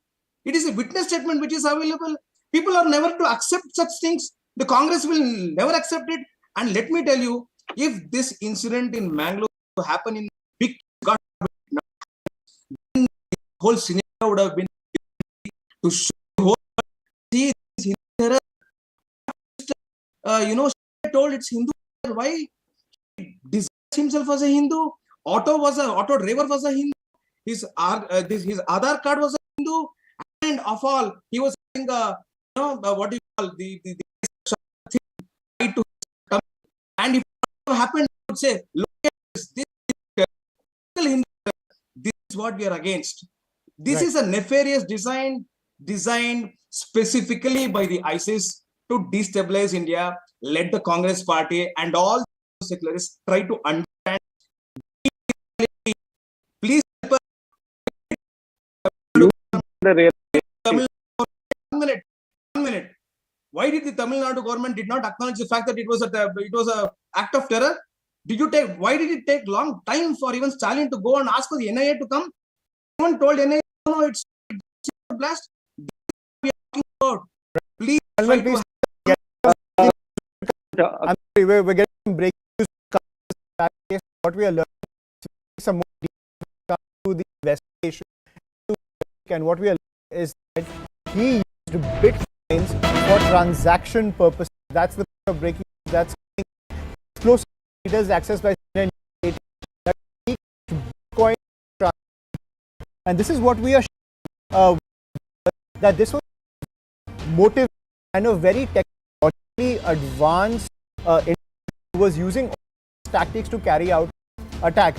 It is a witness statement which is available. People are never to accept such things. The Congress will never accept it. And let me tell you, if this incident in Mangalore happened in big government, then the whole scenario would have been to show the whole see this Hindu told it's Hindu. Why? He disguised himself as a Hindu. Auto driver was a Hindu. His Aadhaar card was a Hindu. And of all, he was saying, what do you call the thing to come. And if it happened, he would say, look at this is what we are against. This is a nefarious design designed specifically by the ISIS to destabilize India. Let the Congress party and all secularists try to understand. Please help us. One minute. Why did the Tamil Nadu government did not acknowledge the fact that it was a act of terror? Why did it take long time for even Stalin to go and ask for the NIA to come? Someone told NIA, no, it's a blast. We are talking about. Please try to I'm sorry, we're getting some breaking news. What we are learning, some more details to the investigation, and what we are learning is that he used bitcoins for transaction purposes. That's the point of breaking news. That's explosive leaders accessed by that he Bitcoin, and this is what we are that this was motive and a very technologically advanced was using tactics to carry out attack.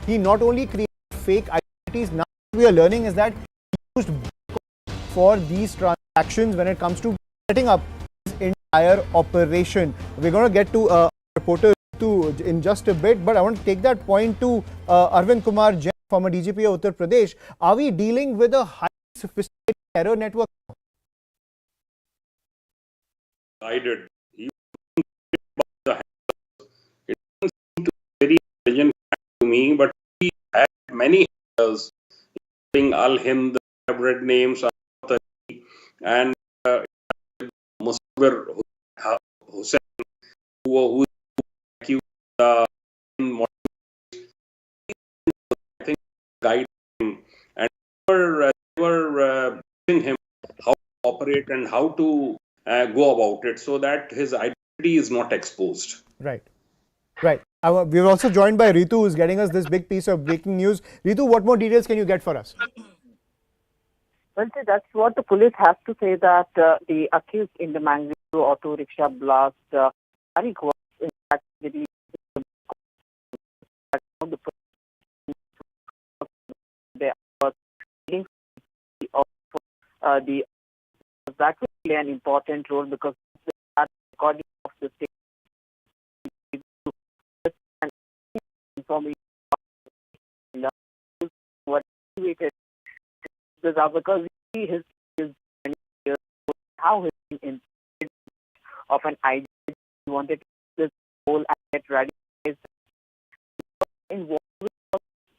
He not only created fake identities, now what we are learning is that he used Bitcoin for these transactions when it comes to setting up his entire operation. We're going to get to reporter in just a bit, but I want to take that point to Arvind Kumar Jain, former DGP of Uttar Pradesh. Are we dealing with a highly sophisticated terror network? I did. It doesn't seem to be very intelligent to me, but he had many hackers, including Al Hind, read names, and Musawwir Hussain, who accused I think guide him, and they were teaching him how to operate and how to go about it so that his identity is not exposed. Right. We're also joined by Ritu, who's getting us this big piece of breaking news. Ritu, what more details can you get for us? Well, that's what the police have to say, that the accused in the Mangalore auto rickshaw blast, Tariq, was in fact the that will play an important role, because that's recording of the state because his how his of an idea he wanted this whole get radicalized involved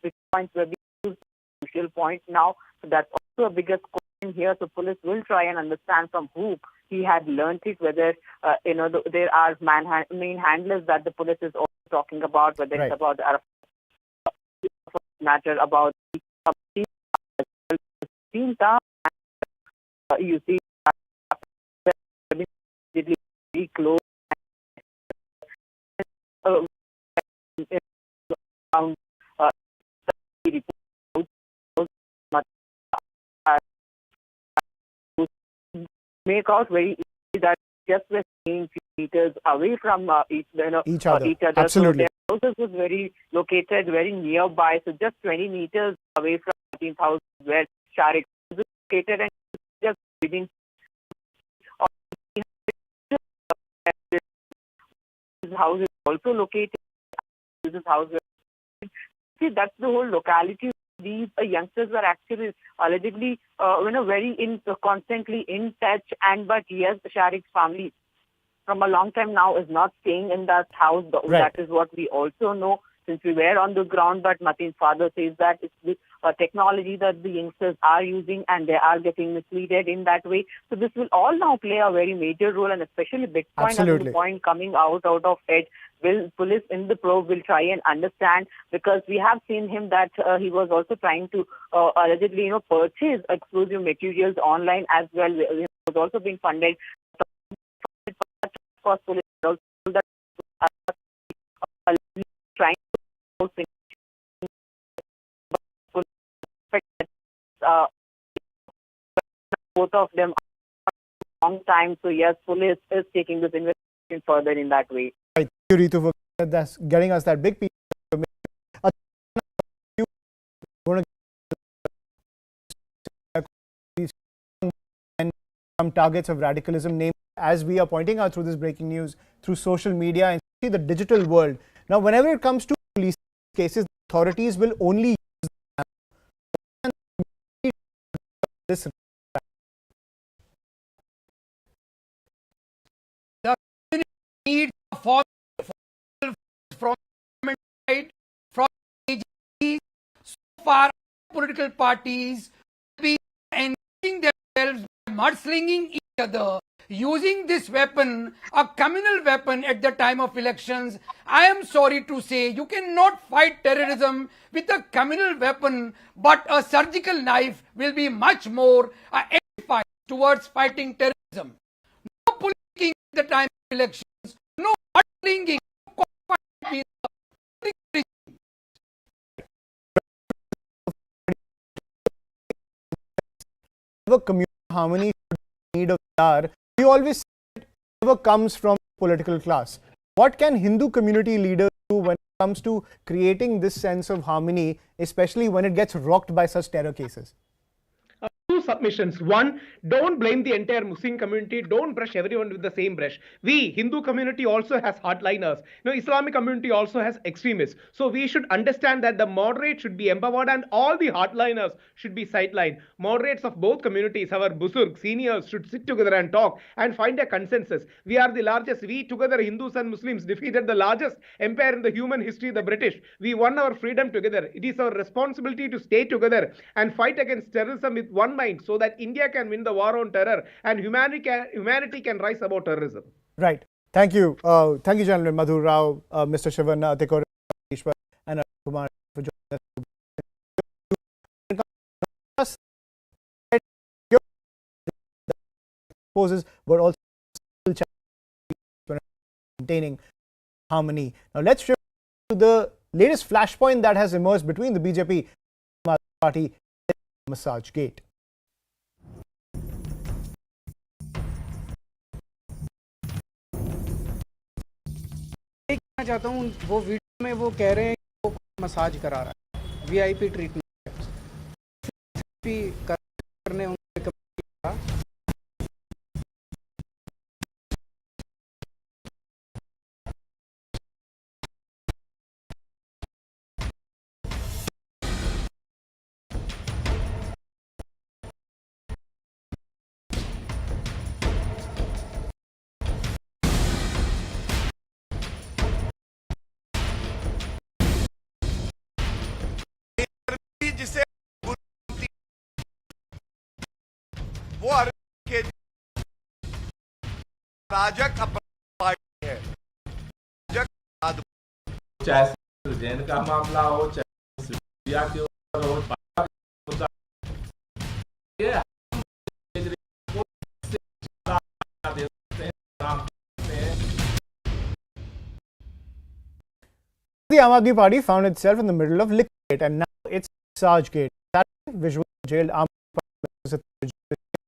with points where we use the crucial point now. So that's also a biggest question here. So police will try and understand from who he had learnt it, whether there are main handlers that the police is also talking about, whether it's about the matter about the you see very close make out very easy that just we're staying few meters away from each other. Absolutely. So their houses was very located very nearby, so just 20 meters away from 13,000 where Sharik is located, and just within his house is also located. His house. See, that's the whole locality. These youngsters are actually allegedly, very constantly in touch. But yes, Sharik's family from a long time now is not staying in that house. That is what we also know since we were on the ground. But Matin's father says that it's the technology that the youngsters are using, and they are getting misled in that way. So this will all now play a very major role, and especially big point and the point coming out of it. Will police in the probe will try and understand, because we have seen him that he was also trying to allegedly purchase explosive materials online as well. He was also being funded. Police also that trying to both of them a long time. So yes, police is taking this investigation further in that way. Thank you, Ritu, for getting us that big piece of information. And some targets of radicalism, named as we are pointing out through this breaking news, through social media and the digital world. Now, whenever it comes to police cases, authorities will only use this. The need for from side, from agencies, so far political parties be engaging themselves by mudslinging each other, using this weapon, a communal weapon at the time of elections. I am sorry to say, you cannot fight terrorism with a communal weapon, but a surgical knife will be much more edified towards fighting terrorism. No policing at the time of elections, no mudslinging, communal harmony need of dar. We always say it never comes from political class. What can Hindu community leaders do when it comes to creating this sense of harmony, especially when it gets rocked by such terror cases? Two submissions. One, don't blame the entire Muslim community. Don't brush everyone with the same brush. We, Hindu community, also has hardliners. Islamic community also has extremists. So we should understand that the moderate should be empowered and all the hardliners should be sidelined. Moderates of both communities, our Busurg, seniors, should sit together and talk and find a consensus. We are the largest. We together, Hindus and Muslims, defeated the largest empire in the human history, the British. We won our freedom together. It is our responsibility to stay together and fight against terrorism with one mind, so that India can win the war on terror and humanity can rise above terrorism. Right. Thank you. Thank you, gentlemen. Madhur Rao, Mr. Shivan Tekor, and Kumar for joining us. Poses, but also maintaining harmony. Now let's shift to the latest flashpoint that has emerged between the BJP party and Massage Gate. चाहता हूँ वो video में वो कह रहे हैं कि वो मसाज करा रहा है, वीआईपी ट्रीटमेंट करने उन्होंने वो अरविंद केजरीवाल राजक अपराध पार्टी है। राजक चाहे जैन का मामला हो, चाहे सिंधिया के ऊपर हो, मुद्दा ये केजरीवाल को इससे ज्यादा दे सकते हैं, काम करते हैं। The Aam Aadmi Party found itself in the middle of liquidate, and now it's Massage Gate. Saturday, visual jailed Aam Aadmi Party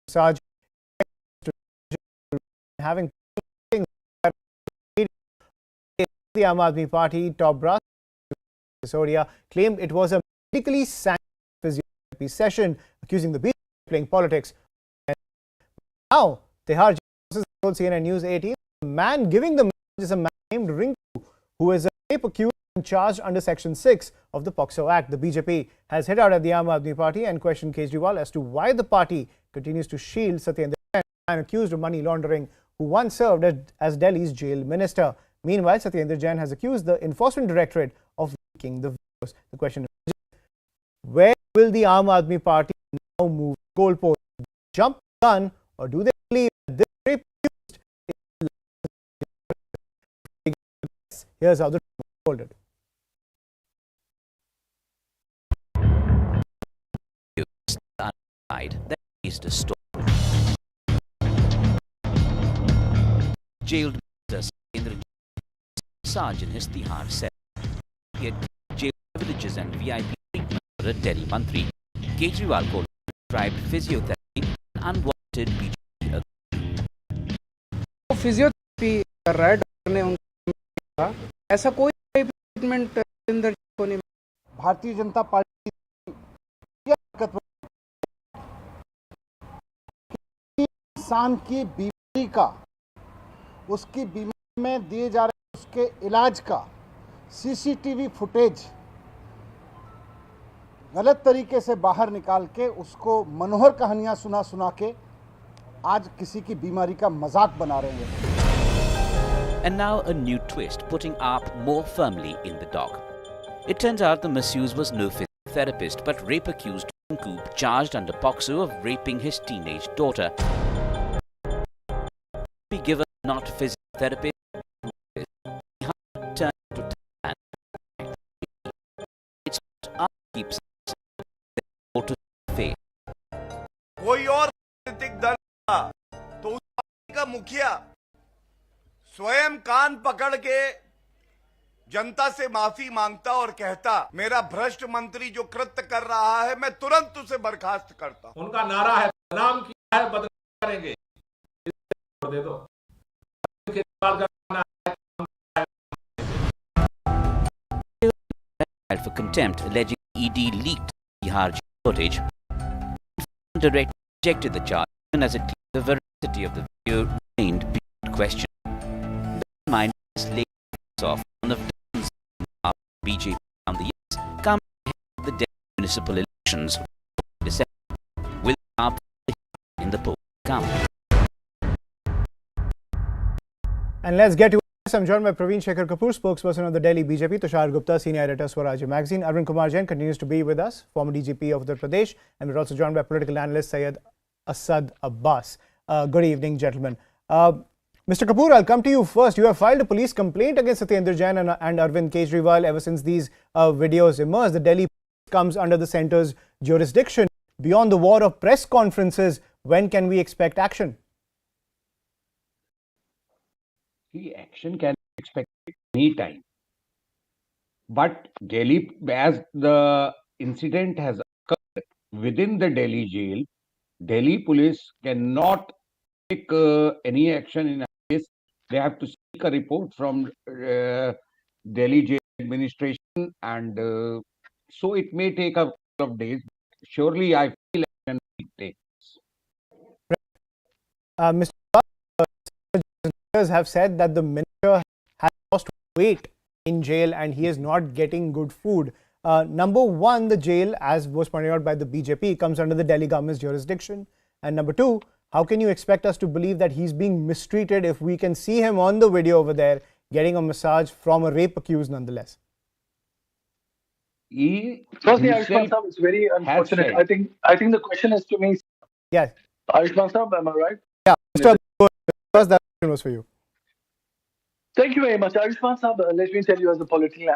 massage having the Aam Aadmi Party top brass Sisodia claimed it was a medically sanctioned physiotherapy session, accusing the BJP of playing politics. And now, Tihar Jail told CNN News 18, the man giving the message is a man named Rinku, who is a rape accused and charged under Section 6 of the POCSO Act. The BJP has hit out at the Aam Aadmi Party and questioned Kejriwal as to why the party continues to shield Satyendra Jain, a man accused of money laundering, who once served as Delhi's jail minister. Meanwhile, Satyendra Jain has accused the Enforcement Directorate of leaking the videos. The question is, where will the Aam Aadmi Party now move goalposts? Jump the gun, or do they believe that this rape accused is... Here's how the unfolded. That is the story. Jailed Minister Satyendra Massage in his Tihar cell. He had jailed privileges and VIP treatment for a Delhi Mantri. Kejriwal called prescribed physiotherapy and unwanted BJP. Physiotherapy कर रहा है doctor ने उनको, ऐसा कोई treatment Satyendra को नहीं। Bharatiya Janata party इंसान की बीमारी का, उसकी बीमारी में दिए जा रहे उसके इलाज का सीसीटीवी फुटेज गलत तरीके से बाहर निकाल के उसको मनोहर कहानियां सुना सुना के आज किसी की बीमारी का मजाक बना रहे हैं. And now a new twist, putting AAP more firmly in the dock. It turns out the masseuse was no physiotherapist, but rape-accused Rinku, charged under POCSO of raping his teenage daughter. Be given not physiotherapy, turn to tan. It's not keeps to face. कोई और राजनीतिक दल था तो उस party का मुखिया स्वयं कान पकड़ के जनता से माफी मांगता और कहता, मेरा भ्रष्ट मंत्री जो कृत्य कर रहा है मैं तुरंत उसे बर्खास्त करता. उनका नारा है, बदनाम किया है बदनाम करेंगे, दे दो. केजरीवाल का for contempt, alleging ED leaked Bihar footage. The director rejected the charge, even as it claimed the veracity of the video remained beyond question. The mind is laid off one of dozens of BJP around the years, come the Delhi municipal elections in December, with AAP in the poll count. And let's get to this. I'm joined by Praveen Shekhar Kapoor, spokesperson of the Delhi BJP, Tushar Gupta, senior editor, Swaraj magazine. Arvind Kumar Jain continues to be with us, former DGP of Uttar Pradesh. And we're also joined by political analyst Syed Asad Abbas. Good evening, gentlemen. Mr. Kapoor, I'll come to you first. You have filed a police complaint against Satyendra Jain and Arvind Kejriwal ever since these videos emerged. The Delhi comes under the centre's jurisdiction. Beyond the war of press conferences, when can we expect action? The action can be expected any time. But Delhi, as the incident has occurred within the Delhi jail, Delhi police cannot take any action in this. They have to seek a report from Delhi jail administration, and so it may take a couple of days. Surely, I feel action will take. Mr. have said that the minister has lost weight in jail and he is not getting good food. Number one, the jail, as was pointed out by the BJP, comes under the Delhi government's jurisdiction. And number two, how can you expect us to believe that he's being mistreated if we can see him on the video over there getting a massage from a rape accused nonetheless? Firstly, Ayushman Saab, it's very unfortunate. I think the question is to me. Yes. Ayushman Saab, am I right? Yeah, Mr. First, that question was for you. Thank you very much. Ayushman Saab, let me tell you as a political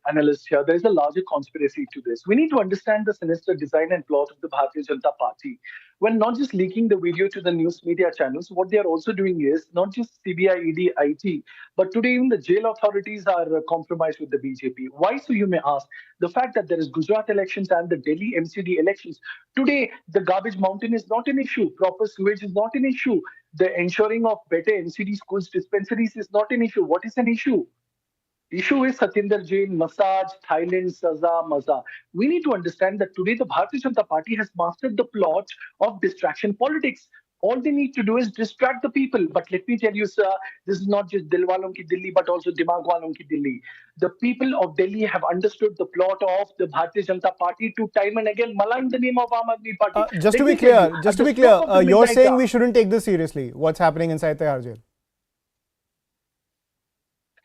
analyst here, there is a larger conspiracy to this. We need to understand the sinister design and plot of the Bharatiya Janata Party. When not just leaking the video to the news media channels, what they are also doing is not just CBI, ED, IT, but today even the jail authorities are compromised with the BJP. Why, so you may ask? The fact that there is Gujarat elections and the Delhi MCD elections. Today, the garbage mountain is not an issue. Proper sewage is not an issue. The ensuring of better MCD schools dispensaries is not an issue. What is an issue? Issue is Satinder Jain, massage, Thailand, Saza, Maza. We need to understand that today the Bharatiya Janata Party has mastered the plot of distraction politics. All they need to do is distract the people. But let me tell you, sir, this is not just Dilwalon ki Delhi, but also Dimagwalon ki Delhi. The people of Delhi have understood the plot of the Bharatiya Janata Party to time and again malign the name of Aam Aadmi Party. Just to be clear, you're saying we shouldn't take this seriously. What's happening inside Tihar jail?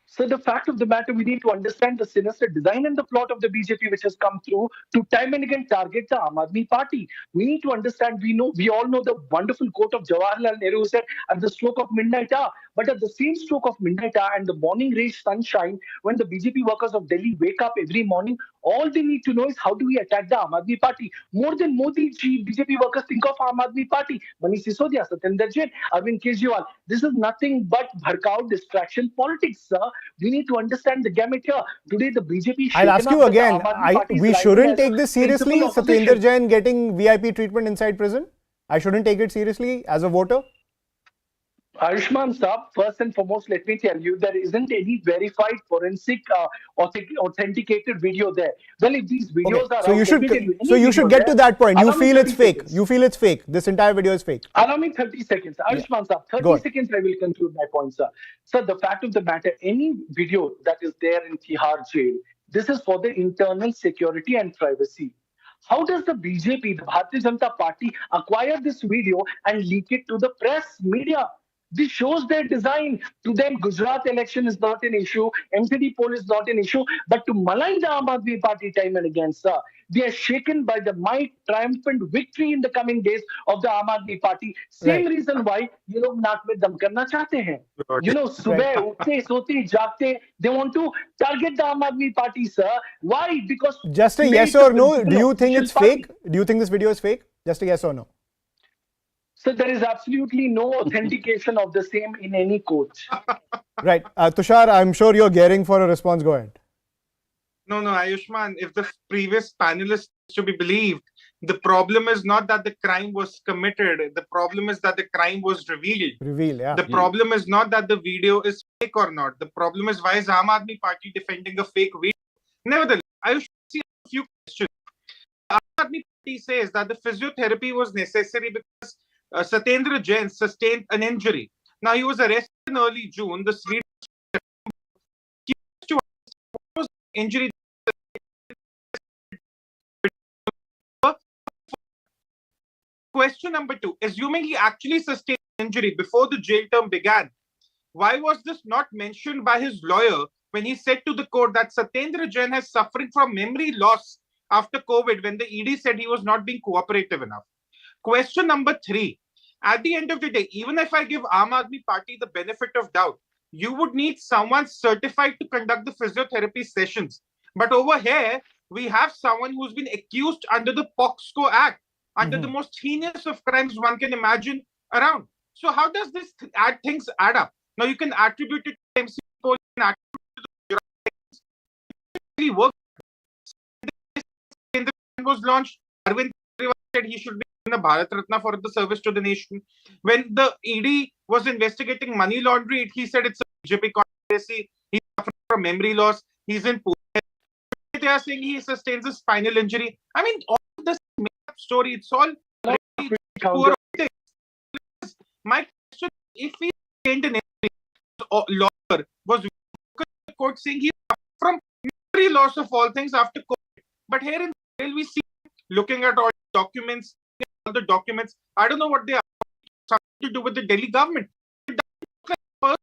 So the fact of the matter, we need to understand the sinister design and the plot of the BJP, which has come through to time and again target the Aam Aadmi Party. We need to understand, we all know the wonderful quote of Jawaharlal Nehru who said, at the stroke of midnight hour. But at the same stroke of midnight hour and the morning rays sunshine, when the BJP workers of Delhi wake up every morning, all they need to know is how do we attack the Aam Aadmi Party. More than Modi ji, BJP workers think of Aam Aadmi Party. Manish Sisodia, Satinder Jain, Arvind Kejriwal. This is nothing but bharkao distraction politics, sir. We need to understand the gamut here. Today, the BJP. I'll ask you again. We shouldn't take this seriously. Satinder Jain getting VIP treatment inside prison. I shouldn't take it seriously as a voter. Ayushman Saab, first and foremost, let me tell you, there isn't any verified forensic authenticated video there. Well, if these videos are so out, you should get to that point. You feel it's fake. You feel it's fake. This entire video is fake. Allow me 30 seconds. Ayushman Saab, 30 seconds I will conclude my point, sir. Sir, the fact of the matter, any video that is there in Tihar jail, this is for the internal security and privacy. How does the BJP, the Bharatiya Janata Party, acquire this video and leak it to the press media? This shows their design. To them, Gujarat election is not an issue, MCD poll is not an issue, but to malign the Aam Aadmi Party time and again, sir. They are shaken by the might, triumphant victory in the coming days of the Aam Aadmi Party. Same reason why you know naak mein dam karna chahte hain. You know, subah utte, sote, jagte, they want to target the Aam Aadmi Party, sir. Why? Because just a yes or no. Do you think it's fake? Do you think this video is fake? Just a yes or no. So there is absolutely no authentication of the same in any court. Right. Tushar, I'm sure you're gearing for a response. Go ahead. No, Ayushman, if the previous panelists to be believed, the problem is not that the crime was committed. The problem is that the crime was revealed. Yeah. The problem is not that the video is fake or not. The problem is why is Aam Aadmi Party defending a fake video? Nevertheless, I should see a few questions. Aam Aadmi Party says that the physiotherapy was necessary because Satendra Jain sustained an injury. Now, he was arrested in early June. The Swedish injury. Question number 2. Assuming he actually sustained an injury before the jail term began, why was this not mentioned by his lawyer when he said to the court that Satendra Jain has suffering from memory loss after COVID when the ED said he was not being cooperative enough? Question number 3. At the end of the day, even if I give Aam Aadmi Party the benefit of doubt, you would need someone certified to conduct the physiotherapy sessions. But over here, we have someone who's been accused under the POXCO Act, under the most heinous of crimes one can imagine around. So how does this things add up? Now you can attribute it to MC Poll and attribute it to the was launched. Arvind said he should be given a Bharat Ratna for the service to the nation. When the ED was investigating money laundering, he said it's a BJP conspiracy. He's suffering from memory loss. He's in Pune. They are saying he sustains a spinal injury. I mean, all of this made-up story, it's all really poor. My question, if he sustained an injury, lawyer was the court saying he suffered from memory loss of all things after COVID. But here in jail, we see looking at all the documents, I don't know what they are, something to do with the Delhi government. It doesn't look like a person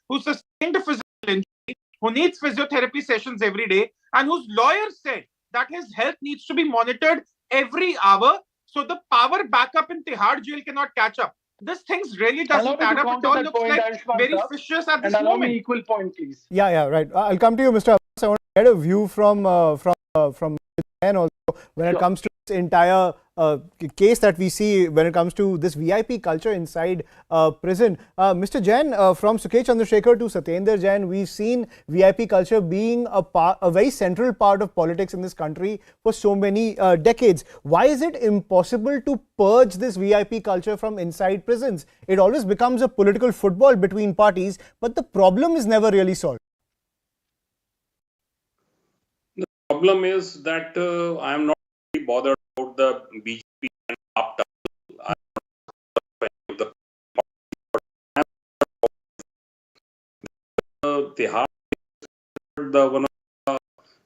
who sustained a physical injury, who needs physiotherapy sessions every day, and whose lawyer said that his health needs to be monitored every hour So the power backup in Tihar jail cannot catch up. This things really Allow doesn't me to add up. It counter all that looks point, like Ayushmann very sir, vicious at and this allow me moment. equal point, please. Yeah, right. I'll come to you, Mr. Abbas. I want to get a view from Mr. Jain also when it comes to this entire case that we see when it comes to this VIP culture inside prison. Mr. Jain, from Sukesh Chandrasekhar to Satyendra Jain, we've seen VIP culture being a very central part of politics in this country for so many decades. Why is it impossible to purge this VIP culture from inside prisons? It always becomes a political football between parties, but the problem is never really solved. The problem is that I am not really bothered about the BJP and APTA. I am not the Tihar, the one of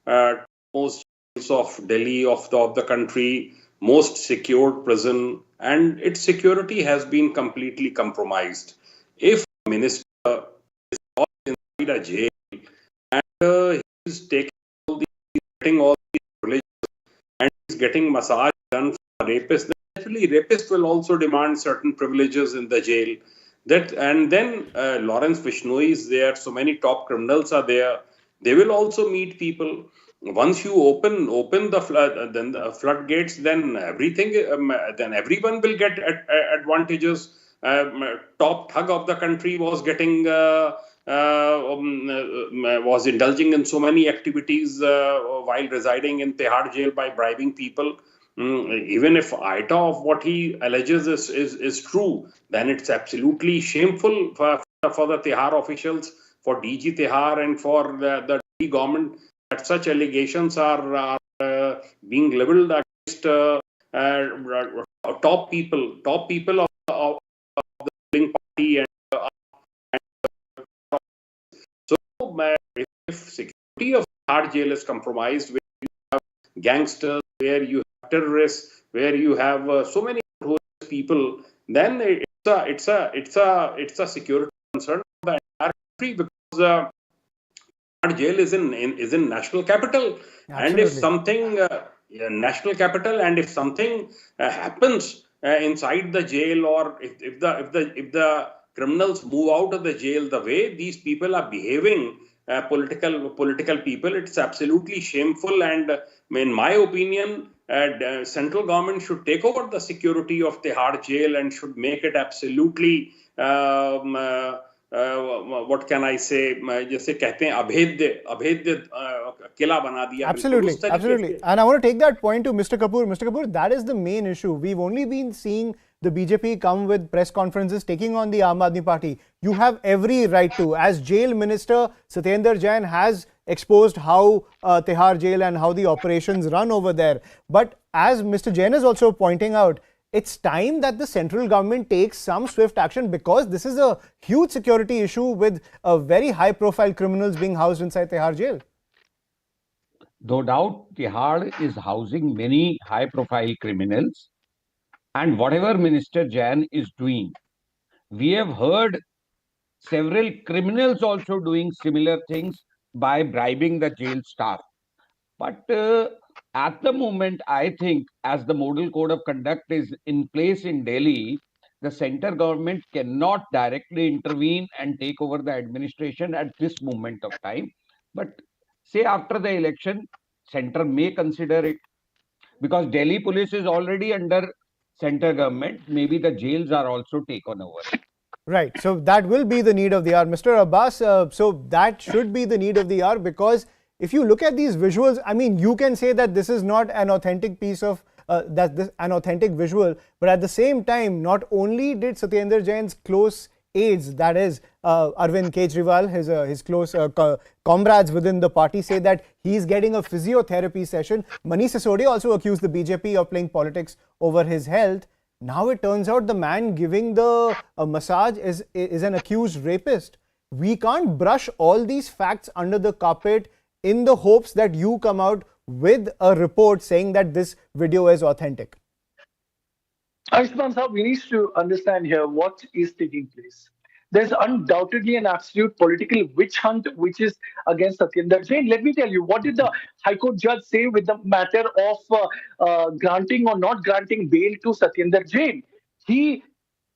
the most jails of Delhi of the country, most secured prison, and its security has been completely compromised. If a minister is all inside a jail and he is taking all these privileges and is getting massage done for rapists, then naturally rapists will also demand certain privileges in the jail. And then Lawrence Vishnoi is there, so many top criminals are there. They will also meet people. Once you open the floodgates, then everything, then everyone will get advantages. Top thug of the country was getting was indulging in so many activities while residing in Tihar jail by bribing people. Even if ITA of what he alleges is true, then it's absolutely shameful for the Tihar officials, for DG Tihar and for the Delhi government that such allegations are being leveled against top people of the ruling party. And so if security of Tihar jail is compromised, where you have gangsters, where you have terrorists, where you have so many people, then it's a security concern for the entire country, because Tihar jail is in national capital. Absolutely. And if something national capital, and if something happens inside the jail, or if the criminals move out of the jail the way these people are behaving, political people, it's absolutely shameful. And in my opinion, central government should take over the security of Tihar jail and should make it absolutely what can I say, जैसे कहते हैं अभेद्य किला बना दिया. Absolutely. And I want to take that point to Mr. Kapoor. Mr. Kapoor, that is the main issue. We've only been seeing the BJP come with press conferences taking on the Aam Aadmi Party. You have every right to. As jail minister, Satyendra Jain has exposed how Tihar jail and how the operations run over there. But as Mr. Jain is also pointing out, it's time that the central government takes some swift action, because this is a huge security issue with very high-profile criminals being housed inside Tihar jail. No doubt, Tihar is housing many high-profile criminals, and whatever Minister Jain is doing, we have heard several criminals also doing similar things by bribing the jail staff. But at the moment, I think as the model code of conduct is in place in Delhi, the center government cannot directly intervene and take over the administration at this moment of time. But say after the election, center may consider it, because Delhi police is already under center government. Maybe the jails are also taken over. Right. So that will be the need of the hour. Mr. Abbas, so that should be the need of the hour, because if you look at these visuals, I mean, you can say that this is not an authentic piece of, an authentic visual, but at the same time, not only did Satyendra Jain's close aides, that is Arvind Kejriwal, his close comrades within the party, say that he's getting a physiotherapy session. Manish Sisodia also accused the BJP of playing politics over his health. Now it turns out the man giving the massage is an accused rapist. We can't brush all these facts under the carpet in the hopes that you come out with a report saying that this video is authentic. Ayushmann sir, we need to understand here what is taking place. There's undoubtedly an absolute political witch hunt which is against Satyendra Jain. Let me tell you, what did the High Court judge say with the matter of granting or not granting bail to Satyendra Jain? He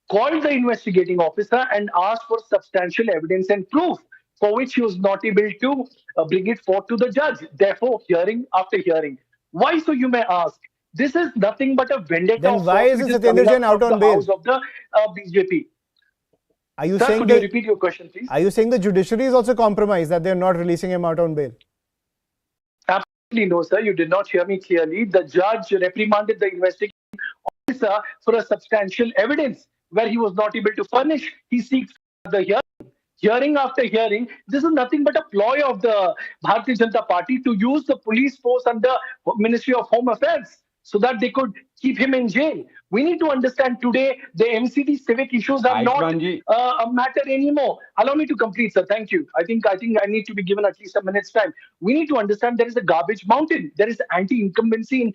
called the investigating officer and asked for substantial evidence and proof, for which he was not able to bring it forth to the judge. Therefore, hearing after hearing. Why, so you may ask? This is nothing but a vendetta. Then why isn't Satyendra Jain out on bail? House of the BJP. Are you Sir, saying could you repeat your question, please? Are you saying the judiciary is also compromised, that they are not releasing him out on bail? Absolutely no, sir. You did not hear me clearly. The judge reprimanded the investigating officer for a substantial evidence where he was not able to furnish. He seeks the hearing after hearing. This is nothing but a ploy of the Bharatiya Janata Party to use the police force under Ministry of Home Affairs so that they could keep him in jail. We need to understand today the MCD civic issues are not a matter anymore. Allow me to complete, sir. Thank you. I think I need to be given at least a minute's time. We need to understand there is a garbage mountain. There is anti-incumbency in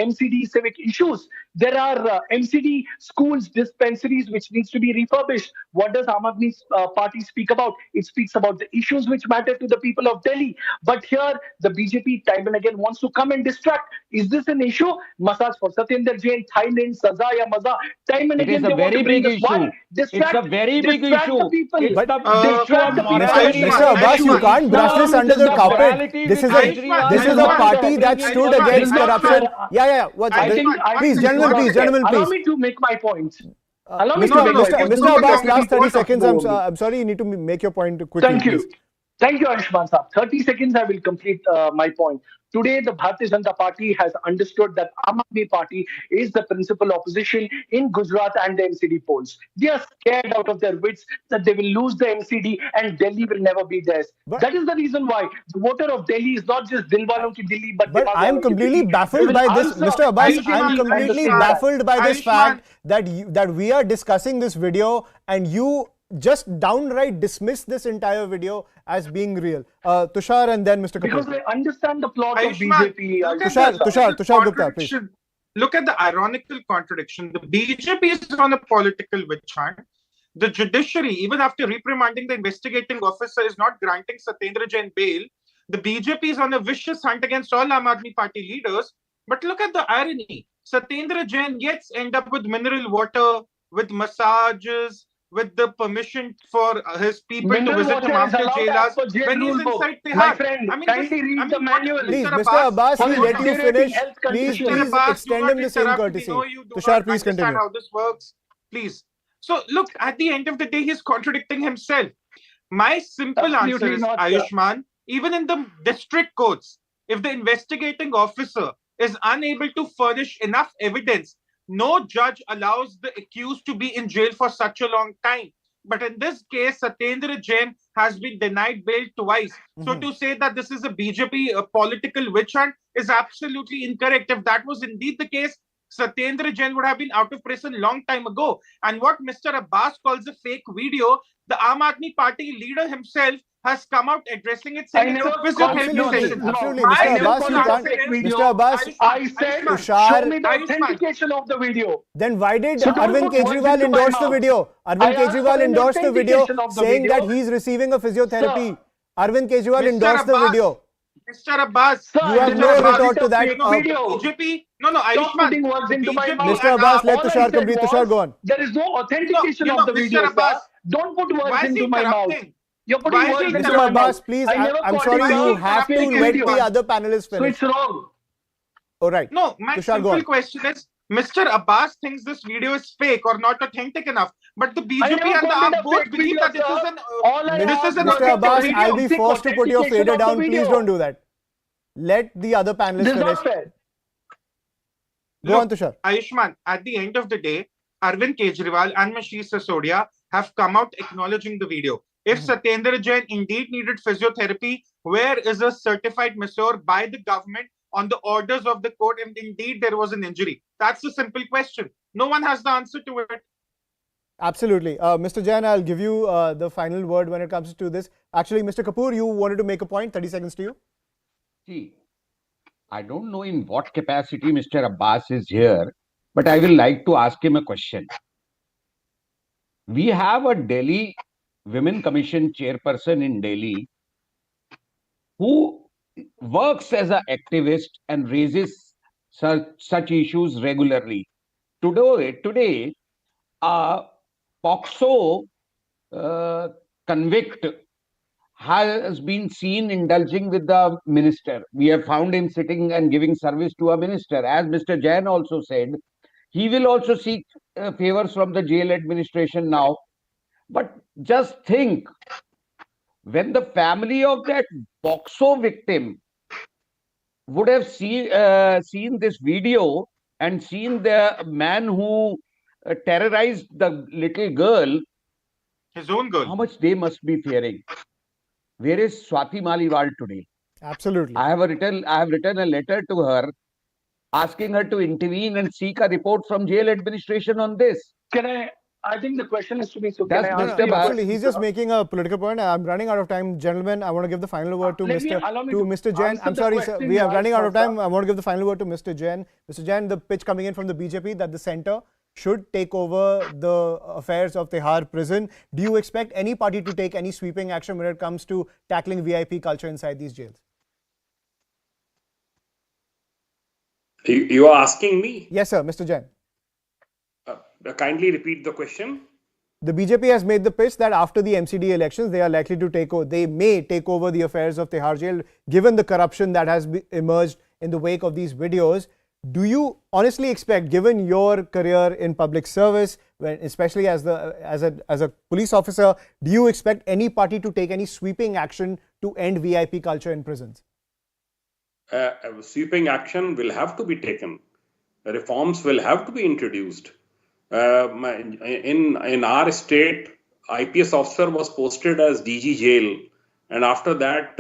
MCD civic issues. There are MCD schools, dispensaries which needs to be refurbished. What does Aam Aadmi Party speak about? It speaks about the issues which matter to the people of Delhi. But here the BJP time and again wants to come and distract. Is this an issue? Massage for Satyendra Jain, Thailand, Saza ya Maza. Time and again they want to bring this one. Distract, it's a very big issue. The people. It's the Mr. Abbas, you can't brush this under the carpet. This is a party that stood against corruption. Yeah. Please, gentlemen, please. Allow me to make my point. Mr. Abbas, last 30 seconds. I'm sorry, you need to make your point quickly. Thank you. Please. Thank you, Ayushman Saab. 30 seconds, I will complete my point. Today, the Bharatiya Janata Party has understood that Aam Aadmi Party is the principal opposition in Gujarat and the MCD polls. They are scared out of their wits that they will lose the MCD and Delhi will never be theirs. That is the reason why the voter of Delhi is not just Dilwalon ki Delhi, but I am completely baffled by this, Mr. Abbas. I am completely baffled by this fact that we are discussing this video and you just downright dismiss this entire video as being real. Tushar and then Mr. Kapoor. Because I understand the plot of Ayushman, BJP. Tushar Gupta, please. Look at the ironical contradiction. The BJP is on a political witch hunt. The judiciary, even after reprimanding the investigating officer, is not granting Satyendra Jain bail. The BJP is on a vicious hunt against all Aam Aadmi Party leaders. But look at the irony. Satyendra Jain yet end up with mineral water, with massages, with the permission for his people to visit him after jailas when he's inside Tihar. Kindly read the manual. Please, Mr. Abbas, we let you finish. Please extend him the same courtesy. Tushar, please continue. How this works, please. So, look, at the end of the day, he's contradicting himself. My simple answer is, Ayushman, even in the district courts, if the investigating officer is unable to furnish enough evidence, no judge allows the accused to be in jail for such a long time. But in this case, Satyendra Jain has been denied bail twice. So to say that this is a BJP political witch hunt is absolutely incorrect. If that was indeed the case, Satyendra Jain would have been out of prison long time ago. And what Mr. Abbas calls a fake video, the Aam Aadmi Party leader himself has come out addressing it, saying it's a physiotherapy session. Absolutely. Mr. Abbas, you can't. Mr. Abbas, I said, Tushar, show me the authentication of the video. Then why did Arvind Kejriwal endorse the video? Arvind Kejriwal endorsed the video saying that he's receiving a physiotherapy. Arvind Kejriwal endorsed the video. Mr. Abbas, you have no retort to that. BJP, Ayushman. Mr. Abbas, let Tushar complete. Tushar, go on. There is no authentication of the video, sir. Don't put words into my mouth. You're putting words into Mr. Abbas, please, I'm sorry, you have to let the other panelists finish. So it's wrong. All right. No, my Tushar, simple question is, Mr. Abbas thinks this video is fake or not authentic enough. But the BJP and the AAP both believe that this is an Mr. Abbas, I'll be forced to put your fader down. Please don't do that. Let the other panelists finish. Go on, Tushar. Ayushman, at the end of the day, Arvind Kejriwal and Ashish Sisodia have come out acknowledging the video. If Satyendra Jain indeed needed physiotherapy, where is a certified masseur by the government on the orders of the court and indeed there was an injury? That's a simple question. No one has the answer to it. Absolutely. Mr. Jain, I'll give you the final word when it comes to this. Actually, Mr. Kapoor, you wanted to make a point. 30 seconds to you. See, I don't know in what capacity Mr. Abbas is here, but I will like to ask him a question. We have a Delhi Women Commission chairperson in Delhi, who works as an activist and raises such issues regularly. Today, a POXO convict has been seen indulging with the minister. We have found him sitting and giving service to a minister. As Mr. Jain also said, he will also seek favors from the jail administration now. But just think, when the family of that POXO victim would have seen this video and seen the man who terrorized the little girl, his own girl, how much they must be fearing. Where is Swati Maliwal today? Absolutely. I have written a letter to her asking her to intervene and seek a report from jail administration on this. I think the question is to me, so That's can I Mr. answer your Actually, question? he's just making a political point. I'm running out of time. Gentlemen, I want to give the final word to Mr. Jain. I'm sorry, sir. We are running out of time. I want to give the final word to Mr. Jain. Mr. Jain, the pitch coming in from the BJP that the centre should take over the affairs of Tihar prison. Do you expect any party to take any sweeping action when it comes to tackling VIP culture inside these jails? You are asking me? Yes, sir. Mr. Jain. Kindly repeat the question. The BJP has made the pitch that after the MCD elections, they are likely to they may take over the affairs of Tihar jail, given the corruption that has emerged in the wake of these videos. Do you honestly expect, given your career in public service, especially as a police officer, do you expect any party to take any sweeping action to end VIP culture in prisons? Sweeping action will have to be taken. Reforms will have to be introduced. In our state, IPS officer was posted as DG jail, and after that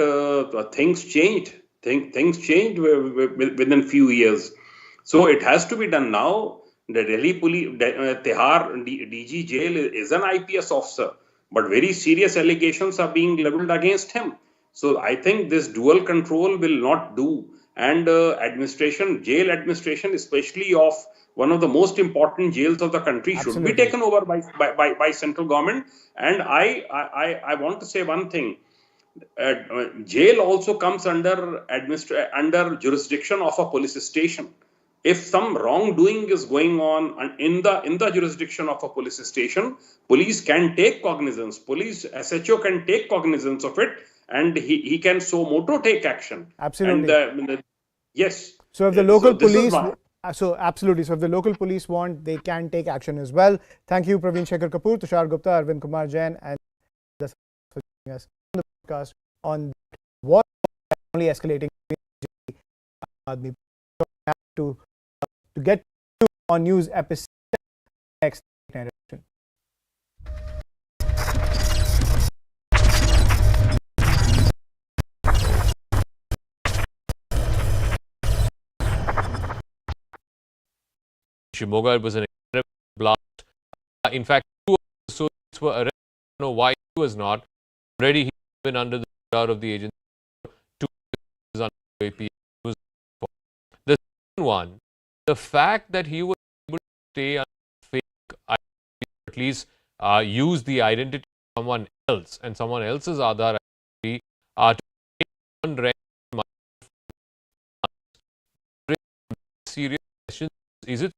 things changed. Things changed within few years. So it has to be done now. The Delhi police, Tihar DG jail is an IPS officer, but very serious allegations are being leveled against him. So I think this dual control will not do, and jail administration, especially of one of the most important jails of the country, should be taken over by central government. And I want to say one thing. Jail also comes under jurisdiction of a police station. If some wrongdoing is going on in the jurisdiction of a police station, police can take cognizance. Police SHO can take cognizance of it, and he can so moto take action. Absolutely. And, yes. So if the local police, absolutely. So if the local police want, they can take action as well. Thank you, Praveen Shekhar Kapoor, Tushar Gupta, Arvind Kumar Jain, and for joining us on the podcast on what is only escalating. To get to on news episode next narration. Shimoga, it was an incredible blast. In fact, 2 associates were arrested. I don't know why he was not. Already, he's been under the radar of the agency. 2 is under AP. The second one, the fact that he was able to stay under fake identity, at least use the identity of someone else and someone else's Aadhaar identity to take on rent serious questions. Is it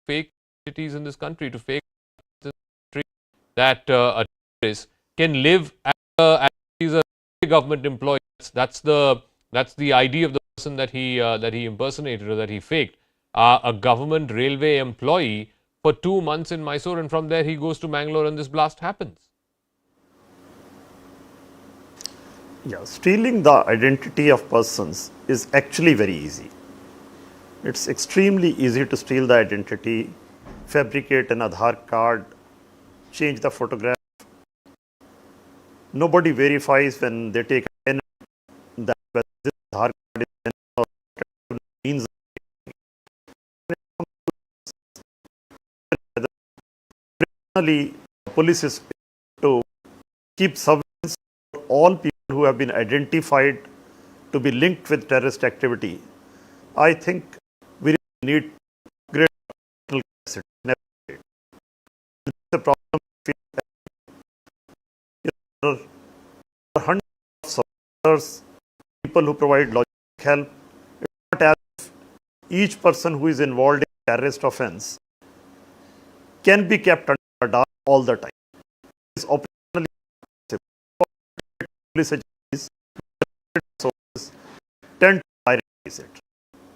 fake identities in this country, to fake that a terrorist can live as he's a government employee? That's the ID of the person that he impersonated or that he faked. A government railway employee for 2 months in Mysore, and from there he goes to Mangalore and this blast happens. Yeah, stealing the identity of persons is actually very easy. It's extremely easy to steal the identity, fabricate an Aadhaar card, change the photograph. Nobody verifies when they take a pen that this Aadhaar card is means. Finally, police is to keep surveillance for all people who have been identified to be linked with terrorist activity. I think we need great capacity. It's a problem officers, people who provide logistic help. It's not as if each person who is involved in terrorist offense can be kept under the dark all the time. It's operationally possible. Police agencies resources tend to prioritize it.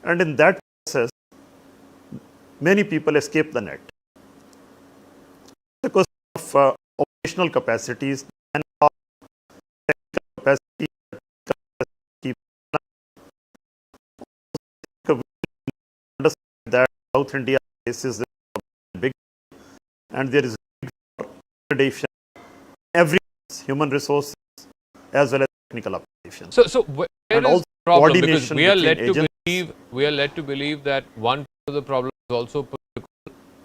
And in that process, many people escape the net. Because of operational capacities and technical capacity, understand that South India faces big, and there is accreditation every human resources as well as technical application. So where and is also the problem? Because coordination we are between led to believe that one part of the problem is also political.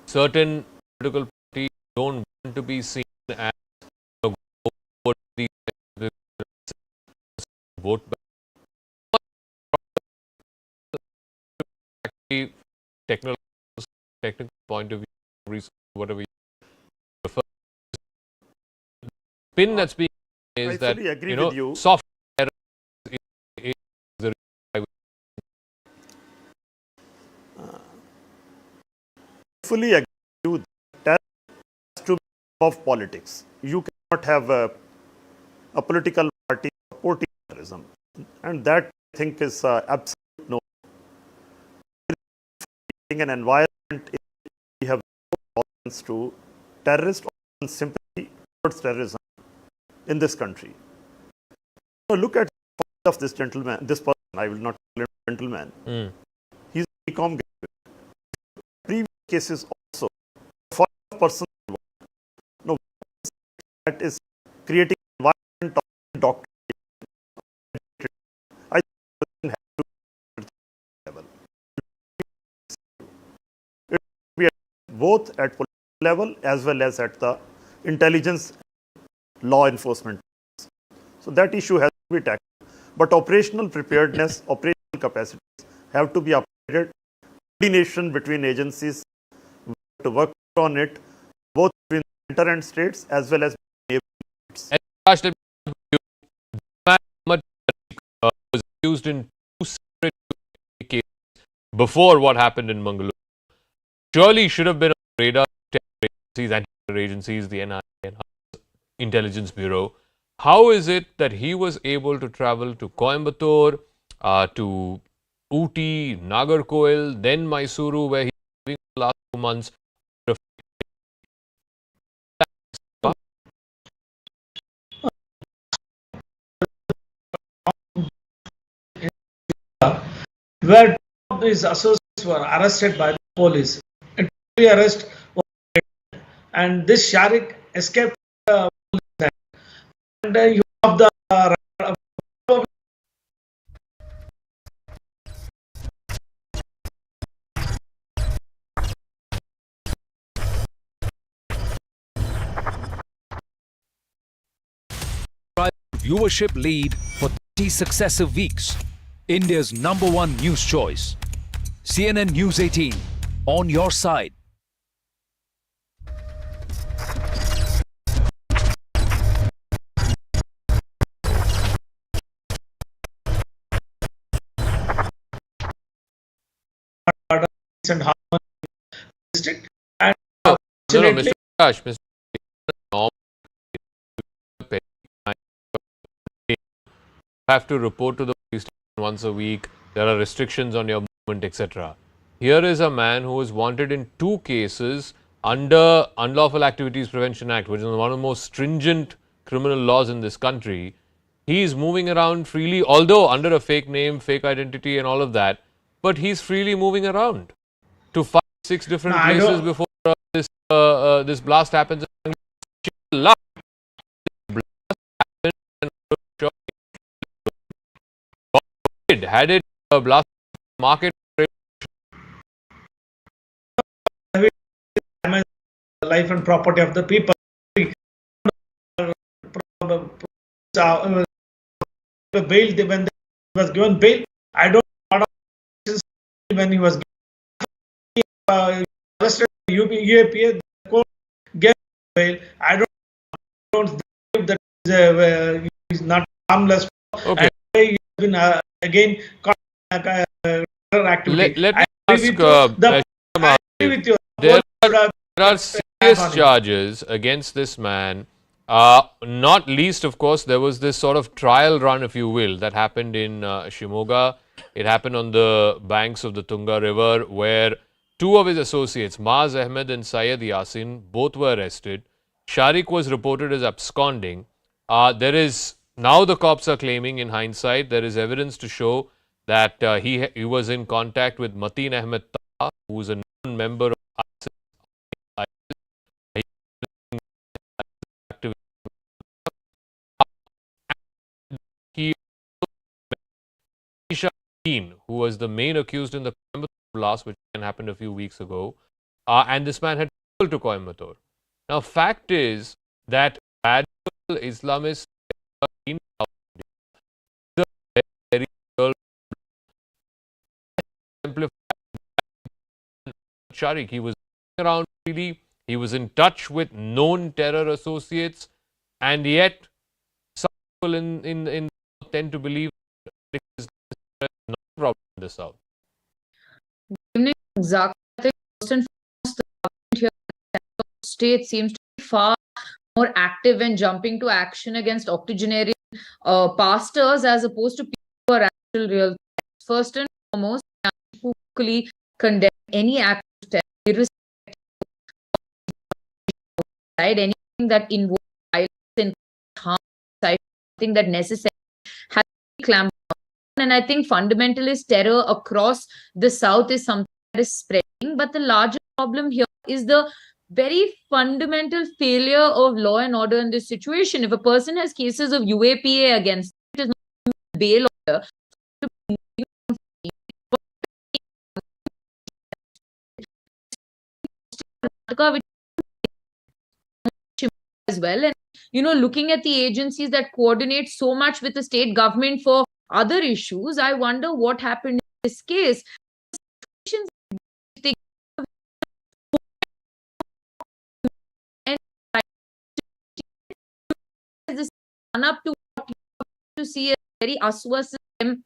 Certain political parties don't want to be seen as vote back. Technical point of view, whatever you prefer. The pin that's being is that software is the fully agree with that. Has to be of politics. You cannot have a political party supporting terrorism, and that I think is absolute no. In an environment we have no tolerance to terrorist or sympathy towards terrorism in this country. So look at the point of this gentleman, this person. I will not call him gentleman. He's a BCom graduate. Previous cases also, for a person no, that is creating an environment of doctrine. I think have to level. It be both at political level as well as at the intelligence law enforcement. So that issue has to be tackled. But operational preparedness, operational capacities have to be upgraded. Coordination between agencies to work on it, both between center and states as well as neighboring states. Was used in two separate cases before what happened in Mangalore. Surely should have been on the radar agencies, anti-terror agencies, the NIA, and Intelligence Bureau. How is it that he was able to travel to Coimbatore, to Ooty, Nagarkoil, then Mysuru, where he was living for the last 2 months? Where two of his associates were arrested by the police. And the arrest was made, and this Sharik escaped the police. And you have the viewership lead for 30 successive weeks. India's #1 news choice. CNN News 18, on your side. and Harmon district. And no, Mr. Prakash, Mr. Have to report to the police station once a week. There are restrictions on your movement, etc. Here is a man who is wanted in 2 cases under Unlawful Activities Prevention Act, which is one of the most stringent criminal laws in this country. He is moving around freely, although under a fake name, fake identity and all of that, but he's freely moving around to 5, 6 different places before this blast happens. Had it blast market life and property of the people. Bail when he was given bail. I don't know when he was arrested UAPA, the court gave bail. I don't believe that he is not harmless Okay. And you've been again caught terror activity. Let me I agree ask with you. I agree with you. there Should have are serious on him. charges against this man. Not least, of course, there was this sort of trial run, if you will, that happened in Shimoga. It happened on the banks of the Tunga River, where two of his associates, Maaz Ahmed and Syed Yasin, both were arrested. Sharik was reported as absconding. There is now the cops are claiming, in hindsight, there is evidence to show that he was in contact with Mateen Ahmed Taha, who is a known member of he who was the main accused in the Coimbatore blast, which happened a few weeks ago, and this man had traveled to Coimbatore. Now, fact is that radical Islamists in the very Sharik, he was around freely, he was in touch with known terror associates, and yet some people in tend to believe that it is not a problem in the South. Good evening, Zak. I think first and foremost, the government here in the state seems to be far more active in jumping to action against octogenarian pastors as opposed to people who are actual real threats. First and foremost, I unequivocally condemn any act of terror, irrespective of anything that involves violence and harm, something that necessarily has to be clamped down. And I think fundamentalist terror across the South is something that is spreading. But the larger problem here is the very fundamental failure of law and order in this situation. If a person has cases of UAPA against it, is not a bail order. As well, and looking at the agencies that coordinate so much with the state government for other issues, I wonder what happened in this case. This run up to what you have to see a very us versus them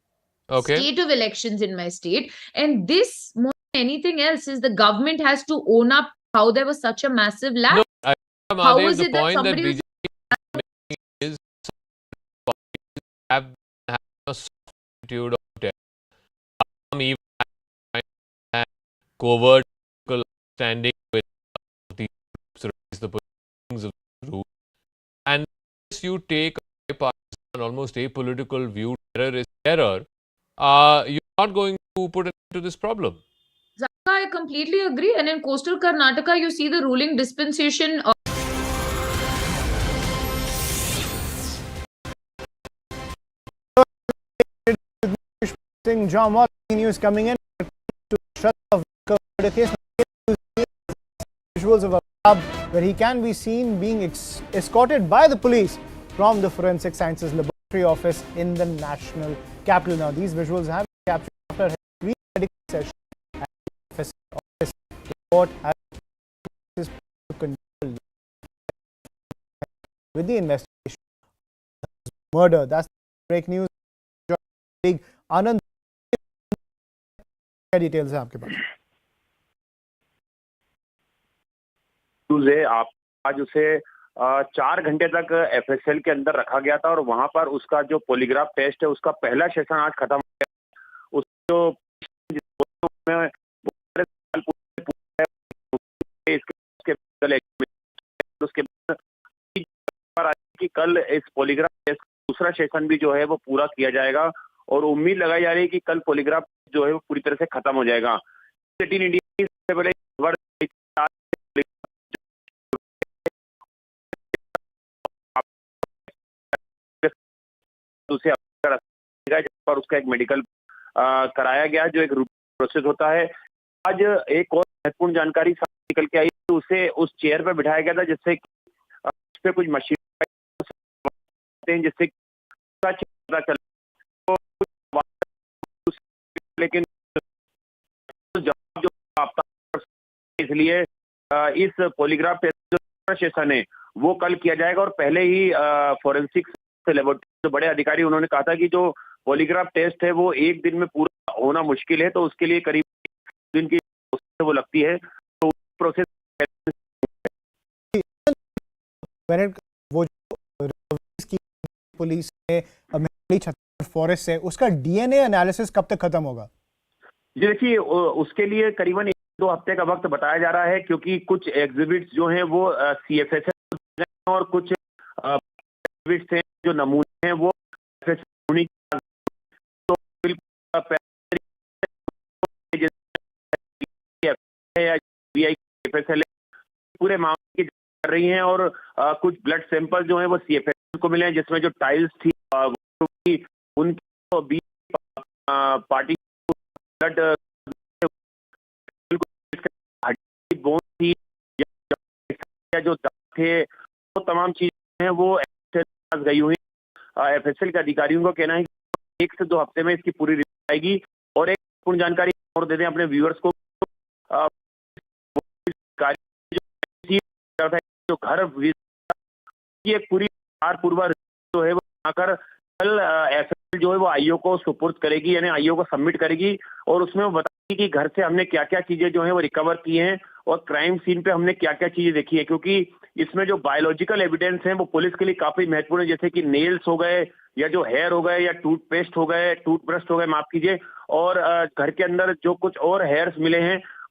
state of elections in my state, and this more than anything else is the government has to own up how there was such a massive lapse. No, how is the it that point somebody that was is have a attitude of terror. Even covert standing with the positions of the group, and you take a bipartisan, almost apolitical view, terror is terror, you're not going to put an end to this problem. Zaka, I completely agree. And in coastal Karnataka, you see the ruling dispensation of John Wall, news coming in to shut off the case. Visuals of a club where he can be seen being escorted by the police from the Forensic Sciences Laboratory office in the national capital. Now, these visuals have been captured after a medical session at the office. The court has with the investigation of murder. That's break news. Anand, क्या details है आपके पास? आप आज उसे 4 घंटे तक FSL के अंदर रखा गया था और वहां पर उसका जो पॉलीग्राफ टेस्ट है उसका पहला सेशन आज खत्म हो गया। उसके कि कल इस पॉलीग्राफ टेस्ट दूसरा सेशन भी जो है वो पूरा किया जाएगा और उम्मीद लगाई जा रही है कि कल पॉलीग्राफ जो है वो पूरी तरह से खत्म हो जाएगा। इंडिया से बड़े उसे पर उसका एक मेडिकल कराया गया जो एक प्रोसेस होता है। आज एक और महत्वपूर्ण जानकारी निकल के आई, उसे उस चेयर पर बिठाया गया था जिससे उस पर कुछ मशीन जिससे पता चला, लेकिन जवाब जो इसलिए इस पॉलीग्राफ टेस्ट जो सेशन है वो कल किया जाएगा और पहले ही फोरेंसिक लेबोरेटरी बड़े अधिकारी उन्होंने कहा था कि जो पॉलीग्राफ टेस्ट है वो एक दिन में पूरा होना मुश्किल है, तो उसके लिए करीब दिन की वो लगती है, तो प्रोसेस वो की पुलिस ने छत्तीसगढ़ फॉरेस्ट से उसका डीएनए एनालिसिस कब तक खत्म होगा? जी देखिए, उसके लिए करीबन 1-2 हफ्ते का वक्त बताया जा रहा है, क्योंकि कुछ एग्जिबिट्स जो हैं वो सीएफएस और कुछ एग्जिबिट्स हैं जो नमूने हैं वो तो पूरे मामले की कर रही हैं, और कुछ ब्लड सैंपल जो हैं वो सीएफएस को मिले हैं, जिसमें जो टाइल्स थी उनकी पार्टी ब्लड बोन थी या जो थे, वो तमाम चीजें हैं वो पास गई हुई। एफएसएल के अधिकारियों का कहना है कि 1 से 2 हफ्ते में इसकी पूरी रिपोर्ट आएगी। और एक पूर्ण जानकारी और दे दें अपने व्यूअर्स को, जो घर की एक पूरी पूर्वा जो है वो आकर कल एफएसएल जो है वो आईओ को सुपुर्द करेगी, यानी आईओ को सबमिट करेगी, और उसमें वो बताएगी कि घर से हमने क्या क्या चीजें जो है वो रिकवर की हैं और क्राइम सीन पे हमने क्या क्या चीजें देखी है, क्योंकि इसमें जो बायोलॉजिकल एविडेंस हैं वो पुलिस के लिए काफी महत्वपूर्ण है, जैसे कि नेल्स हो गए या जो हेयर हो गए या टूथपेस्ट हो गए, टूथब्रश हो गए, माफ कीजिए, और घर के अंदर जो कुछ और हेयर्स मिले हैं